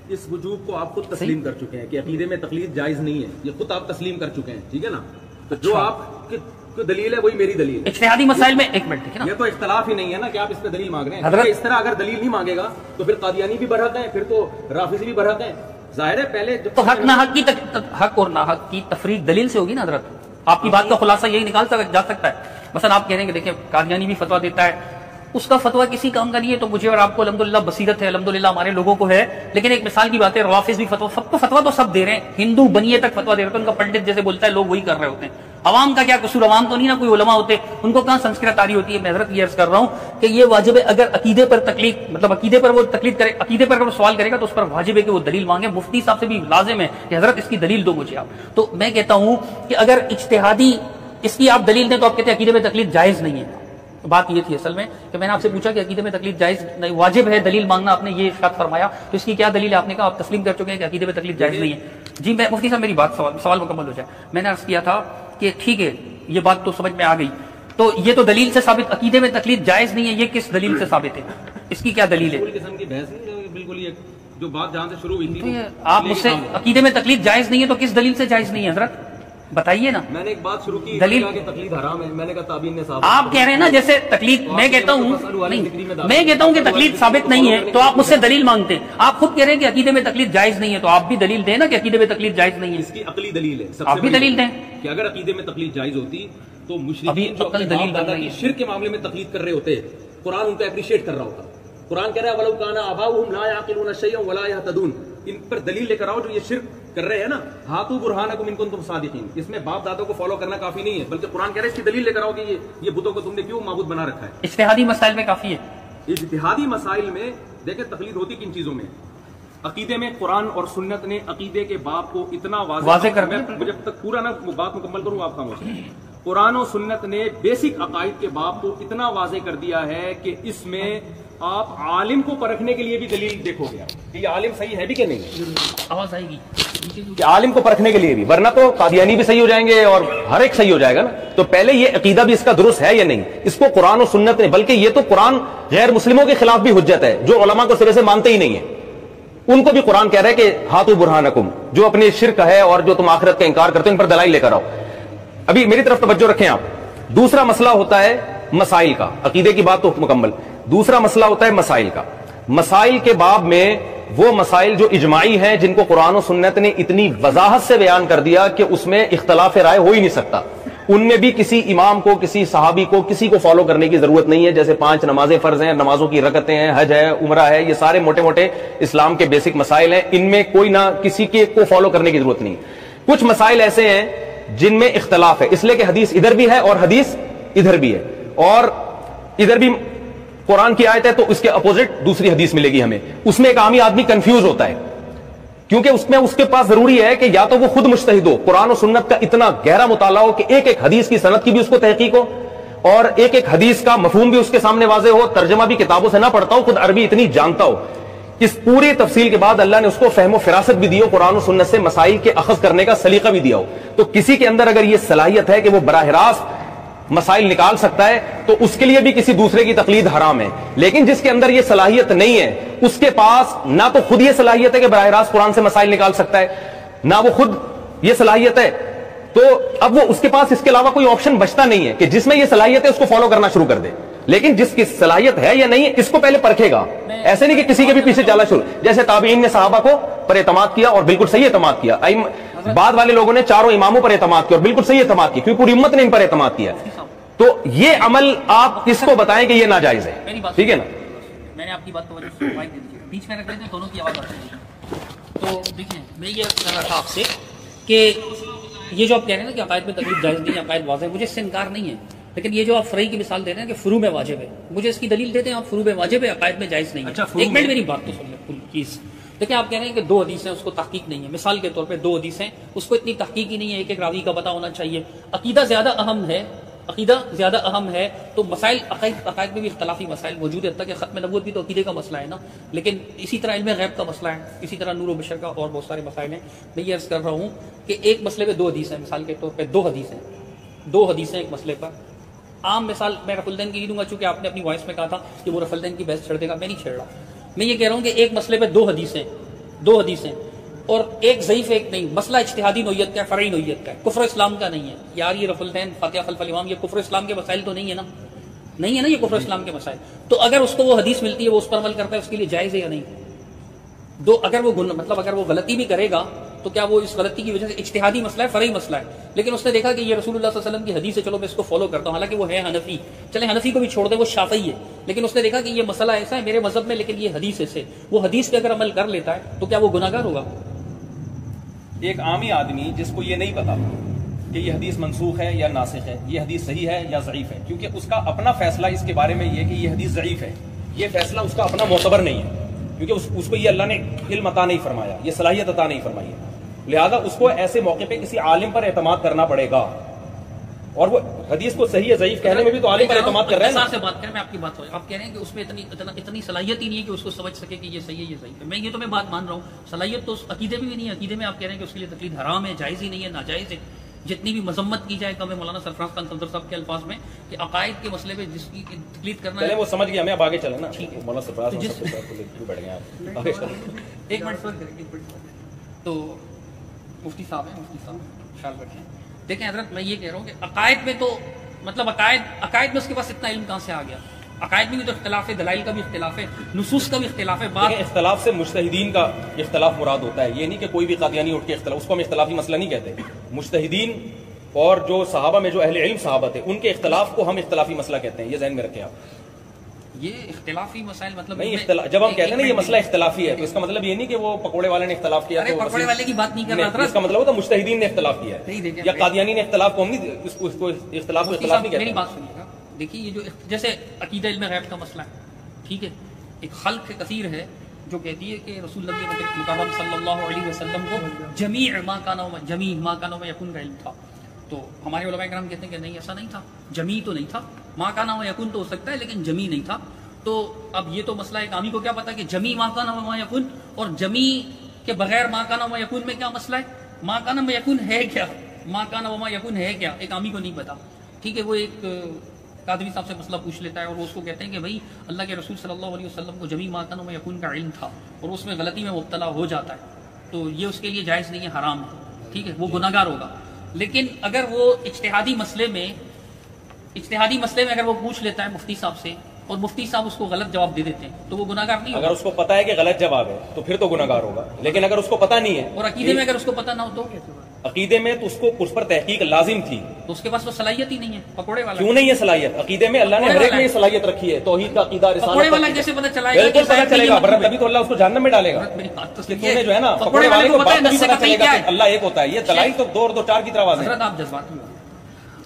اس وجوب کو آپ خود تسلیم کر چکے ہیں کہ عقیدے میں تقلید جائز نہیں ہے, یہ خود آپ تسلیم کر چکے ہیں, ٹھیک ہے نا. تو جو آپ کی دلیل ہے وہی میری دلیل ہے. اجتہادی مسائل میں ایک منٹ دیکھیں نا, یہ تو اختلاف ہی نہیں ہے نا کہ آپ اس پہ دلیل مانگ رہے ہیں. حضرت اس طرح اگر دلیل نہیں مانگے گا تو پھر قادیانی بھی برحق ہیں, پھر تو رافضی بھی برحق ہیں. ظاہر ہے پہلے تو حق نہ حق کی حق اور نہ حق کی تفریق دلیل سے ہوگی نا حضرت. آپ کی بات کا خلاصہ یہی نکال جا سکتا ہے. مثلا آپ کہہ رہے ہیں کہ دیکھیں قادیانی بھی فتویٰ دیتا ہے, اس کا فتویٰ کسی کام کا نہیں ہے, تو مجھے اور آپ کو الحمدللہ بصیرت ہے, الحمدللہ ہمارے لوگوں کو ہے. لیکن ایک مثال کی بات ہے, روافظ بھی فتویٰ, سب کو فتویٰ تو سب دے رہے ہیں, ہندو بنیے تک فتویٰ دے رہے ہیں, ان کا پنڈت جیسے بولتا ہے لوگ وہی کر رہے ہوتے ہیں. عوام کا کیا قصور, عوام تو نہیں نا کوئی علماء ہوتے, ان کو کہاں سنسکرت آ رہی ہوتی ہے. میں حضرت یہ عرض کر رہا ہوں کہ یہ واجب ہے, اگر عقیدے پر تکلیف, مطلب عقیدے پر وہ تکلیف کرے, عقیدے پر اگر وہ سوال کرے گا تو اس پر واجب ہے کہ وہ دلیل مانگے. مفتی صاحب سے بھی لازم ہے کہ حضرت اس کی دلیل دو مجھے آپ. تو میں کہتا ہوں کہ اگر اس کی آپ دلیل دیں تو آپ کہتے ہیں عقیدے میں تقلید جائز نہیں ہے. بات یہ تھی اصل میں کہ میں نے آپ سے پوچھا کہ عقیدے میں تقلید جائز نہیں واجب ہے, دلیل مانگنا, آپ نے یہ ارشاد فرمایا, تو اس کی کیا دلیل ہے؟ آپ نے کہا آپ تسلیم کر چکے ہیں کہ عقیدے میں تقلید جائز نہیں ہے. جی میں مفتی صاحب میری بات سوال مکمل ہو جائے. میں نے عرض کیا تھا کہ ٹھیک ہے یہ بات تو سمجھ میں آ گئی, تو یہ تو دلیل سے ثابت عقیدے میں تقلید جائز نہیں ہے, یہ کس دلیل سے ثابت ہے؟ اس کی کیا دلیل ہے؟ قسم کی بحث نہیں, بالکل یہ جو بات جہاں سے شروع ہوئی تھی آپ مجھ سے عقیدے میں تقلید جائز نہیں ہے تو کس دلیل سے جائز نہیں ہے حضرت بتائیے نا. میں نے ایک بات شروع کی دلیل کہ تقلید حرام ہے, میں نے کہا تابعین نے صاحب آپ کہہ رہے ہیں نا جیسے تقلید, میں کہتا ہوں نہیں, میں کہتا ہوں کہ تقلید ثابت نہیں ہے تو آپ مجھ سے دلیل مانگتے ہیں. آپ خود کہہ رہے ہیں کہ عقیدے میں تقلید جائز نہیں ہے, تو آپ بھی دلیل دیں نا کہ عقیدے میں تقلید جائز نہیں ہے. اس کی عقلی دلیل ہے, آپ بھی دلیل دیں کہ اگر عقیدے میں تقلید جائز ہوتی تو مشرکین جو اپنے باپ دادا کی شرک کے معاملے میں تقلید کر رہے ہوتے, قرآن ان کو اپریشیٹ کر رہا ہوتا. قرآن کہہ رہا ہے وَلَوْ كَانَ آبَاؤُهُمْ لَا يَعْقِلُونَ شَيْئًا وَلَا يَهْتَدُونَ, ان پر دلیل لے کر آؤ جو یہ شرک کر رہے ہیں نا. ہاتھوں برہانکم ان کنتم صادقین, اس میں باپ دادوں کو فالو کرنا کافی نہیں ہے, بلکہ قرآن کہہ رہا ہے اس کی دلیل لے کر آؤ کہ یہ بتوں کو تم نے کیوں معبود بنا رکھا ہے. اجتہادی مسائل میں کافی ہے. اجتہادی مسائل میں دیکھیں تقلید ہوتی کن چیزوں میں؟ عقیدے میں قرآن اور سنت نے عقیدے کے باب کو اتنا واضح کر دیا, مجھے جب تک پورا نہ بات مکمل کروں آپ خاموش. قرآن و سنت نے بیسک عقائد کے باب کو اتنا واضح کر دیا ہے کہ اس میں آپ عالم کو پرکھنے کے لیے بھی دلیل دیکھو گیا کہ یہ عالم صحیح ہے بھی کہ نہیں. آواز آئے گی کہ عالم کو پرکھنے کے لیے بھی, ورنہ تو قادیانی بھی صحیح ہو جائیں گے اور ہر ایک صحیح ہو جائے گا نا. تو پہلے یہ عقیدہ بھی اس کا درست ہے یا نہیں, اس کو قرآن و سنت نے, بلکہ یہ تو قرآن غیر مسلموں کے خلاف بھی حجت ہے جو علماء کو سرے سے مانتے ہی نہیں ہیں. ان کو بھی قرآن کہہ رہا ہے کہ ہاتھو برہانکم, جو اپنے شرک ہے اور جو تم آخرت کا انکار کرتے ہو ان پر دلائل لے کر آؤ. ابھی میری طرف توجہ رکھیں آپ. دوسرا مسئلہ ہوتا ہے مسائل کا, عقیدے کی بات تو مکمل. دوسرا مسئلہ ہوتا ہے مسائل کا. مسائل کے باب میں وہ مسائل جو اجماعی ہیں جن کو قرآن و سنت نے اتنی وضاحت سے بیان کر دیا کہ اس میں اختلاف رائے ہو ہی نہیں سکتا, ان میں بھی کسی امام کو, کسی صحابی کو, کسی کو فالو کرنے کی ضرورت نہیں ہے. جیسے 5 نمازیں فرض ہیں, نمازوں کی رکعتیں ہیں, حج ہے, عمرہ ہے, یہ سارے موٹے موٹے اسلام کے بیسک مسائل ہیں, ان میں کوئی نہ کسی کے کو فالو کرنے کی ضرورت نہیں. کچھ مسائل ایسے ہیں جن میں اختلاف ہے, اس لیے کہ حدیث ادھر بھی ہے اور حدیث ادھر بھی ہے, اور ادھر بھی قرآن کی آیت ہے تو اس کے اپوزٹ دوسری حدیث ملے گی ہمیں. اس میں ایک عامی آدمی کنفیوز ہوتا ہے کیونکہ اس میں اس کے پاس ضروری ہے کہ یا تو وہ خود مجتہد ہو, قرآن و سنت کا اتنا گہرا مطالعہ ہو کہ ایک ایک حدیث کی سند کی بھی اس کو تحقیق ہو, اور ایک ایک حدیث کا مفہوم بھی اس کے سامنے واضح ہو, ترجمہ بھی کتابوں سے نہ پڑھتا ہو, خود عربی اتنی جانتا ہو. اس پوری تفصیل کے بعد اللہ نے اس کو فہم و فراست بھی دی ہو, قرآن و سنت سے مسائل کے اخذ کرنے کا سلیقہ بھی دیا ہو. تو کسی کے اندر اگر یہ صلاحیت ہے کہ وہ براہ راست مسائل نکال سکتا ہے تو اس کے لیے بھی کسی دوسرے کی تقلید حرام ہے. لیکن جس کے اندر یہ صلاحیت نہیں ہے, اس کے پاس نہ تو خود یہ صلاحیت ہے کہ براہ راست قرآن سے مسائل نکال سکتا ہے, نہ وہ خود یہ صلاحیت ہے, تو اب وہ اس کے پاس اس کے علاوہ کوئی آپشن بچتا نہیں ہے کہ جس میں یہ صلاحیت ہے اس کو فالو کرنا شروع کر دے. لیکن جس کی صلاحیت ہے یا نہیں ہے اس کو پہلے پرکھے گا, ایسے نہیں کہ کسی کے بھی پیچھے چلا شروع. جیسے تابعین نے صحابہ کو پر اعتماد کیا اور بالکل صحیح اعتماد کیا, بعد والے لوگوں نے چاروں اماموں پر اعتماد کیا اور بالکل صحیح اعتماد کیا, کیونکہ پوری امت نے ان پر اعتماد کیا. تو یہ عمل آپ کس کو بتائیں کہ یہ ناجائز ہے, ٹھیک ہے نا. میں نے آپ کی بات کو بیچ میں رکھ لیتے ہیں, دونوں کی آواز آتی ہے. تو دیکھیں میں یہ کہہ رہا تھا آپ سے کہ یہ جو آپ کہہ رہے ہیں نا کہ عقائد میں تقلید جائز نہیں ہے, عقائد واضح ہے, مجھے اس سے انکار نہیں ہے. لیکن یہ جو آپ فرعی کی مثال دے رہے ہیں کہ فروع میں واجب ہے, مجھے اس کی دلیل دیتے ہیں آپ فروع میں واجب ہے, عقائد میں جائز نہیں ہے. ایک منٹ میری بات تو سن لیں پوری چیز. دیکھیں آپ کہہ رہے ہیں کہ 2 حدیث ہیں, اس کو تحقیق نہیں ہے. مثال کے طور پہ 2 حدیث ہیں, اس کو اتنی تحقیق ہی نہیں ہے, ایک ایک راوی کا پتہ ہونا چاہیے. عقیدہ زیادہ اہم ہے, عقیدہ زیادہ اہم ہے. تو مسائل عقائد میں بھی اختلافی مسائل موجود ہے, تک کہ ختم نبوت بھی تو عقیدے کا مسئلہ ہے نا. لیکن اسی طرح علم غیب کا مسئلہ ہے, اسی طرح نور و بشر کا اور بہت سارے مسائل ہیں. میں یہ عرض کر رہا ہوں کہ ایک مسئلے پہ 2 حدیث ہیں, مثال کے طور پہ 2 حدیث ہیں, 2 حدیثیں ایک مسئلے پر. عام مثال میں رفع الدین کی دوں گا, چونکہ آپ نے اپنی وائس میں کہا تھا کہ وہ رفع الدین کی بحث چھڑ دے گا, میں نہیں چھیڑ رہا. میں یہ کہہ رہا ہوں کہ ایک مسئلے پہ 2 حدیثیں اور ایک ضعیف ایک نہیں. مسئلہ اجتہادی نوعیت کا ہے, فرعی نوعیت کا ہے, کفر اسلام کا نہیں ہے. یار یہ رفع الدین, فاتحہ خلف الامام, یہ کفر اسلام کے مسائل تو نہیں ہے نا, نہیں ہے نا یہ کفر اسلام کے مسائل. تو اگر اس کو وہ حدیث ملتی ہے, وہ اس پر عمل کرتا ہے, اس کے لیے جائز ہے یا نہیں؟ اگر وہ مطلب اگر وہ غلطی بھی کرے گا تو کیا وہ اس غلطی کی وجہ سے اجتہادی مسئلہ ہے, فرعی مسئلہ ہے, لیکن اس نے دیکھا کہ یہ رسول اللہ صلی اللہ علیہ وسلم کی حدیث ہے, چلو میں اس کو فالو کرتا ہوں, حالانکہ وہ ہے حنفی, چلے حنفی کو بھی چھوڑ دیں, وہ شافعی ہے, لیکن اس نے دیکھا کہ یہ مسئلہ ایسا ہے میرے مذہب میں, لیکن یہ حدیث ایسے, وہ حدیث پہ اگر عمل کر لیتا ہے تو کیا وہ گناہگار ہوگا؟ ایک عامی آدمی جس کو یہ نہیں پتا کہ یہ حدیث منسوخ ہے یا ناسخ ہے, یہ حدیث صحیح ہے یا ضعیف ہے, کیونکہ اس کا اپنا فیصلہ اس کے بارے میں یہ کہ یہ حدیث ضعیف ہے, یہ فیصلہ اس کا اپنا معتبر نہیں ہے, کیونکہ اس کو یہ اللہ نے علم عطا نہیں فرمایا, یہ صلاحیت عطا نہیں فرمائی ہے. لہذا اس کو ایسے موقع پہ کسی عالم پر اعتماد کرنا پڑے گا. اور وہ حدیث کو صحیح یا ضعیف کہنے میں بھی تو عالم پر اعتماد کر رہے ہیں نا. سے بات کریں میں آپ کی بات آپ کہہ رہے ہیں کہ اس میں اتنی صلاحیت ہی نہیں ہے کہ اس کو سمجھ سکے کہ یہ صحیح ہے یہ ضعیف ہے. میں یہ تو میں بات مان رہا ہوں صلاحیت تو عقیدے میں بھی نہیں ہے. عقیدے میں آپ کہہ رہے ہیں کہ اس کے لیے تقلید حرام ہے, جائز ہی نہیں ہے, ناجائز ہے. جتنی بھی مذمت کی جائے کم ہے مولانا سرفراز خان صدر صاحب کے الفاظ میں کہ عقائد کے مسئلے میں جس کی تقلید کرنا ہے وہ سمجھ گیا. ہمیں اب آگے چلیں نا. ٹھیک ہے مولانا سرفراز بیٹھ گئے آپ آگے چلیں. ایک منٹ سر تو مفتی صاحب ہیں, مفتی صاحب خیال رکھیں. دیکھیں حضرت میں یہ کہہ رہا ہوں کہ عقائد میں تو مطلب عقائد میں اس کے پاس اتنا علم کہاں سے آ گیا. عقائد میں بھی تو اختلاف ہے, دلائل کا بھی اختلاف ہے, نصوص کا بھی اختلاف ہے. بات اختلاف سے مجتہدین کا اختلاف مراد ہوتا ہے. یہ نہیں کہ کوئی بھی قادیانی اٹھ کے اختلاف, اس کو ہم اختلافی مسئلہ نہیں کہتے. مجتہدین اور جو صحابہ میں جو اہل علم صحابہ تھے ان کے اختلاف کو ہم اختلافی مسئلہ کہتے ہیں. یہ ذہن میں رکھیں آپ. یہ اختلافی مسائل مطلب نہیں جب ہم کہتے ہیں نا یہ مسئلہ اختلافی ہے تو اس کا مطلب یہ نہیں کہ وہ پکوڑے والے نے اختلاف کیا. پکوڑے والے کی بات نہیں کر رہا تھا, اس کا مطلب ہوتا ہے مجتہدین نے اختلاف کیا ہے یا قادیانی نے اختلاف کو ہم نہیں اس کو اختلاف نہیں کہتے. میری بات سنیے گا. دیکھیے یہ جو جیسے عقیدہ علم غیب کا مسئلہ ہے, ٹھیک ہے, ایک خلق کثیر ہے جو کہتی ہے کہ رسول اللہ مکرم صلی اللہ علیہ وسلم کو جمیع ما کان و یکون کا علم تھا. تو ہمارے علماء کرام کہتے ہیں کہ نہیں ایسا نہیں تھا, جمی تو نہیں تھا, ما کان و یکون تو ہو سکتا ہے لیکن جمی نہیں تھا. تو اب یہ تو مسئلہ ہے, عامی کو کیا پتا کہ جمی ما کان و یکون اور جمی کے بغیر ما کان و یکون میں کیا مسئلہ ہے, ما کان و یکون ہے کیا, ما کان و یکون ہے کیا, ایک عامی کو نہیں پتا. ٹھیک ہے, وہ ایک قادری صاحب سے مسئلہ پوچھ لیتا ہے اور اس کو کہتے ہیں کہ بھائی اللہ کے رسول صلی اللہ علیہ وسلم کو جمی ما کان و یکون کا علم تھا اور اس میں غلطی میں مبتلا ہو جاتا ہے تو یہ اس کے لیے جائز نہیں ہے, حرام ہے. ٹھیک ہے, وہ گناہ گار ہوگا. لیکن اگر وہ اجتہادی مسئلے میں اگر وہ پوچھ لیتا ہے مفتی صاحب سے اور مفتی صاحب اس کو غلط جواب دے دیتے ہیں تو وہ گناہ گار نہیں ہوگا. اگر اس کو پتا ہے کہ غلط جواب ہے تو پھر تو گناہ گار ہوگا. لیکن اگر اس کو پتا نہیں ہے اور عقیدے میں اگر اس کو پتا نہ ہو تو عقیدے میں تو اس پر تحقیق لازم تھی تو اس کے پاس تو صلاحیت ہی نہیں ہے. پکوڑے والا کیوں نہیں ہے صلاحیت؟ عقیدے میں اللہ نے ہر ایک میں یہ صلاحیت رکھی ہے. توحید کا عقیدہ پکوڑے والا کیسے پتا چلائے گا؟ بالکل پتا چلے گا, ورنہ تبھی تو اللہ اس کو جہنم میں ڈالے گا. جو ہے نا پکوڑے والے کو بات نہیں پتا چلے گا کہ اللہ ایک ہوتا ہے. یہ دلائل تو دو چار کی طرح واضح ہے. آپ جذبات میں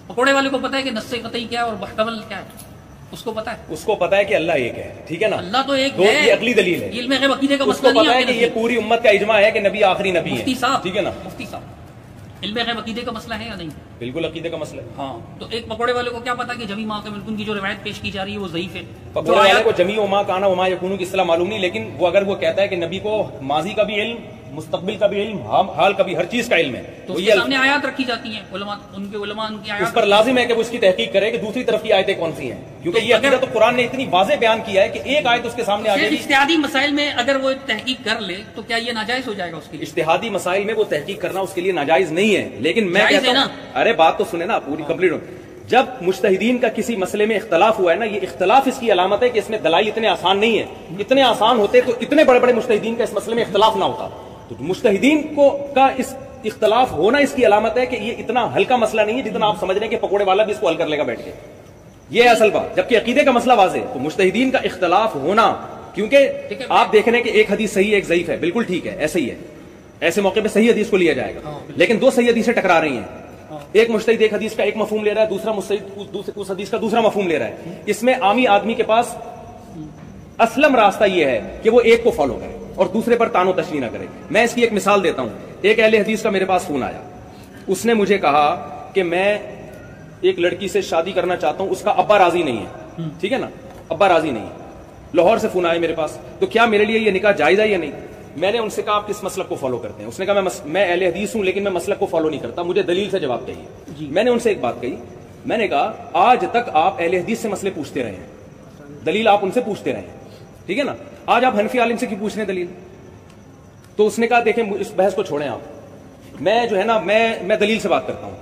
پکوڑے والے کو پتا ہے کہ نص قطعی کیا ہے اور محتمل کیا ہے, اس کو پتا ہے. اس کو پتا ہے کہ اللہ ایک ہے, ٹھیک ہے نا, اللہ تو ایک ہے, یہ عقلی دلیل ہے. علم غیب عقیدے کا اس کو مسئلہ پتا ہے نہیں کہ یہ پوری امت کا اجماع ہے کہ نبی آخری نبی ہے. مفتی صاحب, ٹھیک ہے نا, مفتی صاحب علم غیب عقیدے کا مسئلہ ہے یا نہیں؟ بالکل عقیدے کا مسئلہ ہے. ہاں, تو ایک پکوڑے والے کو کیا پتا کہ جمی ماں کا ملکن کی جو روایت پیش کی جا رہی ہے وہ ضعیف ہے. پکوڑے والے کو جمی و ما کانا و ما یکون کی اصطلاح معلوم نہیں, لیکن وہ اگر وہ کہتا ہے کہ نبی کو ماضی کا بھی علم, مستقبل کا بھی علم, حال کا بھی, ہر چیز کا علم ہے, تو اس کے سامنے آیات رکھی جاتی ہیں علماء, ان کے علماء ان کی آیات, اس پر لازم ہے کہ وہ اس کی تحقیق کرے کہ دوسری طرف کی آیتیں کون سی ہیں, کیونکہ یہ عقیدہ تو قرآن نے اتنی واضح بیان کیا ہے کہ ایک آیت اس کے سامنے آ گئی. اجتہادی مسائل میں اگر وہ تحقیق کر لے تو کیا یہ ناجائز ہو جائے گا اس کے لیے؟ اجتہادی مسائل میں وہ تحقیق کرنا اس کے لیے ناجائز نہیں ہے, لیکن میں کہتا ہوں, ارے بات تو سنیں نا پوری کمپلیٹ ہو. جب مجتہدین کا کسی مسئلے میں اختلاف ہوا ہے نا, یہ اختلاف اس کی علامت ہے کہ اس میں دلائل اتنے آسان نہیں ہے. اتنے آسان ہوتے تو اتنے بڑے بڑے مجتہدین کا اس مسئلے میں اختلاف نہ ہوتا. تو مجتہدین کا اس اختلاف ہونا اس کی علامت ہے کہ یہ اتنا ہلکا مسئلہ نہیں ہے جتنا آپ سمجھ رہے ہیں کہ پکوڑے والا بھی اس کو حل کر لے گا بیٹھ کے. یہ ہے اصل بات. جبکہ عقیدے کا مسئلہ واضح ہے تو مجتہدین کا اختلاف ہونا, کیونکہ آپ دیکھ رہے ہیں کہ ایک حدیث صحیح ہے ایک ضعیف ہے, بالکل ٹھیک ہے, ایسے ہی ہے. ایسے موقع پہ صحیح حدیث کو لیا جائے گا, لیکن دو صحیح حدیثیں ٹکرا رہی ہیں. ایک مجتہد ایک حدیث کا ایک مفہوم لے رہا ہے, دوسرا مجتہد اس حدیث کا دوسرا مفہوم لے رہا ہے. اس میں عامی آدمی کے پاس اسلم راستہ یہ ہے کہ وہ ایک کو فالو کرے اور دوسرے پر تان و تشریح نہ کرے. میں اس کی ایک مثال دیتا ہوں. ایک اہل حدیث کا میرے پاس فون آیا, اس نے مجھے کہا کہ میں ایک لڑکی سے شادی کرنا چاہتا ہوں, اس کا ابا راضی نہیں ہے, ٹھیک ہے نا, ابا راضی نہیں ہے. لاہور سے فون آیا میرے پاس, تو کیا میرے لیے یہ نکاح جائز ہے یا نہیں؟ میں نے ان سے کہا آپ کس مسلک کو فالو کرتے ہیں؟ اس نے کہا میں اہل حدیث ہوں لیکن میں مسلک کو فالو نہیں کرتا, مجھے دلیل سے جواب چاہیے. میں نے ان سے ایک بات کہی, میں نے کہا آج تک آپ اہل حدیث سے مسئلے پوچھتے رہے ہیں, دلیل آپ ان سے پوچھتے رہے ہیں, ٹھیک ہے نا, آج آپ حنفی عالم سے کیوں پوچھ رہے ہیں دلیل؟ تو اس نے کہا دیکھیں اس بحث کو چھوڑیں آپ, میں جو ہے نا میں دلیل سے بات کرتا ہوں,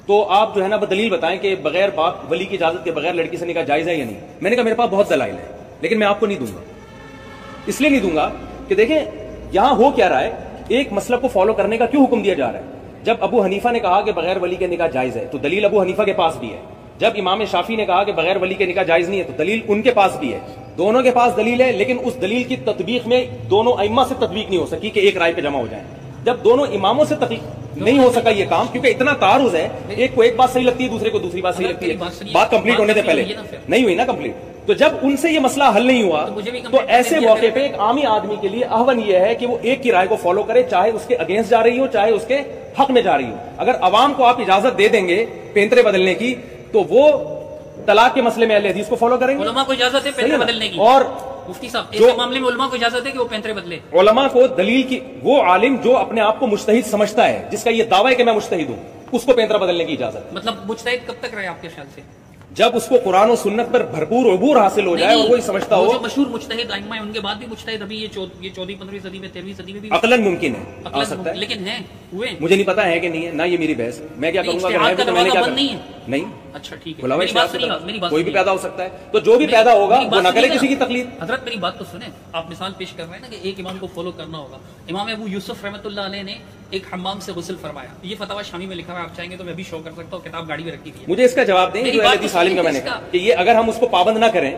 تو آپ جو ہے نا دلیل بتائیں کہ بغیر باپ ولی کی اجازت کے بغیر لڑکی سے نکاح جائز ہے یا نہیں. میں نے کہا میرے پاس بہت دلائل ہے لیکن میں آپ کو نہیں دوں گا. اس لیے نہیں دوں گا کہ دیکھیں یہاں ہو کیا رہا ہے, ایک مسلک کو فالو کرنے کا کیوں حکم دیا جا رہا ہے؟ جب ابو حنیفہ نے کہا کہ بغیر ولی کے نکاح جائز ہے تو دلیل ابو حنیفہ کے پاس بھی ہے. جب امام شافعی نے کہا کہ بغیر ولی کے نکاح جائز نہیں ہے تو دلیل ان کے پاس بھی ہے. دونوں کے پاس دلیل ہے, لیکن اس دلیل کی تطبیق میں دونوں ائمہ سے تطبیق نہیں ہو سکی کہ ایک رائے پہ جمع ہو جائیں. جب دونوں اماموں سے تطبیق نہیں ہو سکا یہ کام, کیونکہ اتنا تعارض ہے, ایک کو ایک بات صحیح لگتی ہے دوسرے کو دوسری بات صحیح لگتی ہے, بات کمپلیٹ ہونے سے پہلے نہیں ہوئی نا کمپلیٹ. تو جب ان سے یہ مسئلہ حل نہیں ہوا تو ایسے موقع پہ ایک عامی آدمی کے لیے احون یہ ہے کہ وہ ایک کی رائے کو فالو کرے, چاہے اس کے اگینسٹ جا رہی ہو چاہے اس کے حق میں جا رہی ہو. اگر عوام کو آپ اجازت دے دیں گے پینترے بدلنے کی تو وہ طلاق کے مسئلے میں اہل حدیث کو فالو کریں گے. علماء کو اجازت ہے پینترے بدلنے کی. اور مفتی صاحب ایسے معاملے میں علماء کو اجازت ہے کہ وہ پینترے بدلے. علماء کو دلیل کی, وہ عالم جو اپنے آپ کو مجتہد سمجھتا ہے, جس کا یہ دعویٰ ہے کہ میں مجتہد ہوں, اس کو پینترا بدلنے کی اجازت. مطلب مجتہد کب تک رہے آپ کے خیال سے؟ جب اس کو قرآن و سنت پر بھرپور عبور حاصل ہو جائے اور وہی سمجھتا ہو. جو مشہور مجتہد ائمہ ہیں ان کے بعد بھی مجتہد ابھی یہ 14ویں 15ویں صدی میں 13ویں صدی میں بھی عقلاً ممکن ہے, آ سکتا ہے, لیکن ہیں ہوئے, مجھے نہیں پتا ہے کہ نہیں ہے, نہ یہ میری بحث. میں کیا کروں گا اگر ہے تو میں نے کیا کرنا. نہیں, اچھا ٹھیک ہے, میری بات سنیے. کوئی بھی پیدا ہو سکتا ہے, تو جو بھی پیدا ہوگا وہ نہ کرے کسی کی تقلید. حضرت میری بات تو سنیں, آپ مثال پیش کر رہے ہیں نا کہ ایک امام کو فالو کرنا ہوگا. امام ابو یوسف رحمۃ اللہ علیہ نے ایک حمام سے غسل فرمایا. یہ فتاوی شامی میں لکھا ہے, آپ چاہیں گے تو میں بھی شو کر سکتا ہوں, کتاب گاڑی میں رکھی ہوئی ہے. مجھے اس کا جواب دیں جو اہل حدیث عالم کا میں نے کہا کہ یہ اگر ہم اس کو پابند نہ کریں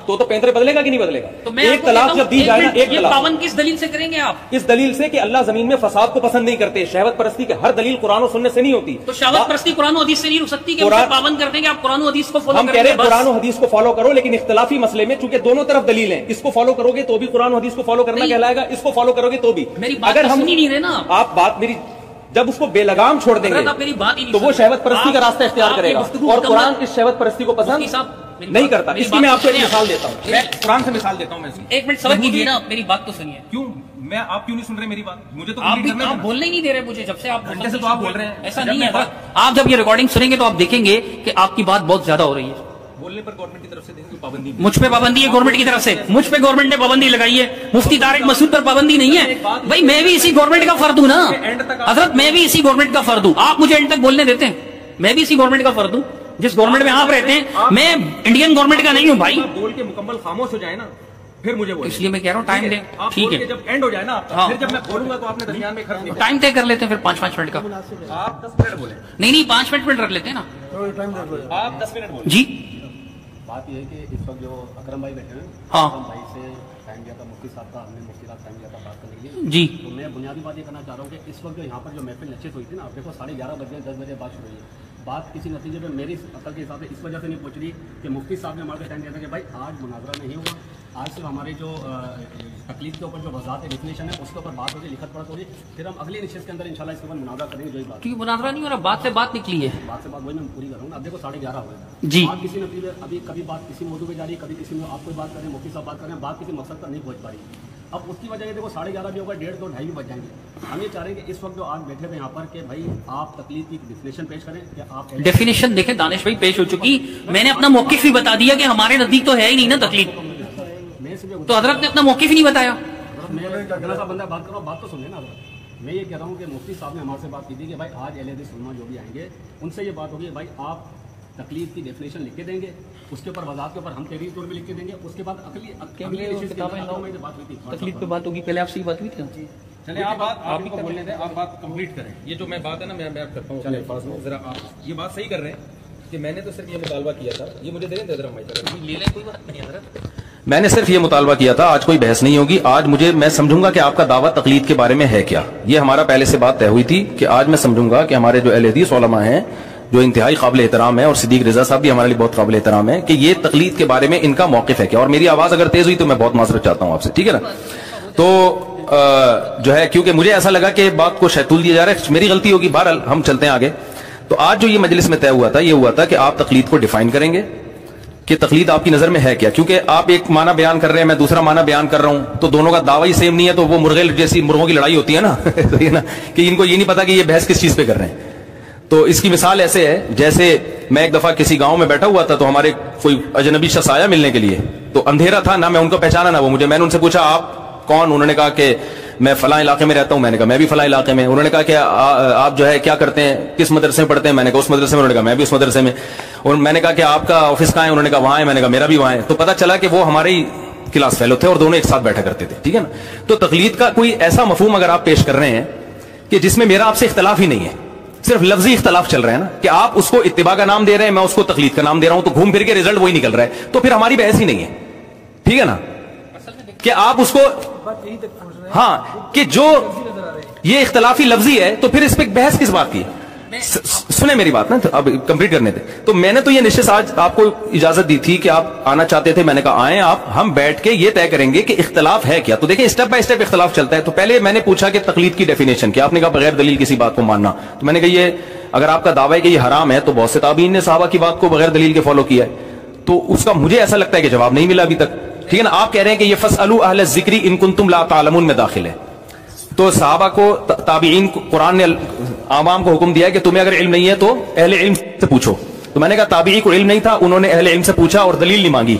تو پینترے بدلے گا کہ نہیں بدلے گا. ایک طلاق جب دی جائے نا, ایک طلاق پابند کس دلیل سے کریں گے آپ؟ اس دلیل سے کہ اللہ زمین میں فساد کو پسند نہیں کرتے. شہوت پرستی کی ہر دلیل قرآن و سنت سے نہیں ہوتی. تو شہوت پرستی قرآن و حدیث سے نہیں رک سکتی کہ پابند کر دیں گے آپ قرآن و حدیث کو فالو ہم کہہ رہے ہیں قرآن و حدیث کو فالو کرو, لیکن اختلافی مسئلے میں چونکہ دونوں طرف دلیل ہیں, اس کو فالو کرو گے تو بھی قرآن و حدیث کو فالو کرنا کہلائے گا, اس کو فالو کرو گے تو بھی. اگر ہم نہیں رہے نا, آپ بات میری, جب اس کو بے لگام چھوڑ دیں گے تو وہ شہوت پرستی کا راستہ اختیار کرے گا, اور قرآن اس شہوت پرستی کو پسند نہیں کرتا. اس کی میں آپ کو ایک مثال دیتا ہوں, میں قرآن سے مثال دیتا ہوں. میں ایک منٹ سمجھ لیجیے نا, میری بات تو سنیے. کیوں میں آپ کیوں نہیں سن رہے میری بات؟ مجھے تو آپ بولنے ہی نہیں دے رہے مجھے, جب سے آپ جیسے تو آپ بول رہے ہیں. ایسا نہیں ہے. آپ جب یہ ریکارڈنگ سنیں گے تو آپ دیکھیں گے کہ آپ کی بات بہت زیادہ ہو رہی ہے. بولنے پر گورنمنٹ کی طرف سے پابندی, مجھ پہ پابندی ہے گورنمنٹ کی طرف سے, مجھ پہ گورنمنٹ نے پابندی لگائی ہے, مفتی طارق مسعود پر پابندی نہیں ہے. بھائی میں بھی اسی گورنمنٹ کا فرد ہوں نا حضرت, میں بھی اسی گورنمنٹ کا فرد ہوں. آپ مجھے اینڈ تک بولنے دیتے ہیں؟ میں بھی اسی گورنمنٹ کا فرد ہوں جس گورنمنٹ میں آپ رہتے ہیں. میں انڈین گورنمنٹ کا نہیں ہوں بھائی. بول کے مکمل خاموش ہو جائے نا پھر مجھے بولیں. اس لیے میں کہہ رہا ہوں ٹائم دیں. ٹھیک ہے, جب اینڈ ہو جائے نا پھر جب میں بولوں گا تو آپ نے درمیان میں ٹائم طے کر لیتے ہیں پھر 5 منٹ کا. آپ 10 منٹ بولیں. نہیں 5 منٹ رکھ لیتے ہیں نا. آپ 10 منٹ بولیں. جی بات یہ ہے کہ اس وقت جو اکرم بھائی بیٹھے ہیں, ہاں اکرم بھائی سے ٹائم دیا تھا مفتی صاحب کا, ہم نے مفتی صاحب ٹائم دیا تھا بات کرنے کے لیے. جی تو میں بنیادی بات یہ کرنا چاہ رہا ہوں کہ اس وقت جو یہاں پر جو محفل نشست ہوئی تھی نا, آپ دیکھو 11:30 بجے 10 بجے بات شروع ہوئی ہے. بات کسی نتیجے پہ میری عقل کے حساب سے اس وجہ سے نہیں پہنچ رہی کہ مفتی صاحب نے ہمارے ٹائم دیا تھا کہ بھائی آج مناظرہ نہیں ہوگا, آج صرف ہماری جو تکلیف کے اوپر جو وضاحت ڈیفینیشن ہے اس کے اوپر بات ہوگی, لکھت پڑھت ہوگی, پھر ہم اگلی نشست کے اندر انشاءاللہ اس کے اوپر مناظرہ کریں گے. جو بات کیونکہ مناظرہ نہیں ہو رہا, بات سے بات نکلی ہے. بات سے بات وہی میں پوری کر رہا ہوں. اب دیکھو 11:30 ہوئے جی, آپ کسی نتیجے ابھی کبھی بات کسی موضوع پہ جا رہی ہے, کبھی کسی میں آپ کوئی بات کر رہے ہیں, مفتی صاحب بات کر رہے ہیں, بات کسی مقصد پر نہیں پہنچ پا رہی. اب اس کی وجہ یہ دیکھو 11:30 بھی ہوگا, 1:30 2 2:30 بھی بج جائیں گے. ہم یہ چاہ رہے ہیں کہ اس وقت جو آج بیٹھے ہوئے یہاں پر کہ بھائی آپ تکلیف کی ڈیفینیشن پیش کریں. کہ آپ ڈیفینیشن دیکھیں دانش بھائی پیش ہو چکی, میں نے اپنا موقف بھی بتا دیا کہ ہمارے نزدیک تو ہے ہی نہیں نا تکلیف, تو حضرت نے اپنا موقف ہی نہیں بتایا. میں بندہ بات کر رہا ہوں, بات تو سن لینا. میں یہ کہہ رہا ہوں کہ مفتی صاحب نے ہمارے سے بات کی تھی کہ بھائی آج اہل حدیث علماء جو بھی آئیں گے ان سے یہ بات ہوگی بھائی آپ تکلیف کی ڈیفینیشن لکھ کے دیں گے, اس کے اوپر وضاحت کے اوپر ہم تحریر طور پہ لکھ کے دیں گے. اس کے بعد تکلیف پہ بات ہوگی, پہلے آپ سے یہ بات ہوئی تھی. چلیں آپ کو بولنے دیں, آپ بات کمپلیٹ کریں. یہ جو میں بات ہے نا میں کرتا ہوں الفاظ میں, ذرا آپ یہ بات صحیح کر رہے ہیں کہ میں نے تو صرف یہ مطالبہ کیا تھا, یہ مجھے دے دیں ذرا لے لیں, کوئی بات نہیں حضرت. میں نے صرف یہ مطالبہ کیا تھا, آج کوئی بحث نہیں ہوگی. آج میں سمجھوں گا کہ آپ کا دعویٰ تقلید کے بارے میں ہے کیا. یہ ہمارا پہلے سے بات طے ہوئی تھی کہ آج میں سمجھوں گا کہ ہمارے جو اہل حدیث علماء ہیں جو انتہائی قابل احترام ہے, اور صدیق رضا صاحب بھی ہمارے لیے بہت قابل احترام ہے, کہ یہ تقلید کے بارے میں ان کا موقف ہے کیا. اور میری آواز اگر تیز ہوئی تو میں بہت معذرت چاہتا ہوں آپ سے, ٹھیک ہے نا. تو جو ہے کیونکہ مجھے ایسا لگا کہ بات کو شیطول دیا جا رہا ہے, میری غلطی ہوگی, بہرحال ہم چلتے ہیں آگے. تو آج جو یہ مجلس میں طے ہوا تھا یہ ہوا تھا کہ آپ تقلید کو ڈیفائن کریں گے کہ تقلید آپ کی نظر میں ہے کیا. کیونکہ آپ ایک معنی بیان کر رہے ہیں, میں دوسرا معنی بیان کر رہا ہوں, تو دونوں کا دعویٰ ہی سیم نہیں ہے, تو وہ مرغے جیسی مرغوں کی لڑائی ہوتی ہے نا کہ ان کو یہ نہیں پتا کہ یہ بحث کس چیز پہ کر رہے ہیں. تو اس کی مثال ایسے ہے جیسے میں ایک دفعہ کسی گاؤں میں بیٹھا ہوا تھا, تو ہمارے کوئی اجنبی شخص آیا ملنے کے لیے, تو اندھیرا تھا, نہ میں ان کو پہچانا نہ وہ مجھے. میں نے ان سے پوچھا آپ کون, انہوں نے کہا کہ میں فلاں علاقے میں رہتا ہوں. میں نے کہا میں بھی فلاں علاقے میں. انہوں نے کہا کہ آپ جو ہے کیا کرتے ہیں, کس مدرسے میں پڑھتے ہیں. میں نے کہا اس مدرسے میں. انہوں نے کہا میں بھی اس مدرسے میں. اور میں نے کہا کہ آپ کا آفس کہاں ہے, انہوں نے کہا وہاں ہے. میں نے کہا میرا بھی وہاں ہے. تو پتا چلا کہ وہ ہمارے ہی کلاس فیلو تھے اور دونوں ایک ساتھ بیٹھا کرتے تھے, ٹھیک ہے نا. تو تقلید کا کوئی ایسا مفہوم اگر آپ پیش کر رہے ہیں کہ جس میں میرا آپ سے اختلاف ہی نہیں ہے, صرف لفظی اختلاف چل رہا ہے نا, کہ آپ اس کو اتباع کا نام دے رہے ہیں, میں اس کو تقلید کا نام دے رہا ہوں, تو گھوم پھر کے رزلٹ وہی نکل رہا ہے, تو پھر ہماری بحث ہی نہیں ہے, ٹھیک ہے نا. کہ آپ اس کو ہاں کہ جو یہ اختلافی لفظی ہے تو پھر اس پہ بحث کس بات کی. سنیں میری بات نا، اب کمپلیٹ کرنے دیں. تو میں نے تو یہ نشست آج آپ کو اجازت دی تھی کہ آپ آنا چاہتے تھے، میں نے کہا آئیں آپ، ہم بیٹھ کے یہ طے کریں گے کہ اختلاف ہے کیا. تو دیکھیں اسٹیپ بائی اسٹیپ اختلاف چلتا ہے. تو پہلے میں نے پوچھا کہ تقلید کی ڈیفینیشن کیا، آپ نے کہا بغیر دلیل کسی بات کو ماننا. تو میں نے کہا یہ اگر آپ کا دعویٰ ہے کہ یہ حرام ہے تو بہت سے تابعین نے صحابہ کی بات کو بغیر دلیل کے فالو کیا ہے. تو اس کا مجھے ایسا لگتا ہے کہ جواب نہیں ملا ابھی تک. ٹھیک ہے نا. آپ کہہ رہے ہیں کہ یہ فاسألوا اہل الذکر ان کنتم لا تعلمون میں داخل ہے. تو صحابہ کو تابعین کو قرآن نے عوام کو حکم دیا ہے کہ تمہیں اگر علم نہیں ہے تو اہل علم سے پوچھو. تو میں نے کہا تابعی کو علم نہیں تھا، انہوں نے اہل علم سے پوچھا اور دلیل نہیں مانگی.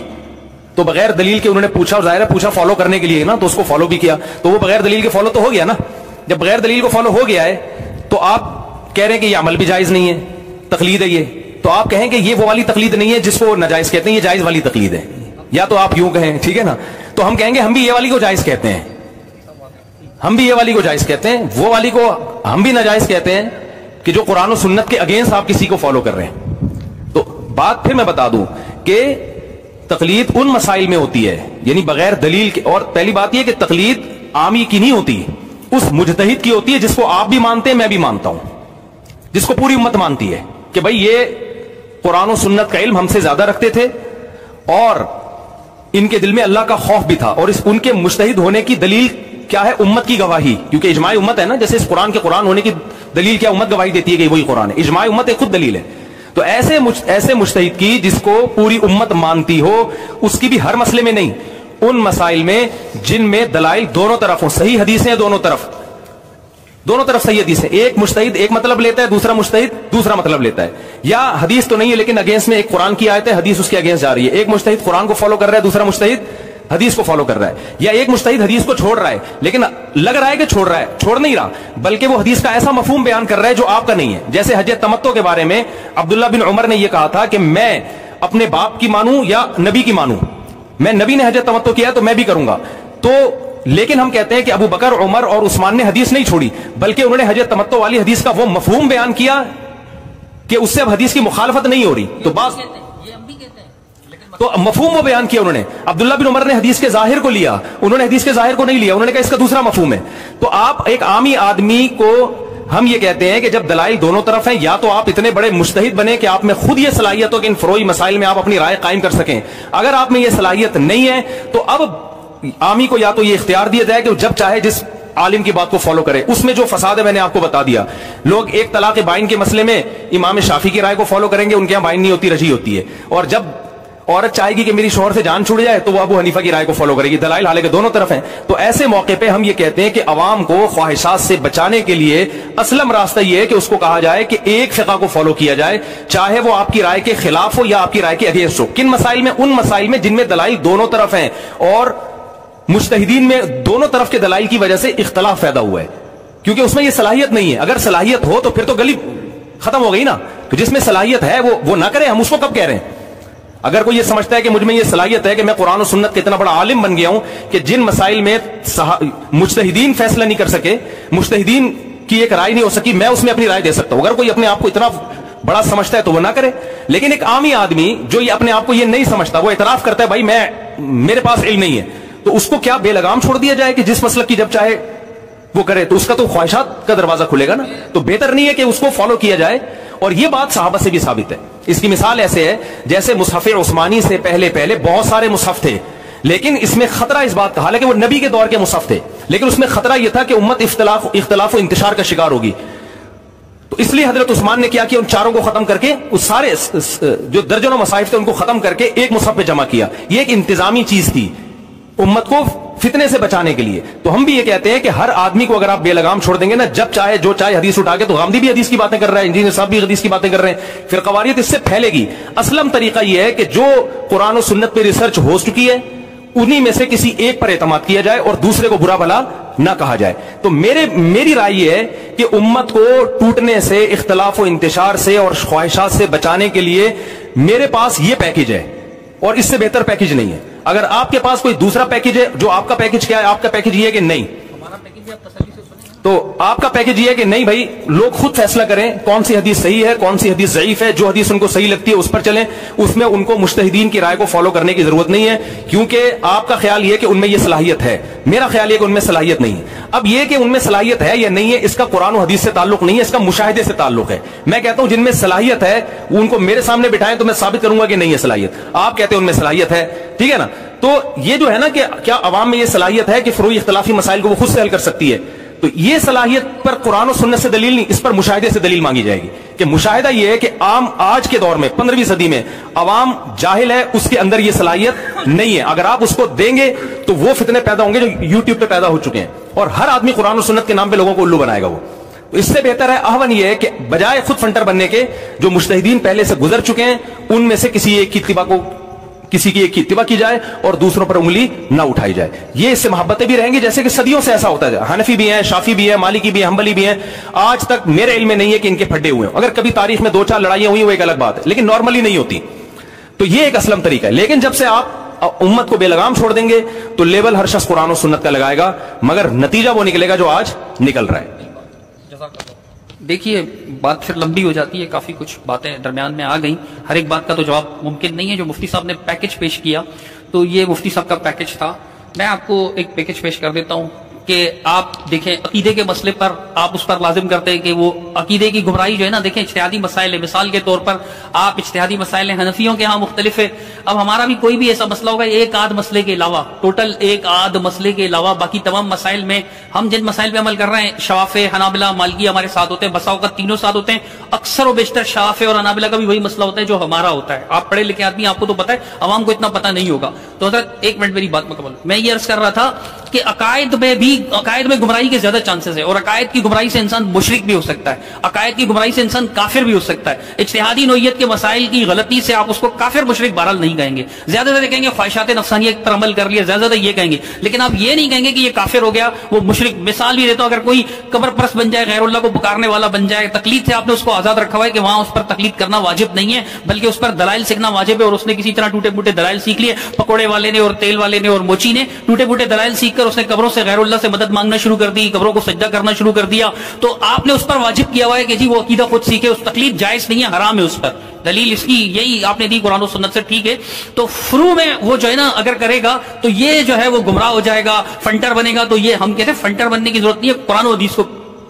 تو بغیر دلیل کے انہوں نے پوچھا، اور ظاہر ہے پوچھا فالو کرنے کے لیے نا، تو اس کو فالو بھی کیا. تو وہ بغیر دلیل کے فالو تو ہو گیا نا. جب بغیر دلیل کو فالو ہو گیا ہے تو آپ کہہ رہے ہیں کہ یہ عمل بھی جائز نہیں ہے، تقلید ہے یہ. تو آپ کہیں کہ یہ وہ والی تقلید نہیں ہے جس کو ناجائز کہتے ہیں، یہ جائز والی تقلید ہے. یا تو آپ یوں کہیں، ٹھیک ہے نا. تو ہم کہیں گے ہم بھی یہ والی کو جائز کہتے ہیں، ہم بھی یہ والی کو جائز کہتے ہیں، وہ والی کو ہم بھی ناجائز کہتے ہیں کہ جو قرآن و سنت کے اگینسٹ آپ کسی کو فالو کر رہے ہیں. تو بات پھر میں بتا دوں کہ تقلید ان مسائل میں ہوتی ہے یعنی بغیر دلیل کے. اور پہلی بات یہ کہ تقلید عامی کی نہیں ہوتی، اس مجتہد کی ہوتی ہے جس کو آپ بھی مانتے ہیں، میں بھی مانتا ہوں، جس کو پوری امت مانتی ہے کہ بھائی یہ قرآن و سنت کا علم ہم سے زیادہ رکھتے تھے اور ان کے دل میں اللہ کا خوف بھی تھا. اور اس ان کے مجتہد ہونے کی دلیل کیا ہے؟ امت کی گواہی. کیونکہ اجماع امت ہے نا، جیسے اس قرآن کے قرآن ہونے کی دلیل کیا؟ امت گواہی دیتی ہے کہ وہی قرآن ہے. اجماع امت ایک خود دلیل ہے. تو ایسے مجتہد کی جس کو پوری امت مانتی ہو، اس کی بھی ہر مسئلے میں نہیں، ان مسائل میں جن میں دلائل دونوں طرف ہوں، صحیح حدیثیں ہیں دونوں طرف صحیح حدیث ہے. ایک مجتہد ایک مطلب لیتا ہے، دوسرا مجتہد دوسرا مطلب لیتا ہے. یا حدیث تو نہیں ہے لیکن اگینسٹ میں ایک قرآن کی آیت ہے، حدیث اس کے اگینسٹ جا رہی ہے. ایک مجتہد قرآن کو فالو کر رہا ہے، دوسرا مجتہد حدیث کو فالو کر رہا ہے. یا ایک مجتہد حدیث کو چھوڑ رہا ہے لیکن لگ رہا ہے کہ چھوڑ نہیں رہا، بلکہ وہ حدیث کا ایسا مفہوم بیان کر رہا ہے جو آپ کا نہیں ہے. جیسے حج تمتع کے بارے میں عبداللہ بن عمر نے یہ کہا تھا کہ میں اپنے باپ کی مانوں یا نبی کی مانوں، میں نبی نے حج تمتع کیا ہے تو میں بھی کروں گا. تو لیکن ہم کہتے ہیں کہ ابو بکر، عمر اور عثمان نے حدیث نہیں چھوڑی، بلکہ انہوں نے حج تمتع والی حدیث کا وہ مفہوم بیان کیا کہ اس سے اب حدیث کی مخالفت نہیں ہو رہی. تو مفہوم وہ بیان کیا انہوں نے. عبداللہ بن عمر نے حدیث کے ظاہر کو لیا، انہوں نے حدیث کے ظاہر کو نہیں لیا، انہوں نے کہا اس کا دوسرا مفہوم ہے. تو آپ ایک عامی آدمی کو ہم یہ کہتے ہیں کہ جب دلائل دونوں طرف ہیں، یا تو آپ اتنے بڑے مجتہد بنے کہ آپ میں خود یہ صلاحیت ہو کہ ان فروعی مسائل میں آپ اپنی رائے قائم کر سکیں. اگر آپ میں یہ صلاحیت نہیں ہے تو اب عامی کو یا تو یہ اختیار دیا جائے کہ جب چاہے جس عالم کی بات کو فالو کرے. اس میں جو فساد ہے میں نے آپ کو بتا دیا. لوگ ایک طلاق بائن کے مسئلے میں امام شافعی کی رائے کو فالو کریں گے، ان کے یہاں بائن نہیں ہوتی، رجی ہوتی ہے. اور جب عورت چاہے گی کہ میری شوہر سے جان چھوڑ جائے تو وہ ابو حنیفہ کی رائے کو فالو کرے گی. دلائل حالانکہ دونوں طرف ہیں. تو ایسے موقع پہ ہم یہ کہتے ہیں کہ عوام کو خواہشات سے بچانے کے لیے اسلم راستہ یہ ہے کہ اس کو کہا جائے کہ ایک فقہ کو فالو کیا جائے، چاہے وہ آپ کی رائے کے خلاف ہو یا آپ کی رائے کے اگینسٹ ہو. کن مسائل میں؟ ان مسائل میں جن میں دلائل دونوں طرف ہیں اور مجتہدین میں دونوں طرف کے دلائل کی وجہ سے اختلاف پیدا ہوا ہے. کیونکہ اس میں یہ صلاحیت نہیں ہے. اگر صلاحیت ہو تو پھر تو گلی ختم ہو گئی نا. تو جس میں صلاحیت ہے وہ نہ کرے. ہم اس کو کب کہہ رہے ہیں؟ اگر کوئی یہ سمجھتا ہے کہ مجھ میں یہ صلاحیت ہے کہ میں قرآن و سنت کا اتنا بڑا عالم بن گیا ہوں کہ جن مسائل میں مجتہدین فیصلہ نہیں کر سکے، مجتہدین کی ایک رائے نہیں ہو سکی، میں اس میں اپنی رائے دے سکتا ہوں. اگر کوئی اپنے آپ کو اتنا بڑا سمجھتا ہے تو وہ نہ کرے. لیکن ایک عامی آدمی جو یہ اپنے آپ کو یہ نہیں سمجھتا، وہ اعتراف کرتا ہے بھائی میرے پاس علم نہیں ہے، تو اس کو کیا بے لگام چھوڑ دیا جائے کہ جس مسلک کی جب چاہے وہ کرے؟ تو اس کا تو خواہشات کا دروازہ کھلے گا نا. تو بہتر نہیں ہے کہ اس کو فالو کیا جائے. اور یہ بات صحابہ سے بھی ثابت ہے. اس کی مثال ایسے ہے جیسے مصحف عثمانی سے پہلے بہت سارے مصحف تھے، لیکن اس میں خطرہ اس بات کا، حالانکہ وہ نبی کے دور کے مصحف تھے، لیکن اس میں خطرہ یہ تھا کہ امت اختلاف و انتشار کا شکار ہوگی. تو اس لیے حضرت عثمان نے کیا ان چاروں کو ختم کر کے اس سارے جو درجنوں مصاحف تھے ان کو ختم کر کے ایک مصحف پہ جمع کیا. یہ ایک انتظامی چیز تھی امت کو فتنے سے بچانے کے لیے. تو ہم بھی یہ کہتے ہیں کہ ہر آدمی کو اگر آپ بے لگام چھوڑ دیں گے نا، جب چاہے جو چاہے حدیث اٹھا کے، تو غامدی بھی حدیث کی باتیں کر رہا ہے، انجینئر صاحب بھی حدیث کی باتیں کر رہے ہیں، پھر قواریت اس سے پھیلے گی. اسلم طریقہ یہ ہے کہ جو قرآن و سنت پہ ریسرچ ہو چکی ہے انہی میں سے کسی ایک پر اعتماد کیا جائے اور دوسرے کو برا بھلا نہ کہا جائے. تو میری رائے یہ ہے کہ امت کو ٹوٹنے سے، اختلاف و انتشار سے اور خواہشات سے بچانے کے لیے میرے پاس یہ پیکج ہے اور اس سے بہتر پیکج نہیں ہے. اگر آپ کے پاس کوئی دوسرا پیکج ہے، جو آپ کا پیکج کیا ہے؟ آپ کا پیکج یہ ہے کہ نہیں، ہمارا پیکج بھی آپ تسلی سے سنیں. تو آپ کا پیکج یہ ہے کہ نہیں بھائی لوگ خود فیصلہ کریں کون سی حدیث صحیح ہے کون سی حدیث ضعیف ہے، جو حدیث ان کو صحیح لگتی ہے اس پر چلیں، اس میں ان کو مجتہدین کی رائے کو فالو کرنے کی ضرورت نہیں ہے، کیونکہ آپ کا خیال یہ کہ ان میں یہ صلاحیت ہے، میرا خیال یہ کہ ان میں صلاحیت نہیں ہے۔ اب یہ کہ ان میں صلاحیت ہے یا نہیں ہے اس کا قرآن و حدیث سے تعلق نہیں ہے، اس کا مشاہدے سے تعلق ہے۔ میں کہتا ہوں جن میں صلاحیت ہے ان کو میرے سامنے بٹھائیں تو میں ثابت کروں گا کہ نہیں ہے صلاحیت، آپ کہتے ہیں ان میں صلاحیت ہے، ٹھیک ہے نا؟ تو یہ جو ہے نا کہ کیا عوام میں یہ صلاحیت ہے کہ فروعی اختلافی مسائل کو وہ خود سے حل کر سکتی ہے؟ تو یہ صلاحیت پر قرآن و سنت سے دلیل نہیں، اس پر مشاہدے سے دلیل مانگی جائے گی کہ مشاہدہ یہ ہے کہ عام آج کے دور میں 15ویں صدی میں عوام جاہل ہے، اس کے اندر یہ صلاحیت نہیں ہے، اگر آپ اس کو دیں گے تو وہ فتنے پیدا ہوں گے جو یوٹیوب پہ پیدا ہو چکے ہیں، اور ہر آدمی قرآن و سنت کے نام پہ لوگوں کو الو بنائے گا وہ۔ تو اس سے بہتر ہے احون یہ ہے کہ بجائے خود فنٹر بننے کے جو مجتہدین پہلے سے گزر چکے ہیں ان میں سے کسی ایک کی اتباع کی جائے اور دوسروں پر انگلی نہ اٹھائی جائے، یہ اس سے محبتیں بھی رہیں گی جیسے کہ صدیوں سے ایسا ہوتا ہے۔ حنفی بھی ہیں، شافی بھی ہیں، مالکی بھی ہیں، حنبلی بھی ہیں، آج تک میرے علم میں نہیں ہے کہ ان کے پھڈے ہوئے ہیں، اگر کبھی تاریخ میں 2-4 لڑائیاں ہوئی وہ ایک الگ بات ہے، لیکن نارملی نہیں ہوتی۔ تو یہ ایک اسلم طریقہ ہے، لیکن جب سے آپ امت کو بے لگام چھوڑ دیں گے تو لیبل ہر شخص قرآن و سنت کا لگائے گا، مگر نتیجہ وہ نکلے گا جو آج نکل رہا ہے۔ دیکھیے بات پھر لمبی ہو جاتی ہے، کافی کچھ باتیں درمیان میں آ گئیں، ہر ایک بات کا تو جواب ممکن نہیں ہے۔ جو مفتی صاحب نے پیکج پیش کیا تو یہ مفتی صاحب کا پیکج تھا، میں آپ کو ایک پیکج پیش کر دیتا ہوں کہ آپ دیکھیں عقیدے کے مسئلے پر آپ اس پر لازم کرتے ہیں کہ وہ عقیدے کی گمراہی جو ہے نا، دیکھیں اجتہادی مسائل ہے، مثال کے طور پر آپ اجتہادی مسائل ہیں، حنفیوں کے ہاں مختلف ہے، اب ہمارا بھی کوئی بھی ایسا مسئلہ ہوگا ایک آدھ مسئلے کے علاوہ، ٹوٹل ایک آدھ مسئلے کے علاوہ باقی تمام مسائل میں ہم جن مسائل پہ عمل کر رہے ہیں، شوافع، حنابلہ، مالکی ہمارے ساتھ ہوتے ہیں، بسا اوقات تینوں ساتھ ہوتے ہیں، اکثر و بیشتر شوافع اور حنابلہ کا بھی وہی مسئلہ ہوتا ہے جو ہمارا ہوتا ہے۔ آپ پڑھے لکھے آدمی، آپ کو تو پتہ ہے، عوام کو اتنا پتہ نہیں ہوگا۔ تو حضرت ایک منٹ میری بات مکمل، میں یہ عرض کر رہا تھا کہ عقائد میں گمراہی کے زیادہ چانسز ہے، اور عقائد کی گمراہی سے انسان مشرک بھی ہو سکتا ہے، عقائد کی گمراہی سے انسان کافر بھی ہو سکتا ہے۔ اجتہادی نوعیت کے مسائل کی غلطی سے آپ اس کو کافر مشرک بہرحال نہیں کہیں گے، زیادہ زیادہ کہیں گے خواہشات نفسانیہ پر عمل کر لیا، زیادہ زیادہ یہ کہیں گے، لیکن آپ یہ نہیں کہیں گے کہ یہ کافر ہو گیا، وہ مشرک۔ مثال بھی دیتا ہوں، اگر کوئی قبر پرست بن جائے، غیر اللہ کو پکارنے والا بن جائے، تقلید سے آپ نے اس کو آزاد رکھا ہوا ہے کہ وہاں اس پر تقلید کرنا واجب نہیں ہے، بلکہ اس پر دلائل سیکھنا واجب ہے، اور اس نے کسی طرح ٹوٹے پھوٹے دلائل سیکھ لیے، پکوڑے والے نے اور تیل والے نے اور موچی نے ٹوٹے پھوٹے دلائل سیکھ کر اس نے قبروں سے غیر اللہ سے مدد مانگنا شروع کر دی، قبروں کو سجدہ کرنا شروع کر دیا، تو آپ نے اس پر واجب کیا ہوا ہے کہ جی وہ عقیدہ خود سیکھے، اس تقلید جائز نہیں ہے، حرام ہے اس پر۔ دلیل اس کی یہی آپ نے دی قرآن و سنت سے، ٹھیک ہے؟ تو فروع میں وہ جو ہے نا اگر کرے گا تو یہ جو ہے وہ گمراہ ہو جائے گا، فنٹر بنے گا۔ تو یہ ہم کہتے ہیں فنٹر بننے کی ضرورت نہیں ہے، قرآن و حدیث کو،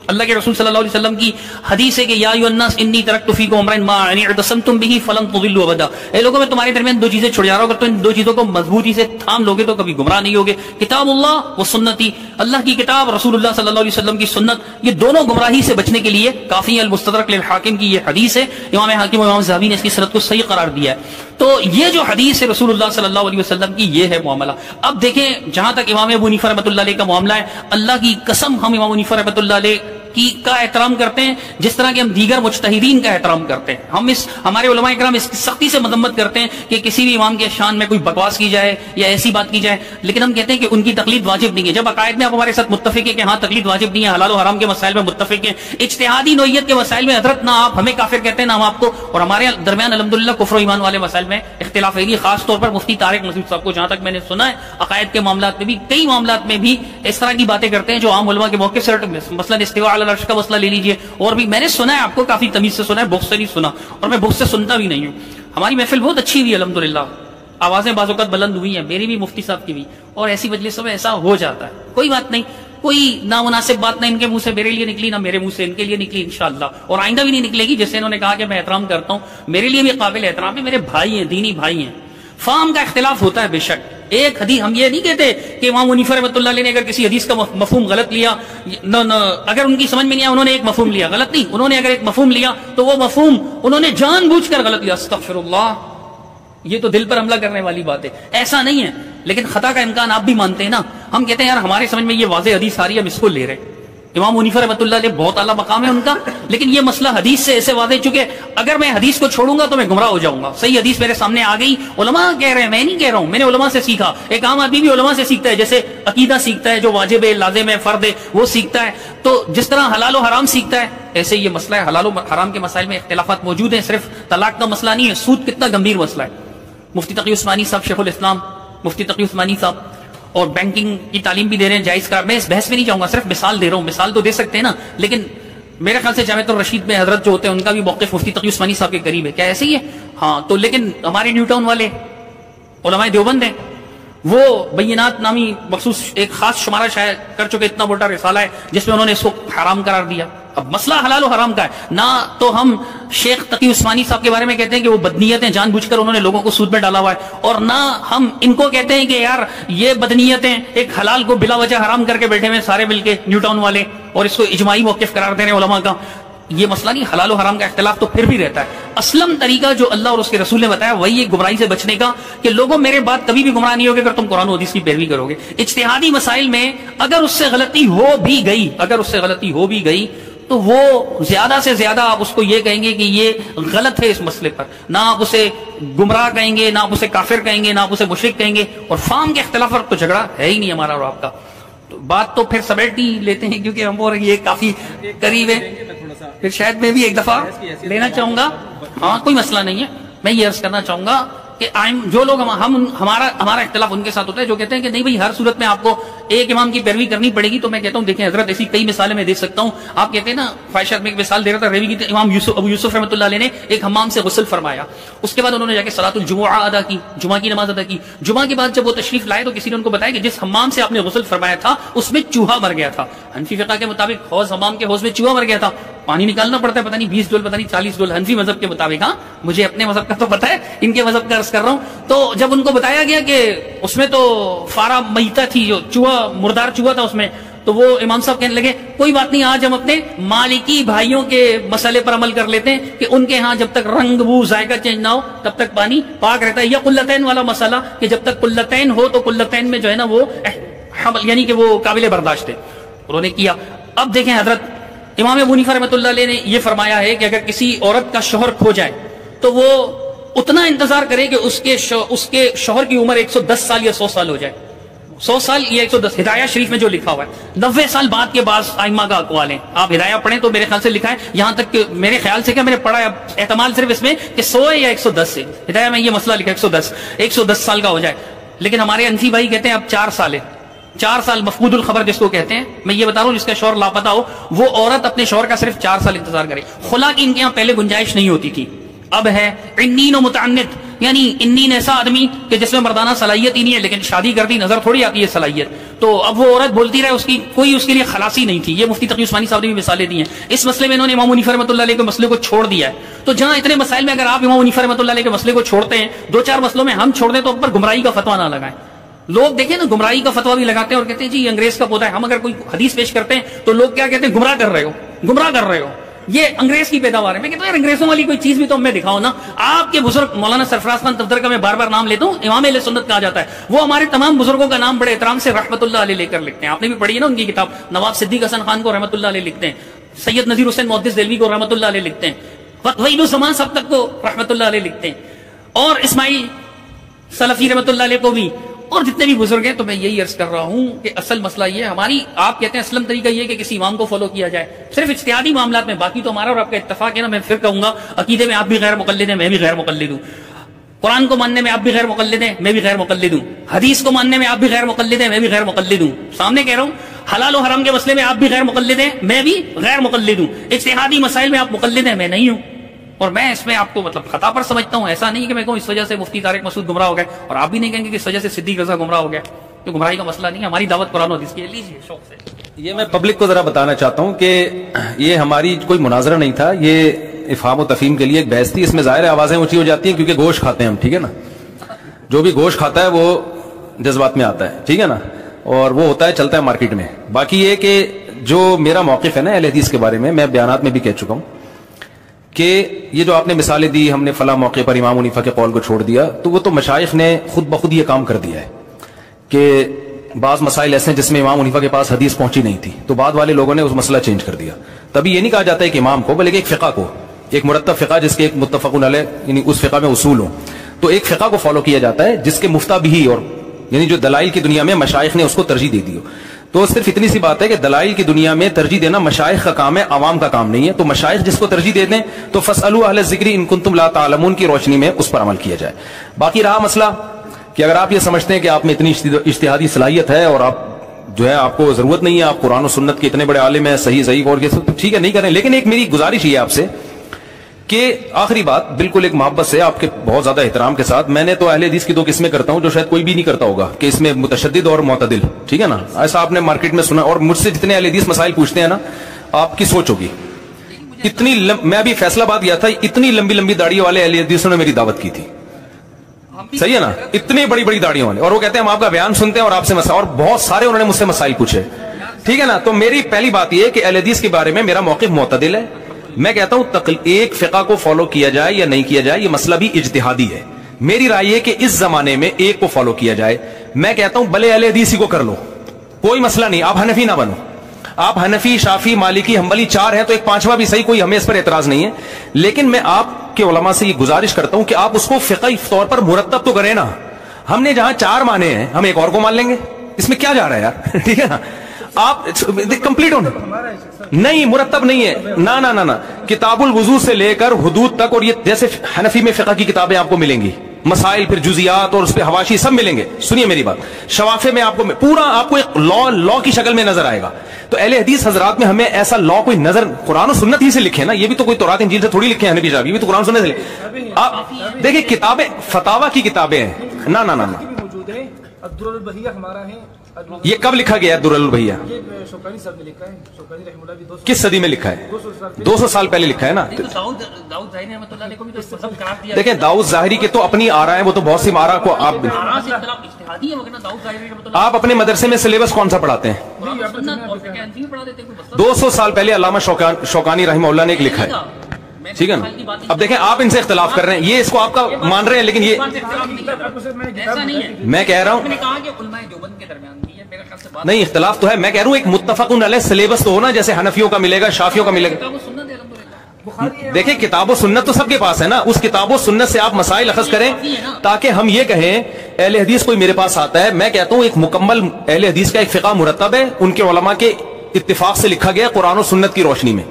اللہ کے رسول صلی اللہ علیہ وسلم کی حدیث ہے کہ یا ایھا الناس انی ترکت فیکم امرین ما ان اعتصمتم به فلن تضلوا ابدا، اے لوگوں میں تمہارے درمیان دو چیزیں چھوڑ جا رہا ہوں، اگر تم ان دو چیزوں کو مضبوطی سے تھام لوگے تو کبھی گمراہ نہیں ہوگے، کتاب اللہ و سنتی، اللہ کی کتاب، رسول اللہ صلی اللہ علیہ وسلم کی سنت، یہ دونوں گمراہی سے بچنے کے لیے کافی۔ المستدرک للحاکم کی یہ حدیث ہے، امام حاکم و امام ذہبی نے اس کی سند کو صحیح قرار دیا ہے۔ تو یہ جو حدیث ہے رسول اللہ صلی اللہ علیہ وسلم کی، یہ ہے معاملہ۔ اب دیکھیں جہاں تک امام ابو حنیفہ رحمۃ اللہ علیہ کا معاملہ ہے، اللہ کی قسم ہم امام حنیفہ رحمۃ اللہ علیہ کا احترام کرتے ہیں جس طرح کہ ہم دیگر مجتہدین کا احترام کرتے ہیں۔ ہم ہمارے علماء کرام اس کی سختی سے مذمت کرتے ہیں کہ کسی بھی امام کے شان میں کوئی بکواس کی جائے یا ایسی بات کی جائے، لیکن ہم کہتے ہیں کہ ان کی تقلید واجب نہیں ہے۔ جب عقائد میں آپ ہمارے ساتھ متفق ہیں کہ ہاں تقلید واجب نہیں ہے، حلال و حرام کے مسائل میں متفق ہیں، اجتہادی نوعیت کے مسائل میں حضرت نہ آپ ہمیں کافر کہتے ہیں نہ ہم آپ کو، اور ہمارے درمیان الحمدللہ کفر و ایمان والے مسائل میں اختلاف ہے۔ خاص طور پر مفتی طارق نصیر صاحب کو جہاں تک میں نے سنا ہے، عقائد کے معاملات میں بھی کئی معاملات میں بھی اس طرح کی باتیں کرتے ہیں جو عام علماء کے موقع سے، مثلا استواء علی العرش کا مسئلہ لے لیجیے، اور بھی میں نے سنا ہے، آپ کو کافی تمیز سے سنا ہے، بہت سے نہیں سنا، اور میں بہت سے سنتا بھی نہیں ہوں۔ ہماری محفل بہت اچھی ہوئی الحمدللہ، آوازیں بعض اوقات بلند ہوئی ہیں، میری بھی مفتی صاحب کی بھی، اور ایسی مجلسوں میں ایسا ہو جاتا ہے، کوئی بات نہیں، کوئی نامناسب بات نہ ان کے منہ سے میرے لیے نکلی، نہ میرے منہ سے ان کے لیے نکلی انشاءاللہ، اور آئندہ بھی نہیں نکلے گی۔ جیسے انہوں نے کہا کہ میں احترام کرتا ہوں، میرے لیے بھی قابل احترام ہے، میرے بھائی ہیں، دینی بھائی ہیں، فہم کا اختلاف ہوتا ہے بے شک۔ ایک حدیث ہم یہ نہیں کہتے کہ امام حنیفہ رحمۃ اللہ علیہ نے اگر کسی حدیث کا مفہوم غلط لیا، اگر ان کی سمجھ میں نہیں آیا، انہوں نے ایک مفہوم لیا، غلط نہیں، انہوں نے اگر ایک مفہوم لیا تو وہ مفہوم انہوں نے جان بوجھ کر غلط لیا، استغفر اللہ، یہ تو دل پر حملہ کرنے والی بات ہے، ایسا نہیں ہے، لیکن خطا کا امکان آپ بھی مانتے ہیں نا۔ ہم کہتے ہیں یار ہمارے سمجھ میں یہ واضح حدیث آ رہی ہے، ہم اس کو لے رہے ہیں۔ امام حنیفہ رحمۃ اللہ علیہ بہت اعلیٰ مقام ہے ان کا، لیکن یہ مسئلہ حدیث سے ایسے واضح چکے، اگر میں حدیث کو چھوڑوں گا تو میں گمراہ ہو جاؤں گا۔ صحیح حدیث میرے سامنے آ گئی، علماء کہہ رہے ہیں، میں نہیں کہہ رہا ہوں، میں نے علماء سے سیکھا۔ ایک عام آدمی بھی علماء سے سیکھتا ہے، جیسے عقیدہ سیکھتا ہے جو واجب ہے، لازم ہے، فرض ہے، وہ سیکھتا ہے۔ تو جس طرح حلال و حرام سیکھتا ہے، ایسے یہ مسئلہ ہے، حلال و حرام کے مسائل میں اختلافات موجود ہیں، صرف طلاق کا مسئلہ نہیں ہے، سود کتنا گمبھیر مسئلہ ہے۔ مفتی تقی عثمانی صاحب، شیخ الاسلام مفتی تقی عثمانی صاحب، اور بینکنگ کی تعلیم بھی دے رہے ہیں جائز قرار. میں اس بحث میں نہیں جاؤں گا, صرف مثال دے رہا ہوں. مثال تو دے سکتے ہیں نا, لیکن میرے خیال سے جامعۃ الرشید میں حضرت جو ہوتے ہیں ان کا بھی موقف مفتی تقی عثمانی صاحب کے قریب ہے. کیا ایسے ہی ہے؟ ہاں. تو لیکن ہمارے نیو ٹاؤن والے علماء دیوبند ہیں, وہ بینات نامی مخصوص ایک خاص شمارہ شائع کر چکے, اتنا بڑا رسالہ ہے جس میں انہوں نے اس کو حرام قرار دیا. اب مسئلہ حلال و حرام کا ہے نہ. تو ہم شیخ تقی عثمانی صاحب کے بارے میں کہتے ہیں کہ وہ بدنیتیں جان بوجھ کر انہوں نے لوگوں کو سود میں ڈالا ہوا ہے, اور نہ ہم ان کو کہتے ہیں کہ یار یہ بدنیتیں ایک حلال کو بلا وجہ حرام کر کے بیٹھے ہوئے سارے مل کے نیو ٹاؤن والے, اور اس کو اجماعی موقف قرار دے رہے ہیں علماء کا. یہ مسئلہ نہیں, حلال و حرام کا اختلاف تو پھر بھی رہتا ہے. اسلم طریقہ جو اللہ اور اس کے رسول نے بتایا وہی ایک گمراہی سے بچنے کا, کہ لوگوں میرے بات کبھی بھی گمراہ نہیں ہوگے اگر تم قرآن و حدیث کی پیروی کرو گے. اجتہادی مسائل میں اگر اس سے غلطی ہو بھی گئی تو وہ زیادہ سے زیادہ آپ اس کو یہ کہیں گے کہ یہ غلط ہے اس مسئلے پر, نہ آپ اسے گمراہ کہیں گے, نہ آپ اسے کافر کہیں گے, نہ آپ اسے مشرک کہیں گے. اور فام کے اختلاف پر تو جھگڑا ہے ہی نہیں ہمارا اور آپ کا. بات تو پھر سمیٹ ہی لیتے ہیں کیونکہ ہم اور یہ کافی قریب ہے. پھر شاید میں بھی ایک دفعہ لینا چاہوں گا. ہاں کوئی مسئلہ نہیں ہے. میں یہ عرض کرنا چاہوں گا کہ جو لوگ ہمارا اختلاف ان کے ساتھ ہوتا ہے جو کہتے ہیں کہ نہیں بھائی ہر صورت میں آپ کو ایک امام کی پیروی کرنی پڑے گی, تو میں کہتا ہوں دیکھیں حضرت ایسی کئی مثالیں میں دے سکتا ہوں. آپ کہتے ہیں نا خواہشات میں ایک مثال دے رہا تھا ریوی کی, امام ابو یوسف رحمۃ اللہ علیہ نے ایک حمام سے غسل فرمایا, اس کے بعد انہوں نے جا کے صلاۃ الجمعہ ادا کی, جمعہ کی نماز ادا کی. جمعہ کے بعد جب وہ تشریف لائے تو کسی نے ان کو بتایا کہ جس حمام سے آپ نے غسل فرمایا تھا اس میں چوہا مر گیا تھا. حنفی فقہ کے مطابق حمام کے حوض میں چوہا مر گیا تھا, پانی نکالنا پڑتا ہے, پتہ نہیں 20 ڈول پتہ نہیں 40 ڈول حنفی مذہب کے مطابق. ہاں مجھے اپنے مذہب کا تو پتہ ہے, ان کے مذہب کا عرض کر رہا ہوں. تو جب ان کو بتایا گیا کہ اس میں تو فارا میتا تھی, جو چوہا مردار چوہا تھا اس میں, تو وہ امام صاحب کہنے لگے کوئی بات نہیں, آج ہم اپنے مالکی بھائیوں کے مسئلے پر عمل کر لیتے ہیں کہ ان کے ہاں جب تک رنگ بو ذائقہ چینج نہ ہو تب تک پانی پاک رہتا ہے. یا قلتین والا مسئلہ کہ جب تک قلتین ہو تو قلتین میں جو ہے نا وہ حمل یعنی کہ وہ قابل برداشت ہے. انہوں نے کیا. اب دیکھیں حضرت امام ابو حنیفہ رحمۃ اللہ علیہ نے یہ فرمایا ہے کہ اگر کسی عورت کا شوہر کھو جائے تو وہ اتنا انتظار کرے کہ اس کے شوہر کی عمر 110 سال یا 100 سال ہو جائے. 100 سال یا 110, ہدایہ شریف میں جو لکھا ہوا ہے 90 سال بعد کے بعد ائمہ کا اقوال ہیں. آپ ہدایہ پڑھیں تو میرے خیال سے لکھا ہے, یہاں تک کہ میرے خیال سے کیا میں نے پڑھا ہے, احتمال صرف اس میں کہ 100 ہے یا 110 سے, ہدایہ میں یہ مسئلہ لکھا ہے 110 سال کا ہو جائے. لیکن ہمارے انفی بھائی کہتے ہیں اب 4 سال ہے, 4 سال مفقود الخبر جس کو کہتے ہیں. میں یہ بتا رہا ہوں جس کا شوہر لاپتہ ہو وہ عورت اپنے شوہر کا صرف 4 سال انتظار کرے. خلا کی ان کے یہاں پہلے گنجائش نہیں ہوتی تھی, اب ہے. عنین و متعنت, یعنی عنین ایسا آدمی کہ جس میں مردانہ صلاحیت ہی نہیں ہے لیکن شادی کر دی نظر تھوڑی آتی ہے صلاحیت, تو اب وہ عورت بولتی رہے, اس کی کوئی اس کے لیے خلاصی نہیں تھی. یہ مفتی تقی عثمانی صاحب نے بھی مثالیں دی ہیں. اس مسئلے میں انہوں نے امام حنیفہ رحمۃ اللہ علیہ کے مسئلے کو چھوڑ دیا ہے. تو جہاں اتنے مسائل میں اگر آپ امام حنیفہ رحمۃ اللہ علیہ کے مسئلے کو چھوڑتے ہیں, 2-4 مسئلوں میں ہم چھوڑ دیں تو اب پر گمراہی کا فتویٰ نہ لگائیں. لوگ دیکھیں نا گمراہی کا فتویٰ بھی لگاتے ہیں اور کہتے ہیں جی انگریز کا پودا ہے. ہم اگر کوئی حدیث پیش کرتے ہیں تو لوگ کیا کہتے ہیں, گمراہ کر رہے ہو, یہ انگریز کی پیداوار ہے. میں کہتا ہوں یار انگریزوں والی کوئی چیز بھی تو ہمیں دکھاؤ نا. آپ کے بزرگ مولانا سرفراز خان تفدر کا میں بار بار نام لیتا ہوں, امام اہل سنت کہا جاتا ہے. وہ ہمارے تمام بزرگوں کا نام بڑے احترام سے رحمت اللہ علیہ لے کر لکھتے ہیں. آپ نے بھی پڑھی ہے نا ان کی کتاب. نواب صدیق حسن خان کو رحمت اللہ علیہ لکھتے ہیں, سید نذیر حسین محدث دہلوی کو رحمت اللہ علیہ لکھتے ہیں, وحید الزمان صاحب تک کو رحمت اللہ علیہ لکھتے ہیں, اور اسماعیل سلفی رحمت اللہ علیہ کو بھی, اور جتنے بھی بزرگ ہیں. تو میں یہی عرض کر رہا ہوں کہ اصل مسئلہ یہ ہماری, آپ کہتے ہیں اسلم طریقہ یہ کہ کسی امام کو فالو کیا جائے صرف اجتہادی معاملات میں. باقی تو ہمارا اور آپ کا اتفاق ہے نا. میں پھر کہوں گا عقیدے میں آپ بھی غیر مقلد ہیں, میں بھی غیر مقلد ہوں. قرآن کو ماننے میں آپ بھی غیر مقلد ہیں, میں بھی غیر مقلد ہوں. حدیث کو ماننے میں آپ بھی غیر مقلد ہیں, میں بھی غیر مقلد ہوں. سامنے کہہ رہا ہوں حلال و حرام کے مسئلے میں آپ بھی غیر مقلد ہیں, میں بھی غیر مقلد ہوں. اجتہادی مسائل میں آپ مقلد ہیں, میں نہیں ہوں. اور میں اس میں آپ کو مطلب خطا پر سمجھتا ہوں. ایسا نہیں کہ میں کہوں اس وجہ سے مفتی طارق مسعود گمراہ ہو گئے, اور آپ بھی نہیں کہیں گے کہ اس وجہ سے صدیق رضا گمراہ ہو گیا. تو گمراہی کا مسئلہ نہیں, ہماری دعوت قرآن و حدیث کی. لیجیے شوق سے. یہ میں پبلک کو ذرا بتانا چاہتا ہوں کہ یہ ہماری کوئی مناظرہ نہیں تھا, یہ افہام و تفہیم کے لیے ایک بحث تھی. اس میں ظاہر آوازیں اونچی ہو جاتی ہیں کیونکہ گوشت کھاتے ہیں ہم, ٹھیک ہے نا. جو بھی گوشت کھاتا ہے وہ جذبات میں آتا ہے, ٹھیک ہے نا, اور وہ ہوتا ہے چلتا ہے مارکیٹ میں. باقی یہ کہ جو میرا موقف ہے نا اہل حدیث کے بارے میں, میں بیانات میں بھی کہہ چکا ہوں کہ یہ جو آپ نے مثالیں دی, ہم نے فلاں موقع پر امام حنیفہ کے قول کو چھوڑ دیا, تو وہ تو مشائخ نے خود بخود یہ کام کر دیا ہے کہ بعض مسائل ایسے ہیں جس میں امام حنیفہ کے پاس حدیث پہنچی نہیں تھی, تو بعد والے لوگوں نے اس مسئلہ چینج کر دیا. تبھی یہ نہیں کہا جاتا ہے کہ امام کو, بلکہ ایک فقہ کو, ایک مرتب فقہ جس کے ایک متفق علیہ یعنی اس فقہ میں اصول ہوں, تو ایک فقہ کو فالو کیا جاتا ہے جس کے مفتہ بھی, اور یعنی جو دلائل کی دنیا میں مشائخ نے اس کو ترجیح دے دی ہو. تو صرف اتنی سی بات ہے کہ دلائل کی دنیا میں ترجیح دینا مشائخ کا کام ہے, عوام کا کام نہیں ہے. تو مشائخ جس کو ترجیح دے دیں تو فاسألوا اہل الذکر ان کنتم لا تعلمون کی روشنی میں اس پر عمل کیا جائے. باقی رہا مسئلہ کہ اگر آپ یہ سمجھتے ہیں کہ آپ میں اتنی اجتہادی صلاحیت ہے اور آپ جو ہے آپ کو ضرورت نہیں ہے, آپ قرآن و سنت کے اتنے بڑے عالم ہیں, صحیح ضعیف اور یہ سب ٹھیک ہے نہیں کریں, لیکن ایک میری گزارش یہ ہے آپ سے کہ آخری بات بالکل ایک محبت سے آپ کے بہت زیادہ احترام کے ساتھ, میں نے تو اہل حدیث کی 2 قسمیں کرتا ہوں جو شاید کوئی بھی نہیں کرتا ہوگا, کہ اس میں متشدد اور معتدل, ٹھیک ہے نا, ایسا آپ نے مارکیٹ میں سنا, اور مجھ سے جتنے اہل حدیث مسائل پوچھتے ہیں نا آپ کی سوچ ہوگی. میں ابھی فیصلہ باد گیا تھا, اتنی لمبی لمبی داڑھی والے اہل حدیثوں نے میری دعوت کی تھی, صحیح ہے نا, اتنی بڑی بڑی داڑھیوں والے, اور وہ کہتے ہیں ہم آپ کا بیان سنتے ہیں اور آپ سے مسائل, اور بہت سارے انہوں نے مجھ سے مسائل پوچھے, ٹھیک ہے نا. تو میری پہلی بات یہ کہ اہل حدیث کے بارے میں میرا موقف معتدل ہے. میں کہتا ہوں ایک فقہ کو فالو کیا جائے یا نہیں کیا جائے یہ مسئلہ بھی اجتہادی ہے. میری رائے یہ کہ اس زمانے میں ایک کو فالو کیا جائے. میں کہتا ہوں بھلے اہل حدیث کو کر لو, کوئی مسئلہ نہیں, آپ حنفی نہ بنو, آپ حنفی, شافی, مالکی, حنبلی 4 ہیں تو ایک 5واں بھی صحیح, کوئی ہمیں اس پر اعتراض نہیں ہے. لیکن میں آپ کے علماء سے یہ گزارش کرتا ہوں کہ آپ اس کو فقہی طور پر مرتب تو کریں نا. ہم نے جہاں 4 مانے ہیں ہم ایک اور کو مان لیں گے, اس میں کیا جا رہا ہے یار, ٹھیک ہے نا. آپ کمپلیٹ ہونا نہیں, مرتب نہیں ہے, نہ کتاب الوضو سے لے کر حدود تک, اور یہ جیسے حنفی میں فقہ کی کتابیں آپ کو ملیں گی, مسائل پھر جزیات اور اس پہ حواشی سب ملیں گے. سنیے میری بات, شوافے میں آپ کو پورا آپ کو ایک لا کی شکل میں نظر آئے گا. تو اہل حدیث حضرات میں ہمیں ایسا لا کوئی نظر, قرآن و سنت ہی سے لکھے نا, یہ بھی تو کوئی تورات انجیل سے تھوڑی لکھے ہیں, حنفی شافعی بھی تو قرآن و سنت سے لکھے. آپ دیکھیں کتابیں فتاوا کی کتابیں ہیں, نہ موجود ہے. الدر البہیہ ہمارا ہے. یہ کب لکھا گیا ہے در البہیہ؟ یہ شوکانی صاحب نے لکھا ہے. شوکانی رحمہ اللہ بھی 200 کس صدی میں لکھا ہے؟ 200 سال پہلے لکھا ہے نا. داؤد ظاہری رحمۃ اللہ علیہ کو بھی تو مذہب قرار دیا. دیکھیں داؤد ظاہری کے تو اپنی آرا ہیں, وہ تو بہت سی آرا کو آپ اپنے مدرسے میں سلیبس کون سا پڑھاتے ہیں؟ 200 سال پہلے علامہ شوکانی رحمہ اللہ نے ایک لکھا ہے, ٹھیک ہے نا. اب دیکھیں آپ ان سے اختلاف کر رہے ہیں, یہ اس کو آپ کا مان رہے ہیں, لیکن یہ میں کہہ رہا ہوں نہیں, اختلاف تو ہے. میں کہہ رہا ہوں ایک متفق علیہ سلیبس تو ہونا, جیسے حنفیوں کا ملے گا, شافیوں کا ملے گا. دیکھیں کتاب و سنت تو سب کے پاس ہے نا, اس کتاب و سنت سے آپ مسائل اخذ کریں تاکہ ہم یہ کہیں اہل حدیث کوئی میرے پاس آتا ہے. میں کہتا ہوں ایک مکمل اہل حدیث کا ایک فقہ مرتب ہے, ان کے علماء کے اتفاق سے لکھا گیا قرآن و سنت کی روشنی میں,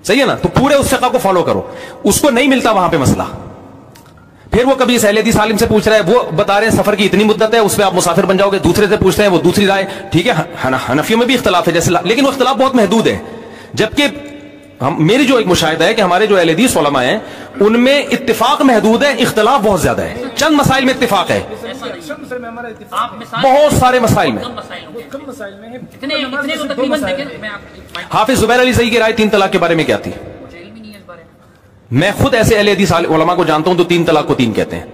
صحیح ہے نا. تو پورے اس فقہ کو فالو کرو. اس کو نہیں ملتا وہاں پہ مسئلہ, پھر وہ کبھی اس اہل حدیث عالم سے پوچھ رہا ہے, وہ بتا رہے ہیں سفر کی اتنی مدت ہے, اس پہ آپ مسافر بن جاؤ گے. دوسرے سے پوچھتے ہیں, وہ دوسری رائے, ٹھیک ہے. حنفیوں میں بھی اختلاف ہے جیسے, لیکن وہ اختلاف بہت محدود ہے. جبکہ میری جو ایک مشاہدہ ہے کہ ہمارے جو اہل حدیث علماء ہیں ان میں اتفاق محدود ہے, اختلاف بہت زیادہ ہے. چند مسائل میں اتفاق ہے, بہت سارے مسائل میں. حافظ زبیر علی زئی کی رائے 3 طلاق کے بارے میں کیا تھی؟ میں خود ایسے اہل حدیث علماء کو جانتا ہوں تو 3 طلاق کو 3 کہتے ہیں,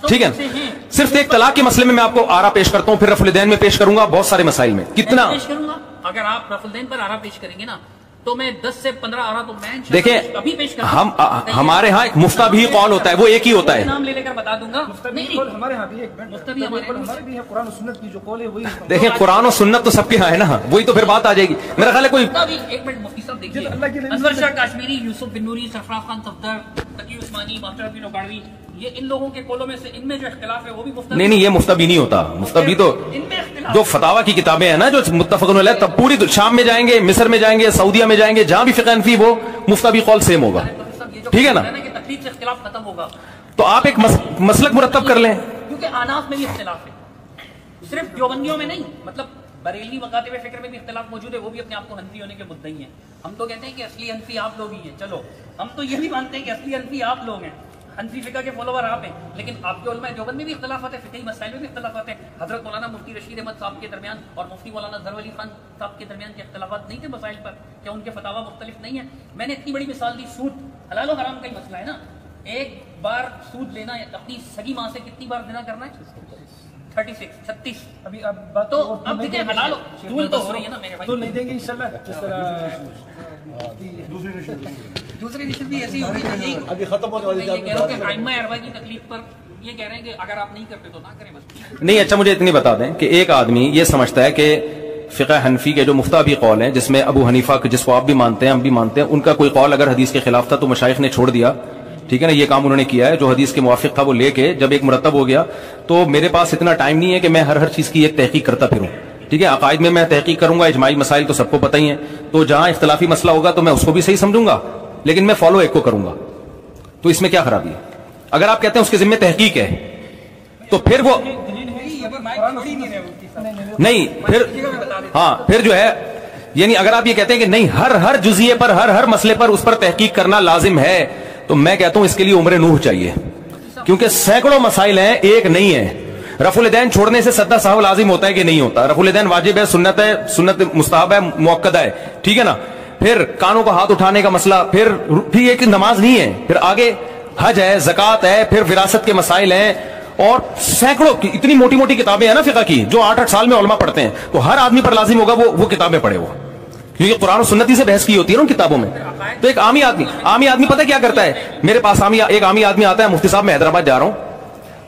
ٹھیک ہے. صرف ایک طلاق کے مسئلے میں میں آپ کو آرا پیش کرتا ہوں, پھر رفع الدین میں پیش کروں گا, بہت سارے مسائل میں. کتنا اگر آپ رفع الدین پر آرا پیش کریں گے نا تو میں 10 سے 15 آرا تو میں دیکھیں ابھی پیش کروں گا. ہمارے ہاں ایک مفتابی قول ہوتا ہے, وہ ایک ہی ہوتا ہے. نام لے لے کر بتا دوں گا. ہمارے ہاں بھی ہے قرآن و سنت کی جو قول ہے وہی. دیکھیں قرآن و سنت تو سب کے ہاں ہے نا, وہی تو پھر بات آ جائے گی. میرا خیال ہے کوئی ایک منٹ مفتی صاحب دیکھیے, انور شاہ کاشمیری, یوسف بن نوری, سرفراز خان صفدر, تقی عثمانی, ماسٹر حفیظ نوگاڑوی, یہ ان لوگوں کے قولوں میں سے ان میں جو اختلاف ہے وہ بھی مفتبی نہیں, یہ مفتبی نہیں ہوتا. مفتبی تو جو فتاوا کی کتابیں ہیں نا جو متفق علیہ, تب پوری شام میں جائیں گے, مصر میں جائیں گے, سعودیہ میں جائیں گے, جہاں بھی فقہ حنفی وہ مفتبی قول سیم ہوگا, ٹھیک ہے نا. تقلید سے اختلاف ختم ہوگا تو آپ ایک مسلک مرتب کر لیں, کیونکہ آناف میں بھی اختلاف ہے, صرف دیوبندیوں میں نہیں, مطلب بریلوی مکاتب فکر میں بھی اختلاف موجود ہے, وہ بھی اپنے آپ کو حنفی ہونے کے مدعی ہیں. ہم تو کہتے ہیں کہ اصلی حنفی آپ لوگ ہی ہیں, چلو ہم تو یہ بھی مانتے ہیں کہ اصلی حنفی آپ لوگ ہیں, حنفی فقہ کے فالوور آپ ہیں, لیکن آپ کے علماء دیوبند میں بھی اختلافات ہیں, فقہی مسائل میں بھی اختلافات ہیں. حضرت مولانا مفتی رشید احمد صاحب کے درمیان اور مفتی مولانا ظفر علی خان صاحب کے درمیان کے اختلافات نہیں تھے مسائل پر, کیا ان کے فتاوا مختلف نہیں ہیں؟ میں نے اتنی بڑی مثال دی, سود حلال و حرام کا ہی مسئلہ ہے نا. ایک بار سود لینا اپنی سگی ماں سے کتنی بار دینا کرنا ہے؟ 36 ابھی اب بات تو اب دیکھیں حلال تو ہو رہی ہے نا میرے بھائی, تو نہیں دیں گے انشاءاللہ. جس طرح دوسری نشست بھی ایسی ہوگی. ابھی ختم ہونے والی ہے کہ ائمہ اربعہ کی تکلیف پر یہ کہہ رہے ہیں کہ اگر آپ نہیں کرتے تو نہ کریں بس. نہیں. اچھا مجھے اتنی بتا دیں کہ ایک آدمی یہ سمجھتا ہے کہ فقہ حنفی کے جو مفتابی قول ہیں, جس میں ابو حنیفہ جس کو آپ بھی مانتے ہیں ہم بھی مانتے ہیں, ان کا کوئی قول اگر حدیث کے خلاف تھا تو مشائخ نے چھوڑ دیا, ٹھیک ہے نا. یہ کام انہوں نے کیا ہے, جو حدیث کے موافق تھا وہ لے کے جب ایک مرتب ہو گیا, تو میرے پاس اتنا ٹائم نہیں ہے کہ میں ہر چیز کی ایک تحقیق کرتا پھروں, ٹھیک ہے. عقائد میں تحقیق کروں گا, اجماعی مسائل تو سب کو پتہ ہی ہیں, تو جہاں اختلافی مسئلہ ہوگا تو میں اس کو بھی صحیح سمجھوں گا, لیکن میں فالو ایک کو کروں گا. تو اس میں کیا خرابی ہے؟ اگر آپ کہتے ہیں اس کے ذمہ تحقیق ہے, تو پھر وہ نہیں، پھر ہاں پھر جو ہے یعنی اگر آپ یہ کہتے ہیں کہ نہیں ہر جزیے پر ہر مسئلے پر اس پر تحقیق کرنا لازم ہے، تو میں کہتا ہوں اس کے لیے عمر نوح چاہیے، کیونکہ سینکڑوں مسائل ہیں، ایک نہیں ہے۔ رفع الدین چھوڑنے سے سدا صاحب لازم ہوتا ہے کہ نہیں ہوتا؟ رفع الدین واجب ہے، سنت مستحب ہے، مؤکدہ ہے، ٹھیک ہے نا؟ پھر کانوں کو ہاتھ اٹھانے کا مسئلہ، پھر ایک نماز نہیں ہے، پھر آگے حج ہے، زکات ہے، پھر وراثت کے مسائل ہیں، اور سینکڑوں کی اتنی موٹی موٹی کتابیں ہیں نا فقہ کی، جو 8-8 سال میں علماء پڑھتے ہیں، تو ہر آدمی پر لازم ہوگا وہ کتابیں پڑھے، وہ کیونکہ قرآن و سنتی سے بحث کی ہوتی ہے نا ان کتابوں میں۔ تو ایک عامی آدمی پتہ کیا کرتا ہے؟ میرے پاس ایک عامی آدمی آتا ہے، مفتی صاحب میں حیدرآباد جا رہا ہوں،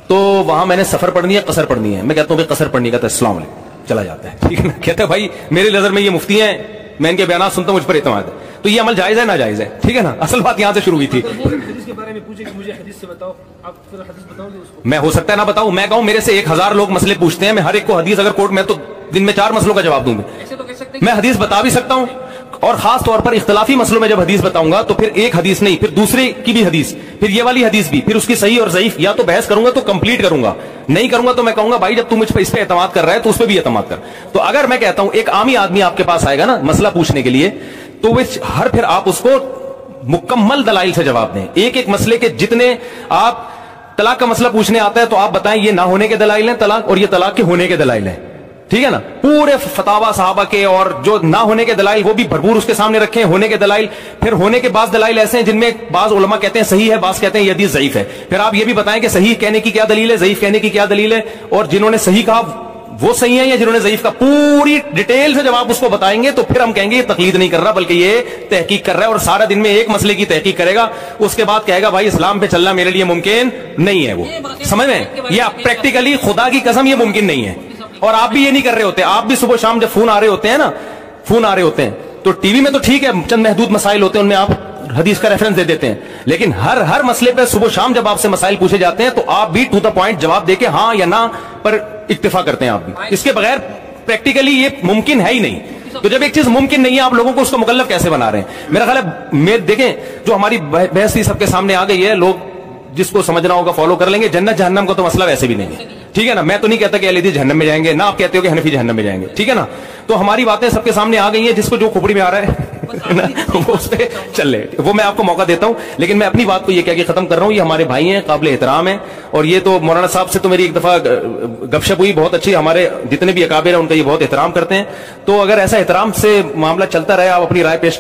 تو وہاں میں نے سفر پڑھنی ہے، قصر پڑھنی ہے، میں کہتا ہوں کہ قصر پڑھنی، کہتا ہے السلام علیکم، چلا جاتا ہے، ٹھیک ہے نا؟ کہتا ہے بھائی میری نظر میں یہ مفتی ہیں، میں ان کے بیانات سنتا ہوں، مجھ پر اعتماد ہے، تو یہ عمل جائز ہے ناجائز ہے، ٹھیک ہے نا؟ اصل بات یہاں سے شروع ہوئی تھی۔ حدیث کے بارے میں پوچھے کہ مجھے حدیث سے بتاؤ، آپ پھر حدیث بتاؤ گے اس کو؟ میں ہو سکتا ہے نہ بتاؤں، میں کہوں میرے سے 1000 لوگ مسئلے پوچھتے ہیں، میں ہر ایک کو حدیث اگر کوٹ میں تو دن میں 4 مسئلوں کا جواب دوں گا، میں حدیث بتا بھی سکتا ہوں، اور خاص طور پر اختلافی مسئلوں میں جب حدیث بتاؤں گا تو پھر ایک حدیث نہیں، پھر دوسرے کی بھی حدیث، پھر یہ والی حدیث بھی، پھر اس کی صحیح اور ضعیف، یا تو بحث کروں گا تو کمپلیٹ کروں گا، نہیں کروں گا تو میں کہوں گا بھائی جب تم مجھ پہ اس پہ اعتماد کر رہا ہے تو اس پہ بھی اعتماد کر۔ تو اگر میں کہتا ہوں ایک عامی آدمی آپ کے پاس آئے گا نا مسئلہ پوچھنے کے لیے، تو پھر آپ اس کو مکمل دلائل سے جواب دیں، ایک مسئلے کے جتنے آپ طلاق کا مسئلہ پوچھنے آتا ہے تو آپ بتائیں یہ نہ ہونے کے دلائل ہیں طلاق، اور یہ طلاق کے ہونے کے دلائل ہیں، ٹھیک ہے نا؟ پورے فتاوا صحابہ کے اور جو نہ ہونے کے دلائل وہ بھی بھرپور اس کے سامنے رکھیں، ہونے کے دلائل، پھر ہونے کے بعض دلائل ایسے ہیں جن میں بعض علماء کہتے ہیں صحیح ہے، بعض کہتے ہیں یہ حدیث ضعیف ہے، پھر آپ یہ بھی بتائیں کہ صحیح کہنے کی کیا دلیل ہے، ضعیف کہنے کی کیا دلیل ہے، اور جنہوں نے صحیح کہا وہ صحیح ہیں یا جنہوں نے ضعیف کا، پوری ڈیٹیل سے جب آپ اس کو بتائیں گے تو پھر ہم کہیں گے یہ تقلید نہیں کر رہا بلکہ یہ تحقیق کر رہا ہے، اور سارا دن میں ایک مسئلے کی تحقیق کرے گا، اس کے بعد کہے گا بھائی اسلام پہ چلنا میرے لیے ممکن نہیں ہے، وہ سمجھ میں یہ پریکٹیکلی خدا کی قسم یہ ممکن نہیں ہے۔ اور آپ بھی یہ نہیں کر رہے ہوتے، آپ بھی صبح شام جب فون آ رہے ہوتے ہیں تو ٹی وی میں تو ٹھیک ہے چند محدود مسائل ہوتے ہیں ان میں آپ حدیث کا ریفرنس دے دیتے ہیں، لیکن ہر مسئلے پہ صبح شام جب آپ سے مسائل پوچھے جاتے ہیں تو آپ بھی ٹو دا پوائنٹ جواب دے کے ہاں یا نہ پر اکتفا کرتے ہیں، آپ بھی اس کے بغیر پریکٹیکلی یہ ممکن ہے ہی نہیں۔ تو جب ایک چیز ممکن نہیں ہے آپ لوگوں کو اس کو مکلف کیسے بنا رہے ہیں؟ میرا خیال ہے دیکھیں جو ہماری بحث سب کے سامنے آ گئی ہے، لوگ جس کو سمجھنا ہوگا فالو کر لیں گے، جنت جہنم کا تو مسئلہ ویسے بھی نہیں ہے، ٹھیک ہے نا؟ میں تو نہیں کہتا کہ اہل حدیث جہنم میں جائیں گے، نہ آپ کہتے ہو کہ حنفی جہنم میں جائیں گے، ٹھیک ہے نا؟ تو ہماری باتیں سب کے سامنے آ گئی ہیں، جس کو جو کھوپڑی میں آ رہا ہے وہ اس پہ چل لے، وہ میں آپ کو موقع دیتا ہوں، لیکن میں اپنی بات کو یہ کہہ کے ختم کر رہا ہوں، یہ ہمارے بھائی ہیں، قابل احترام ہیں، اور یہ تو مولانا صاحب سے تو میری ایک دفعہ گپ شپ ہوئی بہت اچھی، ہمارے جتنے بھی اکابر ہیں ان کا یہ بہت احترام کرتے ہیں، تو اگر ایسا احترام سے معاملہ چلتا رہے، آپ اپنی رائے پیش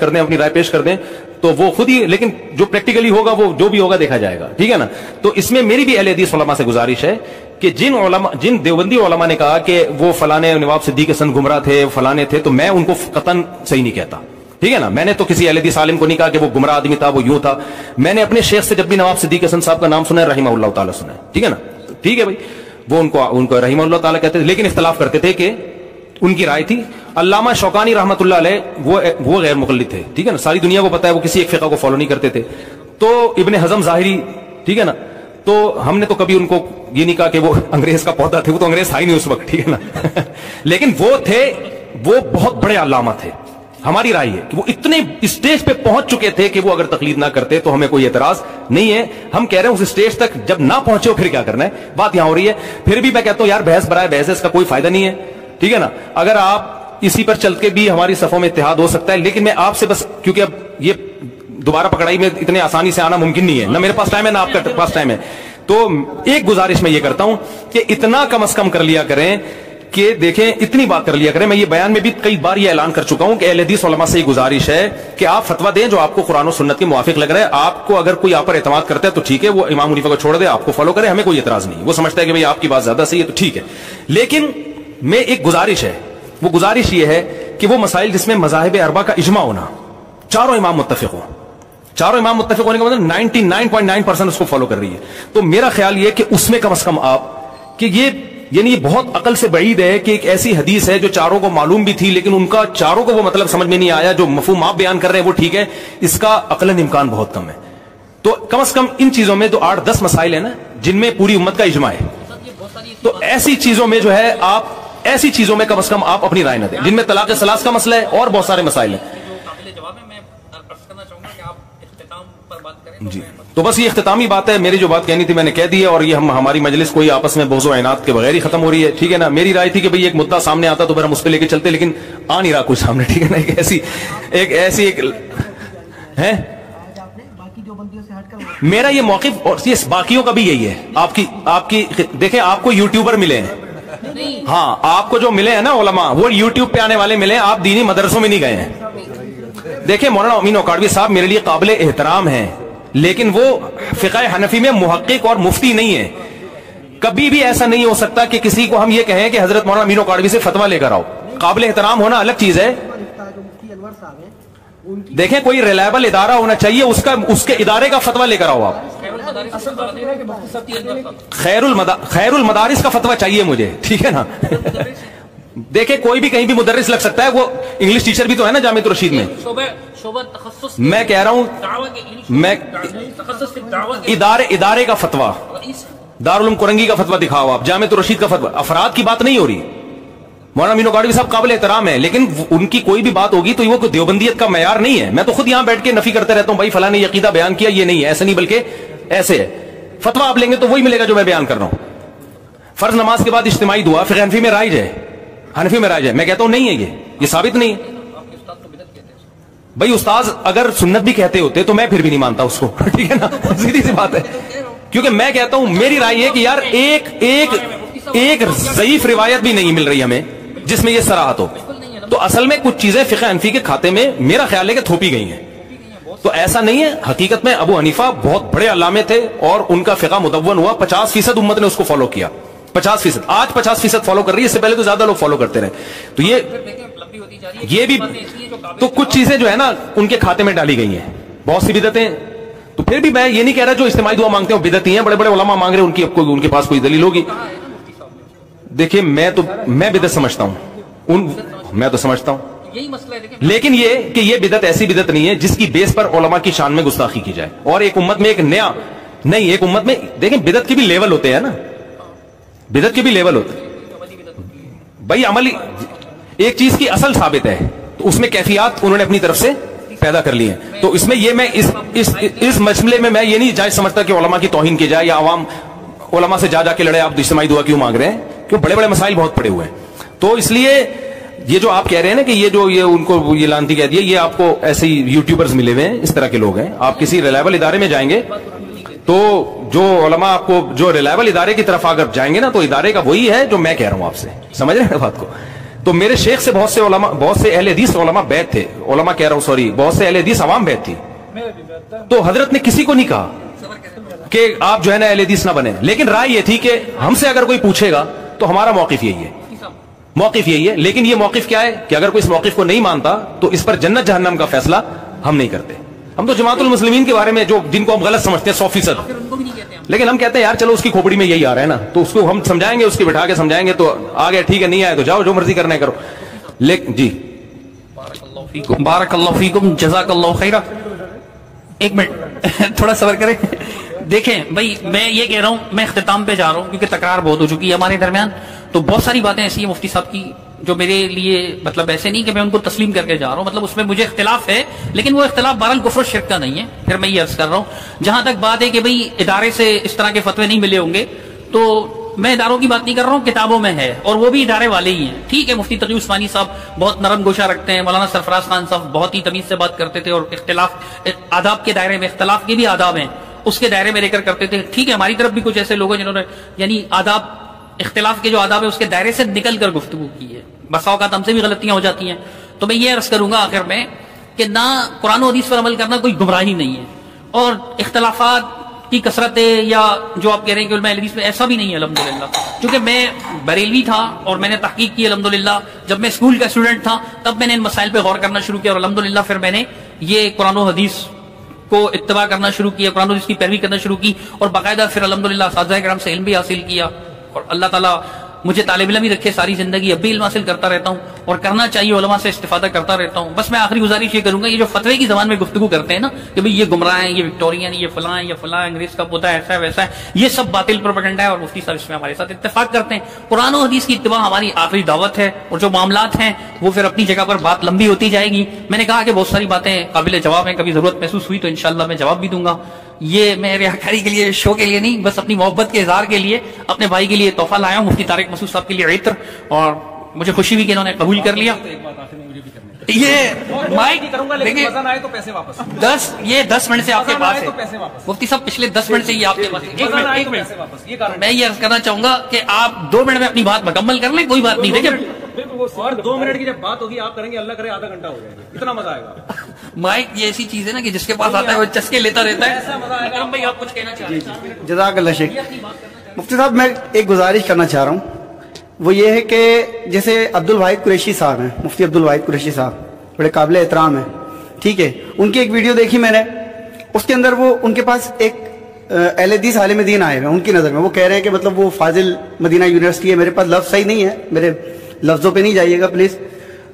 کر دیں تو وہ خود ہی، لیکن جو پریکٹیکلی ہوگا وہ جو بھی ہوگا دیکھا جائے گا، ٹھیک ہے نا؟ تو اس میں میری بھی اہل حدیث علماء سے گزارش ہے کہ جن دیوبندی علماء نے کہا کہ وہ فلانے نواب صدیق حسن گمراہ تھے، فلانے تھے، تو میں ان کو قطعاً صحیح نہیں کہتا، ٹھیک ہے نا؟ میں نے تو کسی اہل حدیث عالم کو نہیں کہا کہ وہ گمراہ آدمی تھا، وہ یوں تھا، میں نے اپنے شیخ سے جب بھی نواب صدیق حسن صاحب کا نام سنا ہے رحمہ اللہ تعالیٰ سنا ہے، ٹھیک ہے نا؟ ٹھیک ہے بھائی، وہ ان کو رحمہ اللہ تعالیٰ کہتے تھے، لیکن اختلاف کرتے تھے کہ ان کی رائے تھی۔ علامہ شوکانی رحمۃ اللہ علیہ وہ غیر مقلد تھے، ٹھیک ہے نا؟ ساری دنیا کو پتا ہے وہ کسی ایک فقہ کو فالو نہیں کرتے تھے۔ تو ابن حزم ظاہری، ٹھیک ہے نا؟ تو ہم نے تو کبھی ان کو یہ نہیں کہا کہ وہ انگریز کا پودا تھے، وہ تو انگریز تھا ہی نہیں اس وقت، ٹھیک ہے نا؟ لیکن وہ بہت بڑے علامہ تھے۔ ہماری رائے ہے کہ وہ اتنے اسٹیج پہ پہنچ چکے تھے کہ وہ اگر تقلید نہ کرتے تو ہمیں کوئی اعتراض نہیں ہے، ہم کہہ رہے ہیں اس اسٹیج تک جب نہ پہنچے ہو پھر کیا کرنا ہے، بات یہاں ہو رہی ہے۔ پھر بھی میں کہتا ہوں یار بحث برائے بحث ہے، اس کا کوئی فائدہ نہیں ہے، ٹھیک ہے نا؟ اگر آپ اسی پر چل کے بھی ہماری صفوں میں اتحاد ہو سکتا ہے، لیکن میں آپ سے بس، کیونکہ اب یہ دوبارہ پکڑائی میں اتنے آسانی سے آنا ممکن نہیں ہے، نہ میرے پاس ٹائم ہے نہ آپ کا پاس ٹائم ہے، تو ایک گزارش میں یہ کرتا ہوں کہ اتنا کم از کم کر لیا کریں کہ دیکھیں اتنی بات کر لیا کریں۔ میں یہ بیان میں بھی کئی بار یہ اعلان کر چکا ہوں کہ اہل حدیث علماء سے یہ گزارش ہے کہ آپ فتویٰ دیں جو آپ کو قرآن و سنت کے موافق لگ رہا ہے، آپ کو اگر کوئی آپ پر اعتماد کرتا ہے تو ٹھیک ہے، وہ امام حنیفہ کو چھوڑ دے، آپ کو فالو کرے، ہمیں کوئی اعتراض نہیں، وہ سمجھتا ہے کہ بھئی آپ کی بات زیادہ صحیح ہے تو ٹھیک ہے۔ لیکن میں ایک گزارش ہے، وہ گزارش یہ ہے کہ وہ مسائل جس میں مذاہب اربعہ کا اجماع ہونا، چاروں امام متفق ہوں، چاروں امام متفق ہونے کا مطلب 99.9% اس کو فالو کر رہی ہے، تو میرا خیال یہ کہ اس میں کم از کم آپ کہ یہ یعنی یہ بہت عقل سے بعید ہے کہ ایک ایسی حدیث ہے جو چاروں کو معلوم بھی تھی لیکن ان کا چاروں کو وہ مطلب سمجھ میں نہیں آیا، جو مفہوم آپ بیان کر رہے ہیں وہ ٹھیک ہے، اس کا عقلاً امکان بہت کم ہے۔ تو کم از کم ان چیزوں میں جو 8-10 مسائل ہیں نا جن میں پوری امت کا اجماع ہے، تو ایسی چیزوں میں جو ہے آپ ایسی چیزوں میں کم از کم آپ اپنی رائے نہ دیں، جن میں طلاق ثلاث کا مسئلہ ہے اور بہت سارے مسائل ہیں۔ قابل جواب ہے، میں عرض کرنا چاہوں گا کہ آپ اختتام پر بات کریں۔ جی تو بس یہ اختتامی بات ہے، میری جو بات کہنی تھی میں نے کہہ دی ہے، اور یہ ہماری مجلس کوئی آپس میں بغض و عناد کے بغیر ہی ختم ہو رہی ہے، ٹھیک ہے نا. میری رائے تھی کہ بھئی ایک مدعا سامنے آتا تو پھر ہم اس پہ لے کے چلتے، لیکن آ نہیں رہا کچھ سامنے، ٹھیک ہے نا. ایک ہے میرا یہ موقف، اور یہ باقیوں کا بھی یہی ہے. آپ کی دیکھیں، آپ کو یوٹیوبر ملے ہیں، ہاں آپ کو جو ملے ہیں نا علماء، وہ یوٹیوب پہ آنے والے ملے ہیں، آپ دینی مدرسوں میں نہیں گئے ہیں. دیکھیں مولانا امین اوکاڑوی صاحب میرے لیے قابل احترام ہیں، لیکن وہ فقہ حنفی میں محقق اور مفتی نہیں ہے. کبھی بھی ایسا نہیں ہو سکتا کہ کسی کو ہم یہ کہیں کہ حضرت مولانا امین اوکاڑوی سے فتویٰ لے کر آؤ. قابل احترام ہونا الگ چیز ہے. دیکھیں کوئی ریلائبل ادارہ ہونا چاہیے، اس کے ادارے کا فتویٰ لے کر آؤ. آپ خیر المدارس کا فتویٰ چاہیے مجھے، ٹھیک ہے نا. دیکھیں کوئی بھی کہیں بھی مدرس لگ سکتا ہے، وہ انگلش ٹیچر بھی تو ہے نا جامعۃ الرشید میں. میں کہہ رہا ہوں، میں ادارے کا فتویٰ، دارالعلوم کرنگی کا فتویٰ دکھاؤ آپ، جامعۃ الرشید کا فتویٰ. افراد کی بات نہیں ہو رہی. مولانا امین اوکاڑوی صاحب قابل احترام ہے، لیکن ان کی کوئی بھی بات ہوگی تو وہ دیوبندیت کا معیار نہیں ہے. میں تو خود یہاں بیٹھ کے نفی کرتے رہتا ہوں، بھائی فلاں نے عقیدہ بیان کیا، یہ نہیں ہے، ایسا نہیں بلکہ ایسے ہے. فتویٰ آپ لیں گے تو وہی ملے گا جو میں بیان کر رہا ہوں. فرض نماز کے بعد اجتماعی دعا فقہ حنفی میں رائج ہے، حنفی میں رائج ہے. میں کہتا ہوں نہیں ہے، یہ ثابت نہیں ہے. بھائی استاذ اگر سنت بھی کہتے ہوتے تو میں پھر بھی نہیں مانتا اس کو، ٹھیک ہے نا، سیدھی سی بات ہے. کیونکہ میں کہتا ہوں، میری رائے یہ کہ یار ایک ضعیف روایت بھی نہیں مل رہی ہمیں جس میں یہ صراحت ہو. تو اصل میں کچھ چیزیں فقہ حنفی کے کھاتے میں میرا خیال ہے کہ تھوپی گئی ہیں. تو ایسا نہیں ہے. حقیقت میں ابو حنیفہ بہت بڑے علامے تھے اور ان کا فقہ مدون ہوا، 50% امت نے اس کو فالو کیا. 50%، آج 50% فالو کر رہی ہے، اس سے پہلے تو زیادہ لوگ فالو کرتے رہے. تو یہ بھی تو کچھ چیزیں جو ہے نا ان کے کھاتے میں ڈالی گئی ہیں، بہت سی بدعتیں. تو پھر بھی میں یہ نہیں کہہ رہا جو اجتماعی دعا مانگتے ہیں وہ بدعتی ہیں. بڑے بڑے علماء مانگ رہے ہیں، ان کے پاس کوئی دلیل ہوگی. دیکھیں میں بدعت سمجھتا ہوں، میں تو سمجھتا ہوں، لیکن یہ کہ یہ بدعت ایسی بدعت نہیں ہے جس کی بیس پر علماء کی شان میں گستاخی کی جائے. اور ایک امت میں ایک امت میں دیکھیں بدعت کے بھی لیول ہوتے ہیں نا، بدعت کے بھی لیول ہوتے ہیں. بھائی عملی ایک چیز کی اصل ثابت ہے تو اس میں کیفیات انہوں نے اپنی طرف سے پیدا کر لی ہیں. تو اس میں یہ میں اس مسئلے میں یہ نہیں جائز سمجھتا کہ علماء کی توہین کی جائے یا عوام علماء سے جا کے لڑے آپ اجتماعی دعا کیوں مانگ رہے ہیں، کیوں بڑے بڑے مسائل بہت پڑے ہوئے ہیں. تو اس لیے یہ جو آپ کہہ رہے ہیں نا کہ یہ ان کو یہ لانتی کہہ دیا، یہ آپ کو ایسے ہی یوٹیوبرز ملے ہوئے ہیں، اس طرح کے لوگ ہیں. آپ کسی ریلائبل ادارے میں جائیں گے تو جو علماء آپ کو جو ریلائبل ادارے کی طرف اگر جائیں گے نا تو ادارے کا وہی ہے جو میں کہہ رہا ہوں آپ سے. سمجھ رہے ہیں بات کو؟ تو میرے شیخ سے بہت سے اہل حدیث علماء بیعت تھے، علماء کہہ رہا ہوں سوری، بہت سے اہل حدیث عوام بیعت تھی. تو حضرت نے کسی کو نہیں کہا کہ آپ جو ہے نا اہل حدیث نہ بنے، لیکن رائے یہ تھی کہ ہم سے اگر کوئی پوچھے گا تو ہمارا موقف یہی ہے. لیکن یہ موقف کیا ہے کہ اگر کوئی اس موقف کو نہیں مانتا تو اس پر جنت جہنم کا فیصلہ ہم نہیں کرتے. ہم تو جماعت المسلمین کے بارے میں جن کو ہم غلط سمجھتے ہیں 100%، لیکن ہم کہتے ہیں یار چلو اس کی کھوپڑی میں یہی آ رہا ہے نا، تو اس کو ہم سمجھائیں گے، اس کے بٹھا کے سمجھائیں گے، تو آ گیا ٹھیک ہے، نہیں آئے تو جاؤ جو مرضی کرنا ہے کرو. لیکن جی بارک اللہ فیکم، جزاک اللہ خیرہ. ایک منٹ تھوڑا صبر کریں. دیکھیں بھائی میں یہ کہہ رہا ہوں، میں اختتام پہ جا رہا ہوں کیونکہ تکرار بہت ہو چکی ہے ہمارے درمیان. تو بہت ساری باتیں ایسی ہیں مفتی صاحب کی جو میرے لیے مطلب ایسے نہیں کہ میں ان کو تسلیم کر کے جا رہا ہوں، مطلب اس میں مجھے اختلاف ہے، لیکن وہ اختلاف بہرحال کفر و شرک کا نہیں ہے. پھر میں یہ عرض کر رہا ہوں جہاں تک بات ہے کہ بھئی ادارے سے اس طرح کے فتوے نہیں ملے ہوں گے، تو میں اداروں کی بات نہیں کر رہا ہوں، کتابوں میں ہے اور وہ بھی ادارے والے ہی ہیں. ٹھیک ہے، مفتی تقی عثمانی صاحب بہت نرم گوشہ رکھتے ہیں، مولانا سرفراز خان صاحب بہت ہی تمیز سے بات کرتے تھے اور اختلاف آداب کے دائرے میں، اختلاف کے بھی آداب ہیں اس کے دائرے میں لے کر کرتے تھے. ٹھیک ہے، ہماری طرف بھی کچھ ایسے لوگ ہیں جنہوں نے یعنی آداب اختلاف کے جو آداب ہے اس کے دائرے سے نکل کر گفتگو کی ہے. بسا اوقات ہم سے بھی غلطیاں ہو جاتی ہیں. تو میں یہ عرض کروں گا آخر میں کہ نہ قرآن و حدیث پر عمل کرنا کوئی گمراہی نہیں ہے، اور اختلافات کی کثرت ہے یا جو آپ کہہ رہے ہیں کہ علماء حدیث میں، ایسا بھی نہیں ہے الحمدللہ. کیونکہ میں بریلوی تھا اور میں نے تحقیق کی الحمدللہ. جب میں اسکول کا اسٹوڈنٹ تھا تب میں نے ان مسائل پہ غور کرنا شروع کیا اور الحمدللہ پھر میں نے یہ قرآن و حدیث کو اتباع کرنا شروع کیا، قرآن و حدیث کی پیروی کرنا شروع کی اور باقاعدہ پھر الحمدللہ اساتذہ کرام سے علم بھی حاصل کیا. اور اللہ تعالیٰ مجھے طالب علم ہی رکھے ساری زندگی، اب بھی علم حاصل کرتا رہتا ہوں اور کرنا چاہیے، علماء سے استفادہ کرتا رہتا ہوں. بس میں آخری گزارش یہ کروں گا، یہ جو فتوے کی زبان میں گفتگو کرتے ہیں نا کہ بھئی یہ گمراہ ہیں، یہ وکٹورین، یہ فلاں ہیں، یہ فلاں انگریز کا پوتا ایسا ہے ویسا ہے، یہ سب باطل پروپیگنڈا ہے. اور مفتی صاحب اس میں ہمارے ساتھ اتفاق کرتے ہیں. قرآن و حدیث کی اتباع ہماری آخری دعوت ہے، اور جو معاملات ہیں وہ پھر اپنی جگہ پر بات لمبی ہوتی جائے گی. میں نے کہا کہ بہت ساری باتیں قابل جواب ہیں، کبھی ضرورت محسوس ہوئی تو انشاءاللہ میں جواب بھی دوں گا. یہ میں ریاکاری کے لیے، شو کے لیے نہیں، بس اپنی محبت کے اظہار کے لیے اپنے بھائی کے لیے تحفہ لایا ہوں، مفتی طارق مسعود صاحب کے لیے عطر، اور مجھے خوشی ہوئی کہ انہوں نے قبول کر لیا. یہ مائک دیکھیں، تو پیسے واپس 10 منٹ سے آپ کے پاس ہے مفتی صاحب، پچھلے 10 منٹ سے یہ آپ کے پاس ہے. ایک منٹ میں یہ عرض کرنا چاہوں گا کہ آپ 2 منٹ میں اپنی بات مکمل کر لیں، کوئی بات نہیں. دیکھیں اور 2 منٹ کی جب بات ہوگی آپ کریں گے، اللہ کرے آدھا گھنٹہ ہو جائے گا، اتنا مزہ آئے گا. مائک یہ ایسی چیز ہے نا کہ جس کے پاس آتا ہے وہ چسکے لیتا رہتا ہے. اکرم بھائی آپ کچھ کہنا چاہ رہے ہیں؟ جزاک اللہ شیخ. مفتی صاحب میں ایک گزارش کرنا چاہ رہا ہوں، وہ یہ ہے کہ جیسے عبد الواحد قریشی صاحب ہیں، مفتی عبد الواحد قریشی صاحب بڑے قابل احترام ہیں، ٹھیک ہے. ان کی ایک ویڈیو دیکھی میں نے، اس کے اندر وہ ان کے پاس ایک اہل حدیث عالم دین آئے ہیں، ان کی نظر میں وہ کہہ رہے ہیں کہ مطلب وہ فاضل مدینہ یونیورسٹی ہے. میرے پاس لفظ صحیح نہیں ہے، میرے لفظوں پہ نہیں جائیے گا پلیز.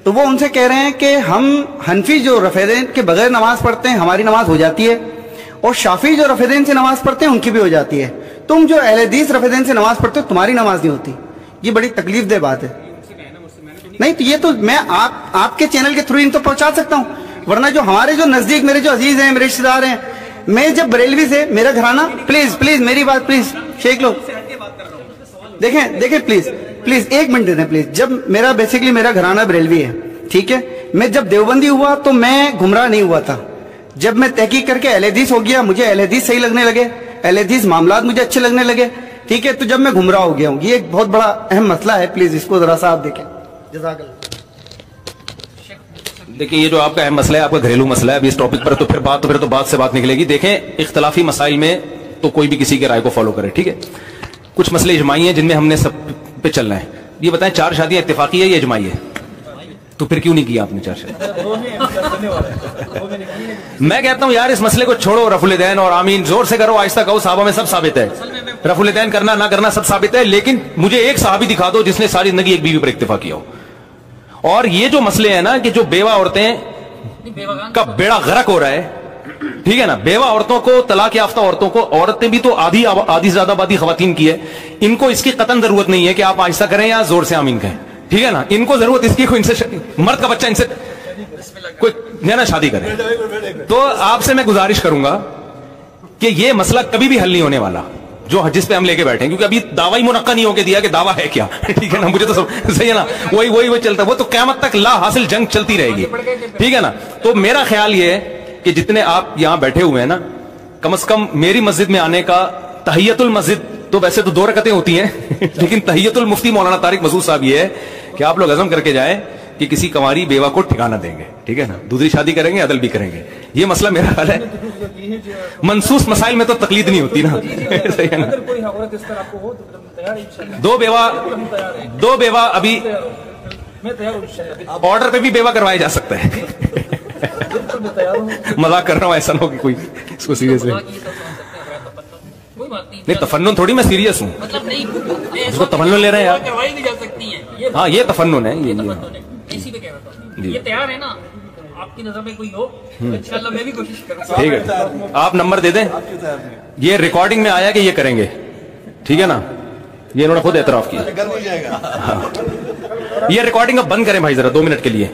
تو وہ ان سے کہہ رہے ہیں کہ ہم حنفی جو رفعین کے بغیر نماز پڑھتے ہیں ہماری نماز ہو جاتی ہے، اور شافعی جو رفعین سے نماز پڑھتے ہیں ان کی بھی ہو جاتی ہے. تم جو اہل حدیث رفعین سے نماز پڑھتے ہو تمہاری نماز نہیں ہوتی. یہ بڑی تکلیف دہ بات ہے. نہیں تو یہ تو میں آپ کے چینل کے تھرو ان تو پہنچا سکتا ہوں، ورنہ جو ہمارے جو نزدیک میرے جو عزیز ہیں، میرے رشتے دار ہیں، میں جب بریلوی سے میرا گھرانہ، پلیز میری بات پلیز شیخ لوگ دیکھیں پلیز 1 منٹ دے دیں پلیز. جب میرا گھرانہ بریلوی ہے، ٹھیک ہے، میں جب دیوبندی ہوا تو میں گمراہ نہیں ہوا تھا. جب میں تحقیق کر کے اہل حدیث ہو گیا، مجھے اہل حدیث صحیح لگنے لگے، اہل حدیث معاملات مجھے اچھے لگنے لگے، ٹھیک ہے، تو جب میں گمراہ ہو گیا ہوں. یہ ایک بہت بڑا اہم مسئلہ ہے، پلیز اس کو ذرا سا آپ دیکھیں. جزاک اللہ. دیکھیں یہ جو آپ کا اہم مسئلہ ہے، آپ کا گھریلو مسئلہ ہے، ابھی اس ٹاپک پر تو پھر بات سے بات نکلے گی. دیکھیں اختلافی مسائل میں تو کوئی بھی کسی کے رائے کو فالو کرے، ٹھیک ہے. کچھ مسئلے اجماعی ہیں جن میں ہم نے سب پہ چلنا ہے. یہ بتائیں 4 شادیاں اتفاقی ہے یا اجماعی ہے؟ تو پھر کیوں نہیں کیا آپ نے 4 شادیاں؟ میں کہتا ہوں یار اس مسئلے کو چھوڑو، رفع الیدین اور آمین زور سے کرو، آہستہ کہو، صحابہ میں سب ثابت ہے، رفع الیدین کرنا نہ کرنا سب ثابت ہے. لیکن مجھے ایک صحابی دکھا دو جس نے ساری زندگی ایک بیوی پر اکتفا کیا ہو. اور یہ جو مسئلے ہیں نا کہ جو بیوہ عورتیں کا بیڑا غرق ہو رہا ہے، ٹھیک ہے نا، بیوہ عورتوں کو، طلاق یافتہ عورتوں کو، عورتیں بھی تو آدھی زیادہ آبادی خواتین کی ہے، ان کو اس کی قطعاً ضرورت نہیں ہے کہ آپ آہستہ کریں یا زور سے آمین کہیں، ٹھیک ہے نا. ان کو ضرورت اس کی کوئی ان سے مرد کا بچہ ان سے کوئی نا شادی کرے. تو آپ سے میں گزارش کروں گا کہ یہ مسئلہ کبھی بھی حل نہیں ہونے والا جس پہ ہم لے کے بیٹھے ہیں، کیونکہ ابھی دعوی منعقد نہیں ہو کے دیا کہ دعویٰ ہے کیا، ٹھیک ہے نا. مجھے تو صحیح ہے نا، وہی چلتا ہے، وہ تو قیامت تک لا حاصل جنگ چلتی رہے گی، ٹھیک ہے نا. تو میرا خیال یہ ہے کہ جتنے آپ یہاں بیٹھے ہوئے ہیں نا، کم از کم میری مسجد میں آنے کا تحیت المسجد تو ویسے تو 2 رکعتیں ہوتی ہیں لیکن تحیت المفتی مولانا طارق مسعود صاحب یہ ہے کہ آپ لوگ عزم کر کے جائیں کہ کسی کنواری بیوہ کو ٹھکانہ دیں گے، ٹھیک ہے نا، دوسری شادی کریں گے، عدل بھی کریں گے. یہ مسئلہ میرا خیال ہے منصوص مسائل میں تو تقلید نہیں ہوتی نا. صحیح ہے نا. 2 بیوہ ابھی آرڈر پہ بھی بیوہ کروائے جا سکتا ہے. مذاق کر رہا ہوں، ایسا نہ ہو کہ کوئی اس کو سیریس لے. نہیں تفنن تھوڑی، میں سیریس ہوں، اس کو تفنن لے رہے ہیں یار. ہاں یہ تفنن ہے. یہ تیار ہے نا، آپ کی نظر میں کوئی ہو انشاءاللہ میں بھی کوشش کروں گا. ٹھیک ہے، آپ نمبر دے دیں. یہ ریکارڈنگ میں آیا کہ یہ کریں گے، ٹھیک ہے نا، یہ انہوں نے خود اعتراف کیا. یہ ریکارڈنگ اب بند کریں بھائی ذرا 2 منٹ کے لیے.